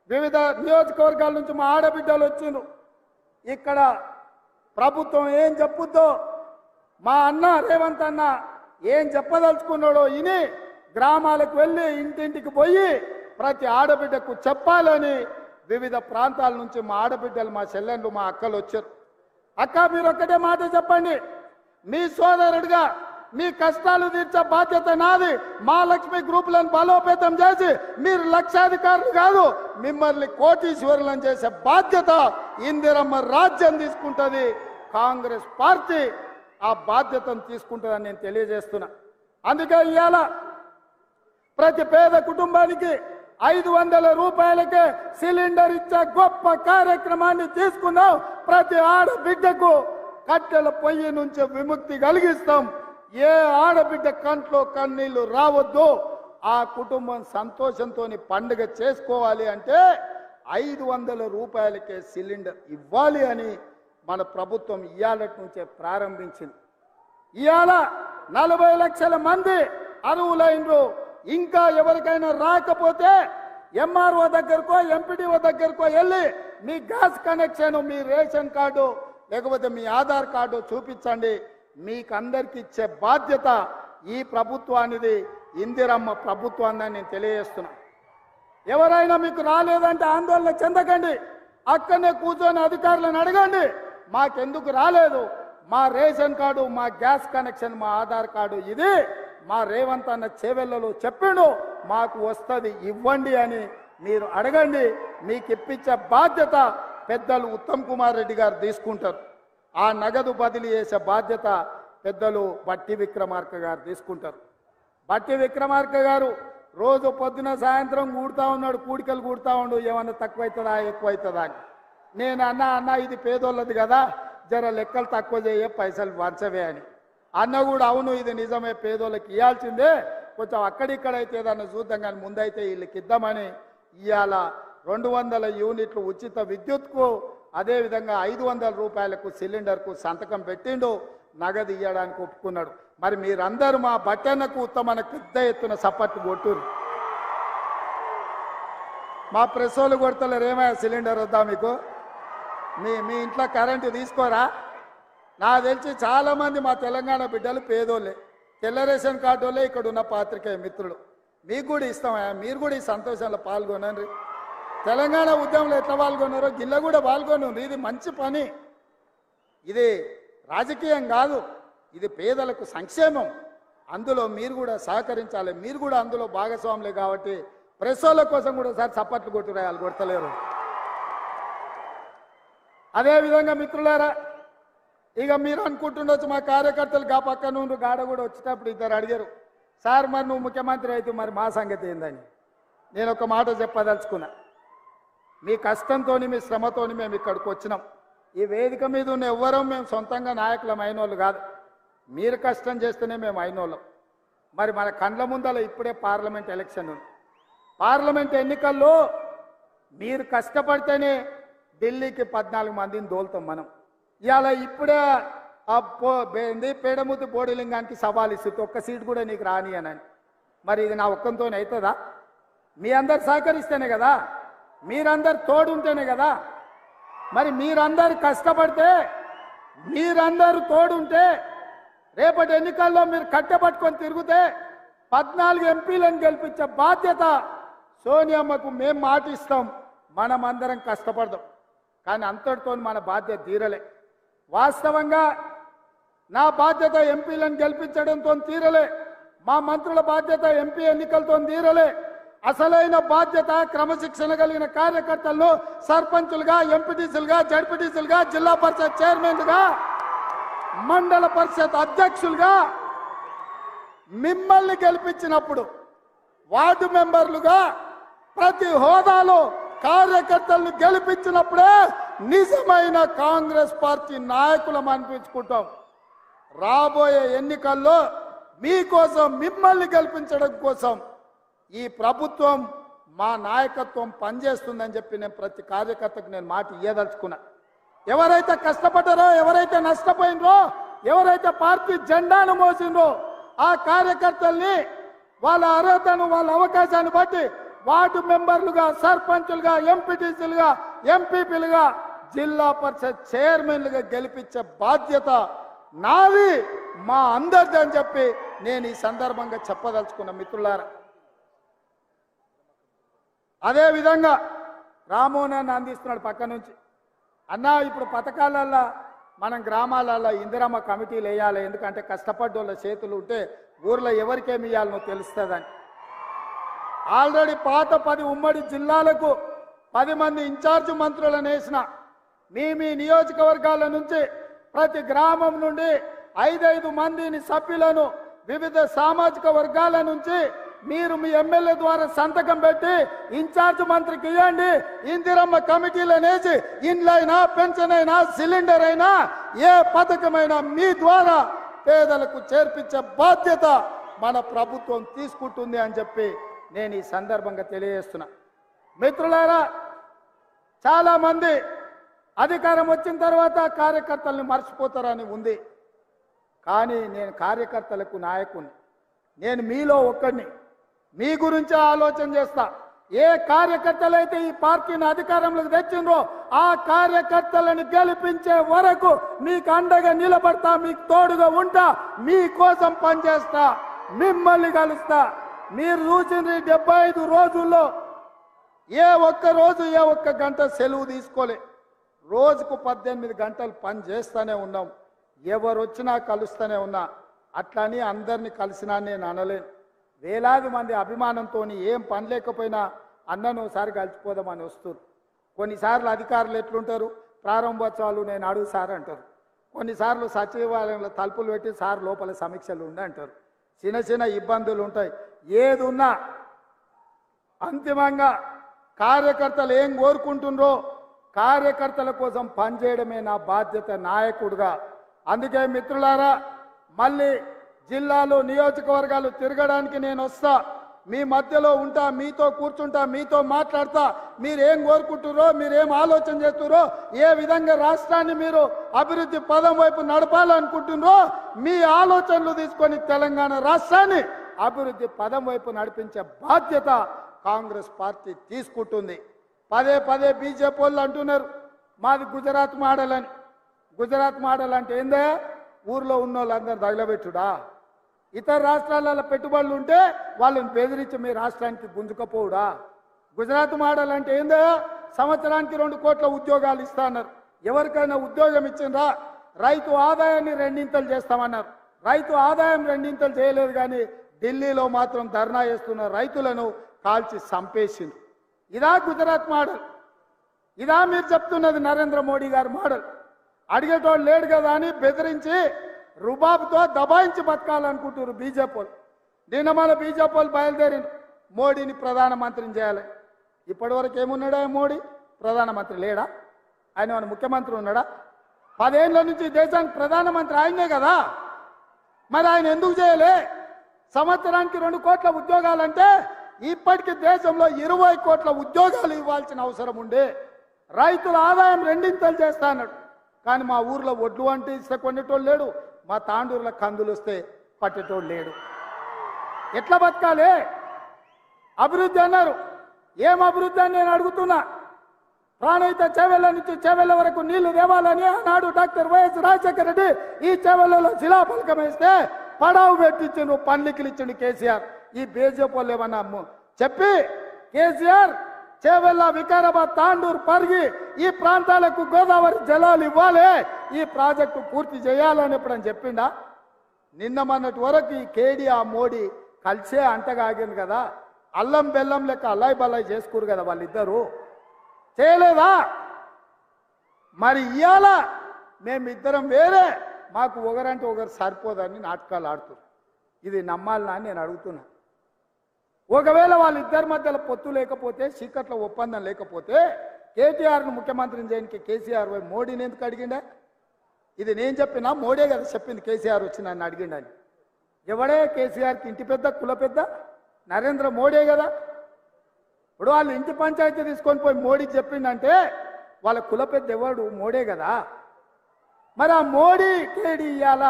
వివిధ నియోజకవర్గాల నుంచి మా ఆడబిడ్డలు వచ్చిండ్రు. ఇక్కడ ప్రభుత్వం ఏం చెప్పుద్దో మా అన్న రేవంత్ అన్న ఏం చెప్పదలుచుకున్నాడో ఇని గ్రామాలకు వెళ్ళి ఇంటింటికి పోయి ప్రతి ఆడబిడ్డకు చెప్పాలని వివిధ ప్రాంతాల నుంచి మా ఆడబిడ్డలు, మా చెల్లెళ్ళు, మా అక్కలు వచ్చారు. అక్క, మీరు ఒక్కటే మాట చెప్పండి, మీ సోదరుడిగా మీ కష్టాలు తీర్చే బాధ్యత నాది. మా లక్ష్మి గ్రూపులను బలోపేతం చేసి మీరు లక్షాధికారులు కాదు, మిమ్మల్ని కోటీశ్వరులను చేసే బాధ్యత ఇందిరమ్మ రాజ్యం తీసుకుంటుంది. కాంగ్రెస్ పార్టీ ఆ బాధ్యతను తీసుకుంటుందని నేను తెలియజేస్తున్నా. అందుకే ఇవాళ ప్రతి పేద కుటుంబానికి 500 రూపాయలకే సిలిండర్ ఇచ్చే గొప్ప కార్యక్రమాన్ని తీసుకున్నాం. ప్రతి ఆడబిడ్డకు కట్టెల పొయ్యి నుంచి విముక్తి కలిగిస్తాం. ఏ ఆడబిడ్డ కంట్లో కన్నీళ్లు రావద్దు. ఆ కుటుంబం సంతోషంతో పండుగ చేసుకోవాలి అంటే 500 రూపాయలకే సిలిండర్ ఇవ్వాలి అని మన ప్రభుత్వం ఇవాళ నుంచే ప్రారంభించింది. ఇవాళ 40 లక్షల మంది అర్హులైనరు. ఇంకా ఎవరికైనా రాకపోతే ఎంఆర్ఓ దగ్గరకో ఎంపీడీఓ దగ్గరకో వెళ్ళి మీ గ్యాస్ కనెక్షన్, మీ రేషన్ కార్డు లేకపోతే మీ ఆధార్ కార్డు చూపించండి. మీకు అందరికి ఇచ్చే బాధ్యత ఈ ప్రభుత్వానిది, ఇందిరమ్మ ప్రభుత్వాన్ని నేను తెలియజేస్తున్నా. ఎవరైనా మీకు రాలేదంటే ఆందోళన చెందకండి, అక్కడనే కూర్చొని అధికారులను అడగండి, మాకెందుకు రాలేదు, మా రేషన్ కార్డు, మా గ్యాస్ కనెక్షన్, మా ఆధార్ కార్డు ఇది మా రేవంత్ అన్న చేవెళ్లలో చెప్పిండు, మాకు వస్తుంది ఇవ్వండి అని మీరు అడగండి. మీకు ఇప్పించే బాధ్యత పెద్దలు ఉత్తమ్ కుమార్ రెడ్డి గారు తీసుకుంటారు. ఆ నగదు బదిలీ చేసే బాధ్యత పెద్దలు బట్టి విక్రమార్క గారు తీసుకుంటారు. బట్టి విక్రమార్క గారు రోజు పొద్దున సాయంత్రం కూడుతా ఉన్నాడు, కూడికలు కూడుతా ఉండు, ఏమన్నా తక్కువైతుందా ఎక్కువైతుందా అని. నేను అన్న ఇది పేదోళ్ళది కదా, జర లెక్కలు తక్కువ చేయ, పైసలు వంచవే అని. అన్న కూడా అవును ఇది నిజమే, పేదోళ్ళకి ఇవ్వాల్సిందే, కొంచెం అక్కడిక్కడైతే ఏదన్నా చూద్దాం కానీ ముందైతే వీళ్ళకి ఇద్దామని ఇవాళ 200 యూనిట్లు ఉచిత విద్యుత్కు, అదేవిధంగా 500 రూపాయలకు సిలిండర్కు సంతకం పెట్టిండు, నగదు ఇవ్వడానికి ఒప్పుకున్నాడు. మరి మీరందరూ మా బట్టన్నకు ఉత్తమన పెద్ద ఎత్తున సపోర్ట్ కొట్టురు. మా ప్రెస్ వాళ్ళు కొడతలేరు, ఏమయ్యా సిలిండర్ వద్దా మీకు? మీ ఇంట్లో కరెంటు తీసుకోరా? నాకు తెలిసి చాలామంది మా తెలంగాణ బిడ్డలు పేదోళ్ళే, తెల్ల రేషన్ కార్డు వాళ్ళే ఇక్కడ ఉన్న పాత్రికేయ మిత్రులు. మీకు కూడా ఇస్తామయ్యా, మీరు కూడా ఈ సంతోషంలో పాల్గొనండి. తెలంగాణ ఉద్యమంలో ఎట్లా పాల్గొన్నారో గిల్ల కూడా పాల్గొనండి. ఇది మంచి పని, ఇది రాజకీయం కాదు, ఇది పేదలకు సంక్షేమం. అందులో మీరు కూడా సహకరించాలి, మీరు కూడా అందులో భాగస్వాములే. కాబట్టి ప్రెస్ వాళ్ళ కోసం కూడా సార్ చప్పట్లు కొట్టురాయాలి, కొడతలేరు. అదేవిధంగా మిత్రులారా, ఇక మీరు అనుకుంటుండొచ్చు మా కార్యకర్తలు గా పక్క నుండి గాడ కూడా వచ్చేటప్పుడు ఇద్దరు అడిగారు, సార్ మరి నువ్వు ముఖ్యమంత్రి అయితే మరి మా సంగతి ఏందని. నేను ఒక మాట చెప్పదలుచుకున్నా, మీ కష్టంతో మీ శ్రమతో మేము ఇక్కడికి వచ్చినాం. ఈ వేదిక మీద ఉన్న ఎవ్వరూ మేము సొంతంగా నాయకులం అయినోళ్ళు కాదు, మీరు కష్టం చేస్తేనే మేము అయినోళ్ళం. మరి మన కండ్ల ముందల ఇప్పుడే పార్లమెంట్ ఎలక్షన్ ఉంది. పార్లమెంట్ ఎన్నికల్లో మీరు కష్టపడితేనే ఢిల్లీకి 14 మందిని దోలుతాం మనం. ఇవాళ ఇప్పుడే పేడముద్దు బోడిలింగానికి సవాల్ ఇస్తుంది, ఒక్క సీట్ కూడా నీకు రాని అని. మరి ఇది నా ఒక్కంతోనే అవుతుందా? మీ అందరు సహకరిస్తేనే కదా, మీరందరు తోడుంటేనే కదా. మరి మీరందరు కష్టపడితే, మీరందరూ తోడుంటే, రేపటి ఎన్నికల్లో మీరు కట్టెపట్టుకొని తిరిగితే 14 ఎంపీలను గెలిపించే బాధ్యత సోనియమ్మకు మేము మాటిస్తాం. మనమందరం కష్టపడదాం, కానీ అంతటితో మన బాధ్యత తీరలే. వాస్తవంగా నా బాధ్యత ఎంపీలను గెలిపించడంతో తీరలే, మా మంత్రుల బాధ్యత ఎంపీ ఎన్నికలతో తీరలే. అసలైన బాధ్యత క్రమశిక్షణ కలిగిన కార్యకర్తలను సర్పంచులుగా, ఎంపీటీసీలుగా, జడ్పీటీసీలుగా, జిల్లా పరిషత్ చైర్మన్లుగా, మండల పరిషత్ అధ్యక్షులుగా మిమ్మల్ని గెలిపించినప్పుడు వార్డు మెంబర్లుగా ప్రతి హోదాలో కార్యకర్తలను గెలిపించినప్పుడే నిజమైన కాంగ్రెస్ పార్టీ నాయకులం అనిపించుకుంటాం. రాబోయే ఎన్నికల్లో మీకోసం, మిమ్మల్ని గెలిపించడం కోసం ఈ ప్రభుత్వం, మా నాయకత్వం పనిచేస్తుందని చెప్పి నేను ప్రతి కార్యకర్తకు నేను మాట ఇయ్యదలుచుకున్నా. ఎవరైతే కష్టపడ్డారో, ఎవరైతే నష్టపోయినరో, ఎవరైతే పార్టీ జెండాను మోసిండ్రో ఆ కార్యకర్తల్ని వాళ్ళ అర్హతను, వాళ్ళ అవకాశాన్ని బట్టి వార్డు మెంబర్లుగా, సర్పంచులుగా, ఎంపీటీసీలుగా, ఎంపీపీలుగా, జిల్లా పరిషత్ చైర్మన్లుగా గెలిపించే బాధ్యత నాది, మా అందరిది అని చెప్పి నేను ఈ సందర్భంగా చెప్పదలుచుకున్న మిత్రులారా. అదేవిధంగా రామోనాన్ని అందిస్తున్నాడు పక్క నుంచి, అన్నా ఇప్పుడు పథకాలల్లో మనం గ్రామాలలో ఇందిరమ్మ కమిటీలు వేయాలి, ఎందుకంటే కష్టపడ్డోళ్ళ చేతులు ఉంటే ఊర్లో ఎవరికేమి ఇవ్వాలనో తెలుస్తుందని. ఆల్రెడీ పాత 10 ఉమ్మడి జిల్లాలకు 10 మంది ఇన్ఛార్జ్ మంత్రులను వేసిన. మీ నియోజకవర్గాల నుంచి ప్రతి గ్రామం నుండి 5 మందిని సభ్యులను వివిధ సామాజిక వర్గాల నుంచి మీరు మీ ఎమ్మెల్యే ద్వారా సంతకం పెట్టి ఇన్ఛార్జ్ మంత్రికి ఇవ్వండి. ఇందిరమ్మ కమిటీలను వేసి ఇండ్లైనా, పెన్షన్ అయినా, సిలిండర్ అయినా, ఏ పథకమైనా మీ ద్వారా పేదలకు చేర్పించే బాధ్యత మన ప్రభుత్వం తీసుకుంటుంది అని చెప్పి నేను ఈ సందర్భంగా తెలియజేస్తున్నా. మిత్రులారా, చాలా మంది అధికారం వచ్చిన తర్వాత కార్యకర్తల్ని మర్చిపోతారని ఉంది, కానీ నేను కార్యకర్తలకు నాయకుని, నేను మీలో ఒక్కడిని. మీ గురించి ఆలోచన చేస్తా. ఏ కార్యకర్తలైతే ఈ పార్టీని అధికారంలోకి తెచ్చిండ్రో ఆ కార్యకర్తలను గెలిపించే వరకు మీకు అండగా నిలబడతా, మీకు తోడుగా ఉంటా, మీకోసం పనిచేస్తా, మిమ్మల్ని కలుస్తా. మీరు చూసింది 75 రోజుల్లో ఏ ఒక్క రోజు, ఏ ఒక్క గంట సెలవు తీసుకోలే. రోజుకు 18 గంటలు పని చేస్తూనే ఉన్నాం. ఎవరు వచ్చినా కలుస్తూనే ఉన్నా. అట్లని అందరినీ కలిసినా నేను అనలేను. వేలాది మంది అభిమానంతో ఏం పని లేకపోయినా అన్నను ఒకసారి కలిసిపోదామని వస్తారు. కొన్నిసార్లు అధికారులు ఎట్లుంటారు, ప్రారంభోత్సవాలు నేను అడుగు సార్ అంటారు. కొన్నిసార్లు సచివాలయంలో తలుపులు పెట్టి సార్ లోపల సమీక్షలు ఉండి అంటారు. చిన్న చిన్న ఇబ్బందులు ఉంటాయి. ఏది ఉన్నా అంతిమంగా కార్యకర్తలు ఏం కోరుకుంటుండ్రో కార్యకర్తల కోసం పనిచేయడమే నా బాధ్యత నాయకుడిగా. అందుకే మిత్రులారా, మళ్ళీ జిల్లాలు నియోజకవర్గాలు తిరగడానికి నేను వస్తా, మీ మధ్యలో ఉంటా, మీతో కూర్చుంటా, మీతో మాట్లాడతా. మీరేం కోరుకుంటుర్రో, మీరేం ఆలోచన చేస్తుర్రో, ఏ విధంగా రాష్ట్రాన్ని మీరు అభివృద్ధి పదం వైపు నడపాలనుకుంటున్నారో మీ ఆలోచనలు తీసుకొని తెలంగాణ రాష్ట్రాన్ని అభివృద్ధి పదం వైపు నడిపించే బాధ్యత కాంగ్రెస్ పార్టీ తీసుకుంటుంది. పదే పదే బీజేపీ వాళ్ళు అంటున్నారు మాది గుజరాత్ మోడల్ అని. గుజరాత్ మోడల్ అంటే ఏందే? ఊర్లో ఉన్న వాళ్ళందరూ తగలబెట్టుడా? ఇతర రాష్ట్రాలలో పెట్టుబడులు ఉంటే వాళ్ళని బెదిరించి మీ రాష్ట్రానికి గుంజుకపోవుడా? గుజరాత్ మోడల్ అంటే ఏందో? సంవత్సరానికి 2 కోట్ల ఉద్యోగాలు ఇస్తాన్నారు. ఎవరికైనా ఉద్యోగం ఇచ్చిండ్రా? రైతు ఆదాయాన్ని 2 చేస్తామన్నారు. రైతు ఆదాయం 2 చేయలేదు, కానీ ఢిల్లీలో మాత్రం ధర్నా చేస్తున్న రైతులను కాల్చి చంపేసింది. ఇదా గుజరాత్ మోడల్? ఇదా మీరు చెప్తున్నది నరేంద్ర మోడీ గారి మోడల్? అడిగేటోళ్ళు లేడు కదా అని బెదిరించి రుబాబుతో దబాయించి బతకాలనుకుంటున్నారు బీజేపీ. నిన్న మన బీజేపీ బయలుదేరి మోడీని ప్రధానమంత్రిని చేయాలి. ఇప్పటివరకు ఏమున్నాడా మోడీ? ప్రధానమంత్రి లేడా? ఆయన మన ముఖ్యమంత్రి ఉన్నాడా? 10 ఏళ్ల నుంచి దేశానికి ప్రధానమంత్రి ఆయనే కదా. మరి ఆయన ఎందుకు చేయలే? సంవత్సరానికి 2 కోట్ల ఉద్యోగాలంటే ఇప్పటికీ దేశంలో 20 కోట్ల ఉద్యోగాలు ఇవ్వాల్సిన అవసరం ఉండే. రైతుల ఆదాయం 2 చేస్తా అన్నాడు, కానీ మా ఊర్లో ఒడ్లు అంటే ఇస్తే కొనేటోళ్ళు లేడు, మా తాండూరులో కందులు వస్తే పట్టేటోళ్ళు లేడు. ఎట్లా బతకాలి? అభివృద్ధి అన్నారు. ఏం అభివృద్ధి అని నేను అడుగుతున్నా. ప్రాణహిత చేవెళ్ళ నుంచి చేవెళ్ళ వరకు నీళ్లు దేవాలని ఆనాడు డాక్టర్ వైఎస్ రాజశేఖర రెడ్డి ఈ చేవెళ్ళలో శిలాఫలకం వేస్తే పడావు పెట్టించిండు, పండ్లికిలు ఇచ్చిండు కేసీఆర్. ఈ బీజేపీ వాళ్ళు ఏమన్నా చెప్పి కేసీఆర్ చేవెళ్ళ, వికారాబాద్, తాండూరు, పరిగి ఈ ప్రాంతాలకు గోదావరి జలాలు ఇవ్వాలి, ఈ ప్రాజెక్టు పూర్తి చేయాలని ఎప్పుడని చెప్పిండా? నిన్న మొన్నటి వరకు ఈ కేడీ ఆ మోడీ కలిసే అంటగాగింది కదా. అల్లం బెల్లం లెక్క అల్లాయి బల్లాయి చేసుకురు కదా వాళ్ళిద్దరూ. చేయలేదా? మరి ఇవాళ మేమిద్దరం వేరే, మాకు ఒకరంటే ఒకరు సరిపోదని నాటకాలు ఆడుతున్నారు. ఇది నమ్మాలనా అని నేను అడుగుతున్నా. ఒకవేళ వాళ్ళిద్దరి మధ్యలో పొత్తు లేకపోతే, చీకట్ల ఒప్పందం లేకపోతే కేటీఆర్ను ముఖ్యమంత్రిని చేయడానికి కేసీఆర్ పోయి మోడీని ఎందుకు అడిగిండా? ఇది నేను చెప్పినా? మోడీ కదా చెప్పింది కేసీఆర్ వచ్చి నన్ను అడిగిండని. ఎవడే కేసీఆర్కి ఇంటి పెద్ద, కుల పెద్ద? నరేంద్ర మోడీ కదా. ఇప్పుడు వాళ్ళు ఇంటి పంచాయతీ తీసుకొని పోయి మోడీకి చెప్పిండంటే వాళ్ళ కుల పెద్ద ఎవడు? మోడీ కదా. మరి ఆ మోడీ కేడీ ఇవాళ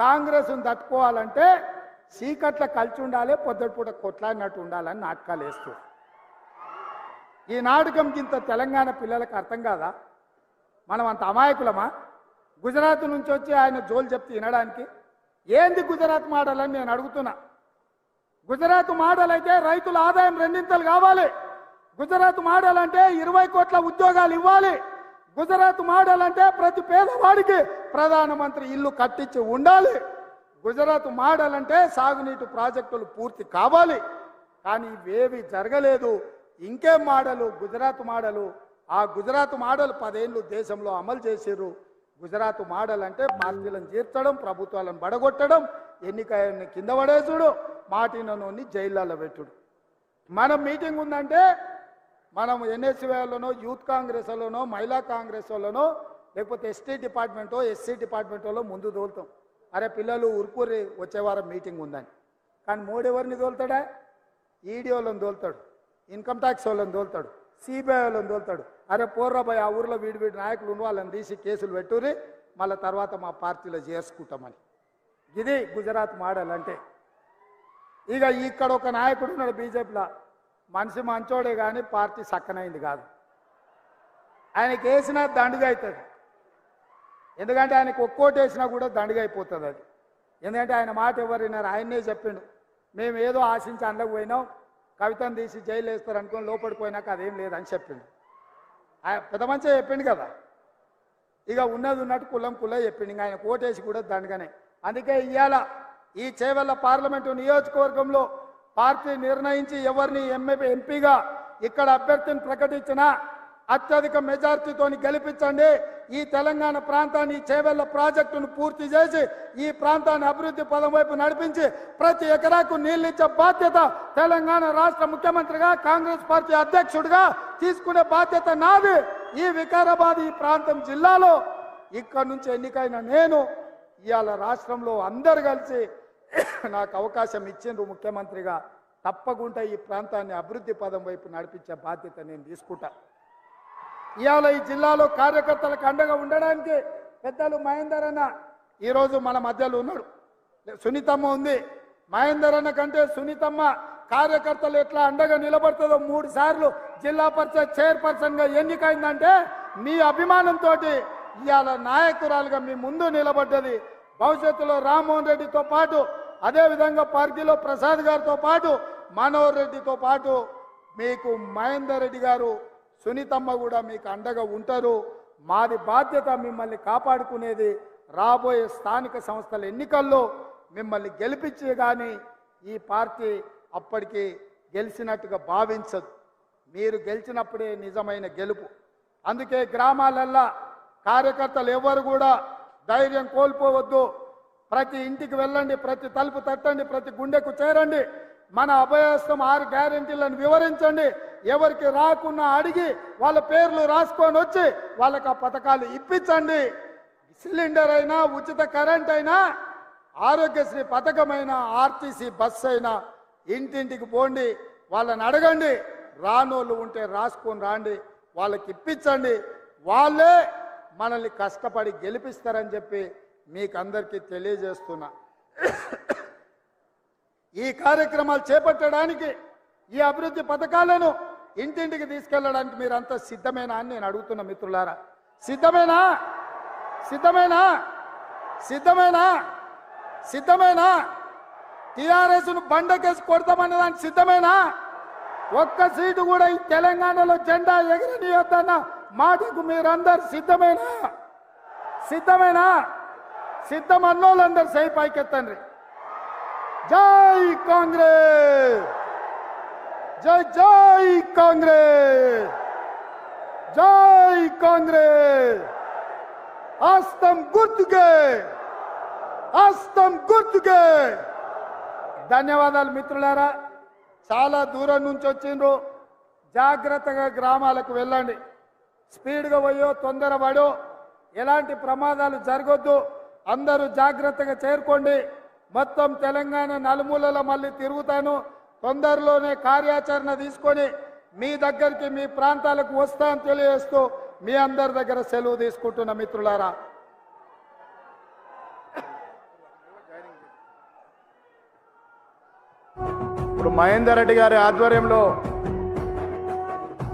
కాంగ్రెస్ను తట్టుకోవాలంటే చీకట్ల కలిసి ఉండాలి, పొద్దుపూట కొట్లాడినట్టు ఉండాలని నాటకాలు వేస్తూ ఈ నాటకం కింద తెలంగాణ పిల్లలకు అర్థం కాదా? మనం అంత అమాయకులమా? గుజరాత్ నుంచి వచ్చి ఆయన జోలు చెప్తే వినడానికి ఏంది గుజరాత్ మోడల్ అని నేను అడుగుతున్నా. గుజరాత్ మోడల్ అయితే రైతుల ఆదాయం 2 కావాలి. గుజరాత్ మోడల్ అంటే 20 కోట్ల ఉద్యోగాలు ఇవ్వాలి. గుజరాత్ మోడల్ అంటే ప్రతి పేదవాడికి ప్రధానమంత్రి ఇల్లు కట్టించి ఉండాలి. గుజరాత్ మోడల్ అంటే సాగునీటి ప్రాజెక్టులు పూర్తి కావాలి. కానీ ఇవేవి జరగలేదు. ఇంకేం మోడలు? గుజరాత్ మోడలు. ఆ గుజరాత్ మోడల్ 10 ఏళ్ళు దేశంలో అమలు చేశారు. గుజరాత్ మోడల్ అంటే పార్టీలను చేర్చడం, ప్రభుత్వాలను బడగొట్టడం, ఎన్నికని కింద పడేసుడు, మాటినోని జైళ్ళలో పెట్టుడు. మనం మీటింగ్ ఉందంటే మనం ఎన్ఎస్సీలోనో, యూత్ కాంగ్రెస్లోనో, మహిళా కాంగ్రెస్లోనో, లేకపోతే ఎస్టీ డిపార్ట్మెంటో, ఎస్సీ డిపార్ట్మెంటోలో ముందు తోలుతాం. అరే పిల్లలు ఉరుకూరి వచ్చే వారం మీటింగ్ ఉందని. కానీ మోడీ ఎవరిని తోలుతాడా? ఈడీ వాళ్ళని తోలుతాడు, ఇన్కమ్ ట్యాక్స్ వాళ్ళని తోలుతాడు, సిబిఐ వాళ్ళని తోలుతాడు. అరే పోర్రాబాయ్ ఆ ఊర్లో వీడి నాయకులు ఉన్న వాళ్ళని తీసి కేసులు పెట్టుర్రి, మళ్ళీ తర్వాత మా పార్టీలో చేర్చుకుంటామని. ఇది గుజరాత్ మోడల్ అంటే. ఇక ఇక్కడ ఒక నాయకుడు ఉన్నాడు బీజేపీలో, మనిషి మంచోడే కానీ పార్టీ సక్కనైంది కాదు. ఆయనకి వేసినా దండుగా అవుతుంది. ఎందుకంటే ఆయనకు ఒక్కోటి వేసినా కూడా దండుగా అయిపోతుంది అది. ఎందుకంటే ఆయన మాట ఎవరు విన్నారు? ఆయన్నే చెప్పిండు, మేము ఏదో ఆశించి అందులోకి పోయినాం, కవితను తీసి జైలు వేస్తారు అనుకుని లోపడిపోయినాక అదేం లేదని చెప్పిండు. పెద్ద మంచిగా చెప్పిండు కదా. ఇక ఉన్నది ఉన్నట్టు కులం చెప్పిండు. ఇంకా ఆయన కోటేసి కూడా దండగానే. అందుకే ఇవాళ ఈ చేవెళ్ళ పార్లమెంటు నియోజకవర్గంలో పార్టీ నిర్ణయించి ఎవరిని ఎంపీగా ఇక్కడ అభ్యర్థిని ప్రకటించినా అత్యధిక మెజార్టీతో గెలిపించండి. ఈ తెలంగాణ ప్రాంతాన్ని చేవెళ్ల ప్రాజెక్టును పూర్తి చేసి ఈ ప్రాంతాన్ని అభివృద్ధి పదం వైపు నడిపించి ప్రతి ఎకరాకు నీళ్ళిచ్చే బాధ్యత తెలంగాణ రాష్ట్ర ముఖ్యమంత్రిగా కాంగ్రెస్ పార్టీ అధ్యక్షుడిగా తీసుకునే బాధ్యత నాది. ఈ వికారాబాద్ ఈ ప్రాంతం జిల్లాలో ఇక్కడి నుంచి ఎన్నికైన నేను ఇవాళ రాష్ట్రంలో అందరు కలిసి నాకు అవకాశం ఇచ్చిండ్రు ముఖ్యమంత్రిగా. తప్పకుండా ఈ ప్రాంతాన్ని అభివృద్ధి పదం వైపు నడిపించే బాధ్యత నేను తీసుకుంటా. ఇవాళ ఈ జిల్లాలో కార్యకర్తలకు అండగా ఉండడానికి పెద్దలు మహేందర్ అన్న ఈరోజు మన మధ్యలో ఉన్నాడు. సునీతమ్మ ఉంది. మహేందర్ అన్న కంటే సునీతమ్మ కార్యకర్తలు ఎట్లా అండగా నిలబడుతుందో 3 సార్లు జిల్లా పరిషత్ చైర్పర్సన్గా ఎన్నికైందంటే మీ అభిమానంతో ఇవాళ నాయకురాలుగా మీ ముందు నిలబడ్డది. భవిష్యత్తులో రామ్మోహన్ రెడ్డితో పాటు అదేవిధంగా పార్టీలో ప్రసాద్ గారితో పాటు మనోహర్ రెడ్డితో పాటు మీకు మహేందర్ రెడ్డి గారు సునీతమ్మ కూడా మీకు అండగా ఉంటారు. మాది బాధ్యత మిమ్మల్ని కాపాడుకునేది. రాబోయే స్థానిక సంస్థల ఎన్నికల్లో మిమ్మల్ని గెలిపించే కానీ ఈ పార్టీ అప్పటికి గెలిచినట్టుగా భావించదు. మీరు గెలిచినప్పుడే నిజమైన గెలుపు. అందుకే గ్రామాలల్లో కార్యకర్తలు ఎవరు కూడా ధైర్యం కోల్పోవద్దు. ప్రతి ఇంటికి వెళ్ళండి, ప్రతి తలుపు తట్టండి, ప్రతి గుండెకు చేరండి. మన అభయహస్తం 6 గ్యారెంటీలను వివరించండి. ఎవరికి రాకున్నా అడిగి వాళ్ళ పేర్లు రాసుకొని వచ్చి వాళ్ళకి ఆ పథకాలు ఇప్పించండి. సిలిండర్ అయినా, ఉచిత కరెంట్ అయినా, ఆరోగ్యశ్రీ పథకమైన, ఆర్టీసీ బస్సు అయినా ఇంటింటికి పోండి, వాళ్ళని అడగండి. రానోళ్ళు ఉంటే రాసుకొని రాండి, వాళ్ళకి ఇప్పించండి. వాళ్ళే మనల్ని కష్టపడి గెలిపిస్తారని చెప్పి మీకు అందరికీ తెలియజేస్తున్నా. ఈ కార్యక్రమాలు చేపట్టడానికి, ఈ అభివృద్ధి పథకాలను ఇంటింటికి తీసుకెళ్ళడానికి మీరంతా సిద్ధమేనా అని నేను అడుగుతున్నా మిత్రులారా. సిద్ధమేనా? సిద్ధమేనా? సిద్ధమేనా? సిద్ధమేనా? టీఆర్ఎస్ను బండకేసి కొడతామన్న దానికి సిద్ధమేనా? ఒక్క సీటు కూడా ఈ తెలంగాణలో జెండా ఎగరనీయొద్దన్న మాటకు మీరందరు సిద్ధమేనా? సిద్ధమేనా? సిద్ధమన్నోళ్ళందరూ సై పైకెత్తండి. జై కాంగ్రెస్, జై జై కాంగ్రెస్, జై కాంగ్రెస్. హస్తం గుర్తుకే, హస్తం గుర్తుకే. ధన్యవాదాలు మిత్రులారా. చాలా దూరం నుంచి వచ్చిండ్రు. జాగ్రత్తగా గ్రామాలకు వెళ్ళండి. స్పీడ్గా పోయో తొందరపడో ఎలాంటి ప్రమాదాలు జరగొద్దు. అందరూ జాగ్రత్తగా చేరుకోండి. మొత్తం తెలంగాణ నలుమూలలో మళ్ళీ తిరుగుతాను. తొందరలోనే కార్యాచరణ తీసుకొని మీ దగ్గరికి, మీ ప్రాంతాలకు వస్తాను తెలియజేస్తూ మీ అందరి దగ్గర సెలవు తీసుకుంటున్న మిత్రులారా. ఇప్పుడు మహేందర్ రెడ్డి గారి ఆధ్వర్యంలో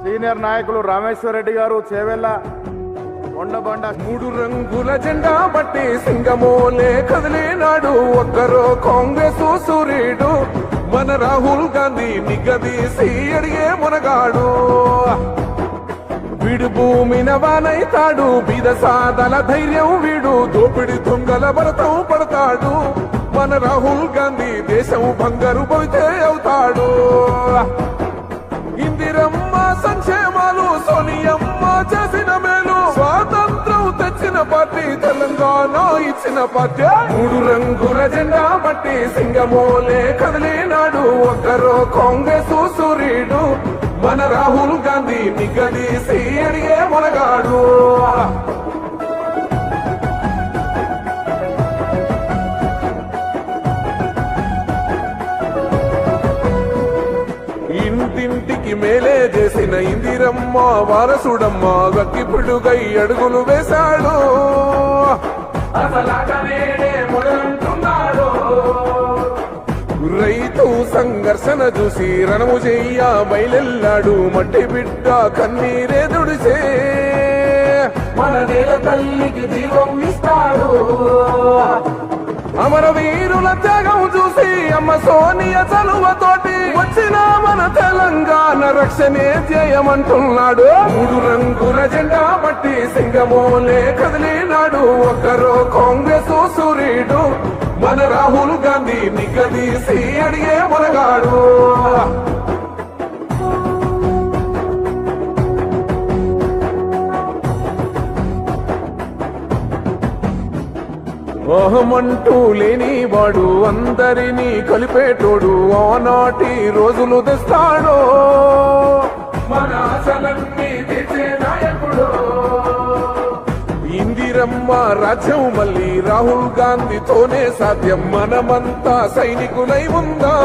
సీనియర్ నాయకులు రామేశ్వర్ రెడ్డి గారు చేవెళ్ళ కొండబండ 3 రంగుల జెండా బట్టి సింగమోలే కదిలినాడు ఒక్కరో కాంగ్రెస్ సూర్యుడు. మన రాహుల్ గాంధీ నిగదీసి అడిగే మునగాడు. వీడు భూమిన వానైతాడు, బీద సాదల ధైర్యం వీడు, దోపిడి దొంగల భరతం పడతాడు. మన రాహుల్ గాంధీ దేశం బంగారు పోతే అవుతాడు. ఇందిరమ్మ సంక్షేమాలు, సోనియమ్మ చేసిన మేలు, స్వాతంత్రం తెచ్చిన పార్టీ తెలంగాణ ఇచ్చిన పార్టీ. 3 రంగుల జెండా బట్టి సింగమోలే కదిలినాడు ఒక్కరో కాంగ్రెస్ సూర్యుడు. మన రాహుల్ గాంధీ నిగదీసి అడిగే మునగాడు. ఇంటింటికి మేలే చేసిన ఇందిరమ్మ వారసుడమ్మ గక్కిపుడుగై అడుగులు వేశాడు. రైతు సంఘర్షణ చూసి రణము చెయ్య బయలెల్లాడు. మట్టి బిడ్డ కన్నీరే దుడిసే మన నేల తల్లికి జీవం ఇస్తాడు. అమరవీరుల త్యాగం చూసి అమ్మ సోనియ చలువతోటి వచ్చిన మన తెలంగాణ రక్షణే ధ్యేయమంటున్నాడు. 3 రంగుల జెండా బట్టి సింగమోలే కదిలినాడు ఒక్కరో కాంగ్రెస్ సూర్యుడు. మన రాహుల్ గాంధీ నిగదీసి అడిగే మునగాడు. మోహమంటూ లేనివాడు అందరినీ కలిపేటోడు ఆనాటి రోజులు తెస్తాడో మన ఆశలన్నీ తెచ్చే నాయకుడు ఇందిరమ్మ రాజ్యం మళ్ళీ రాహుల్ గాంధీతోనే సాధ్యం మనమంతా సైనికులై ఉందా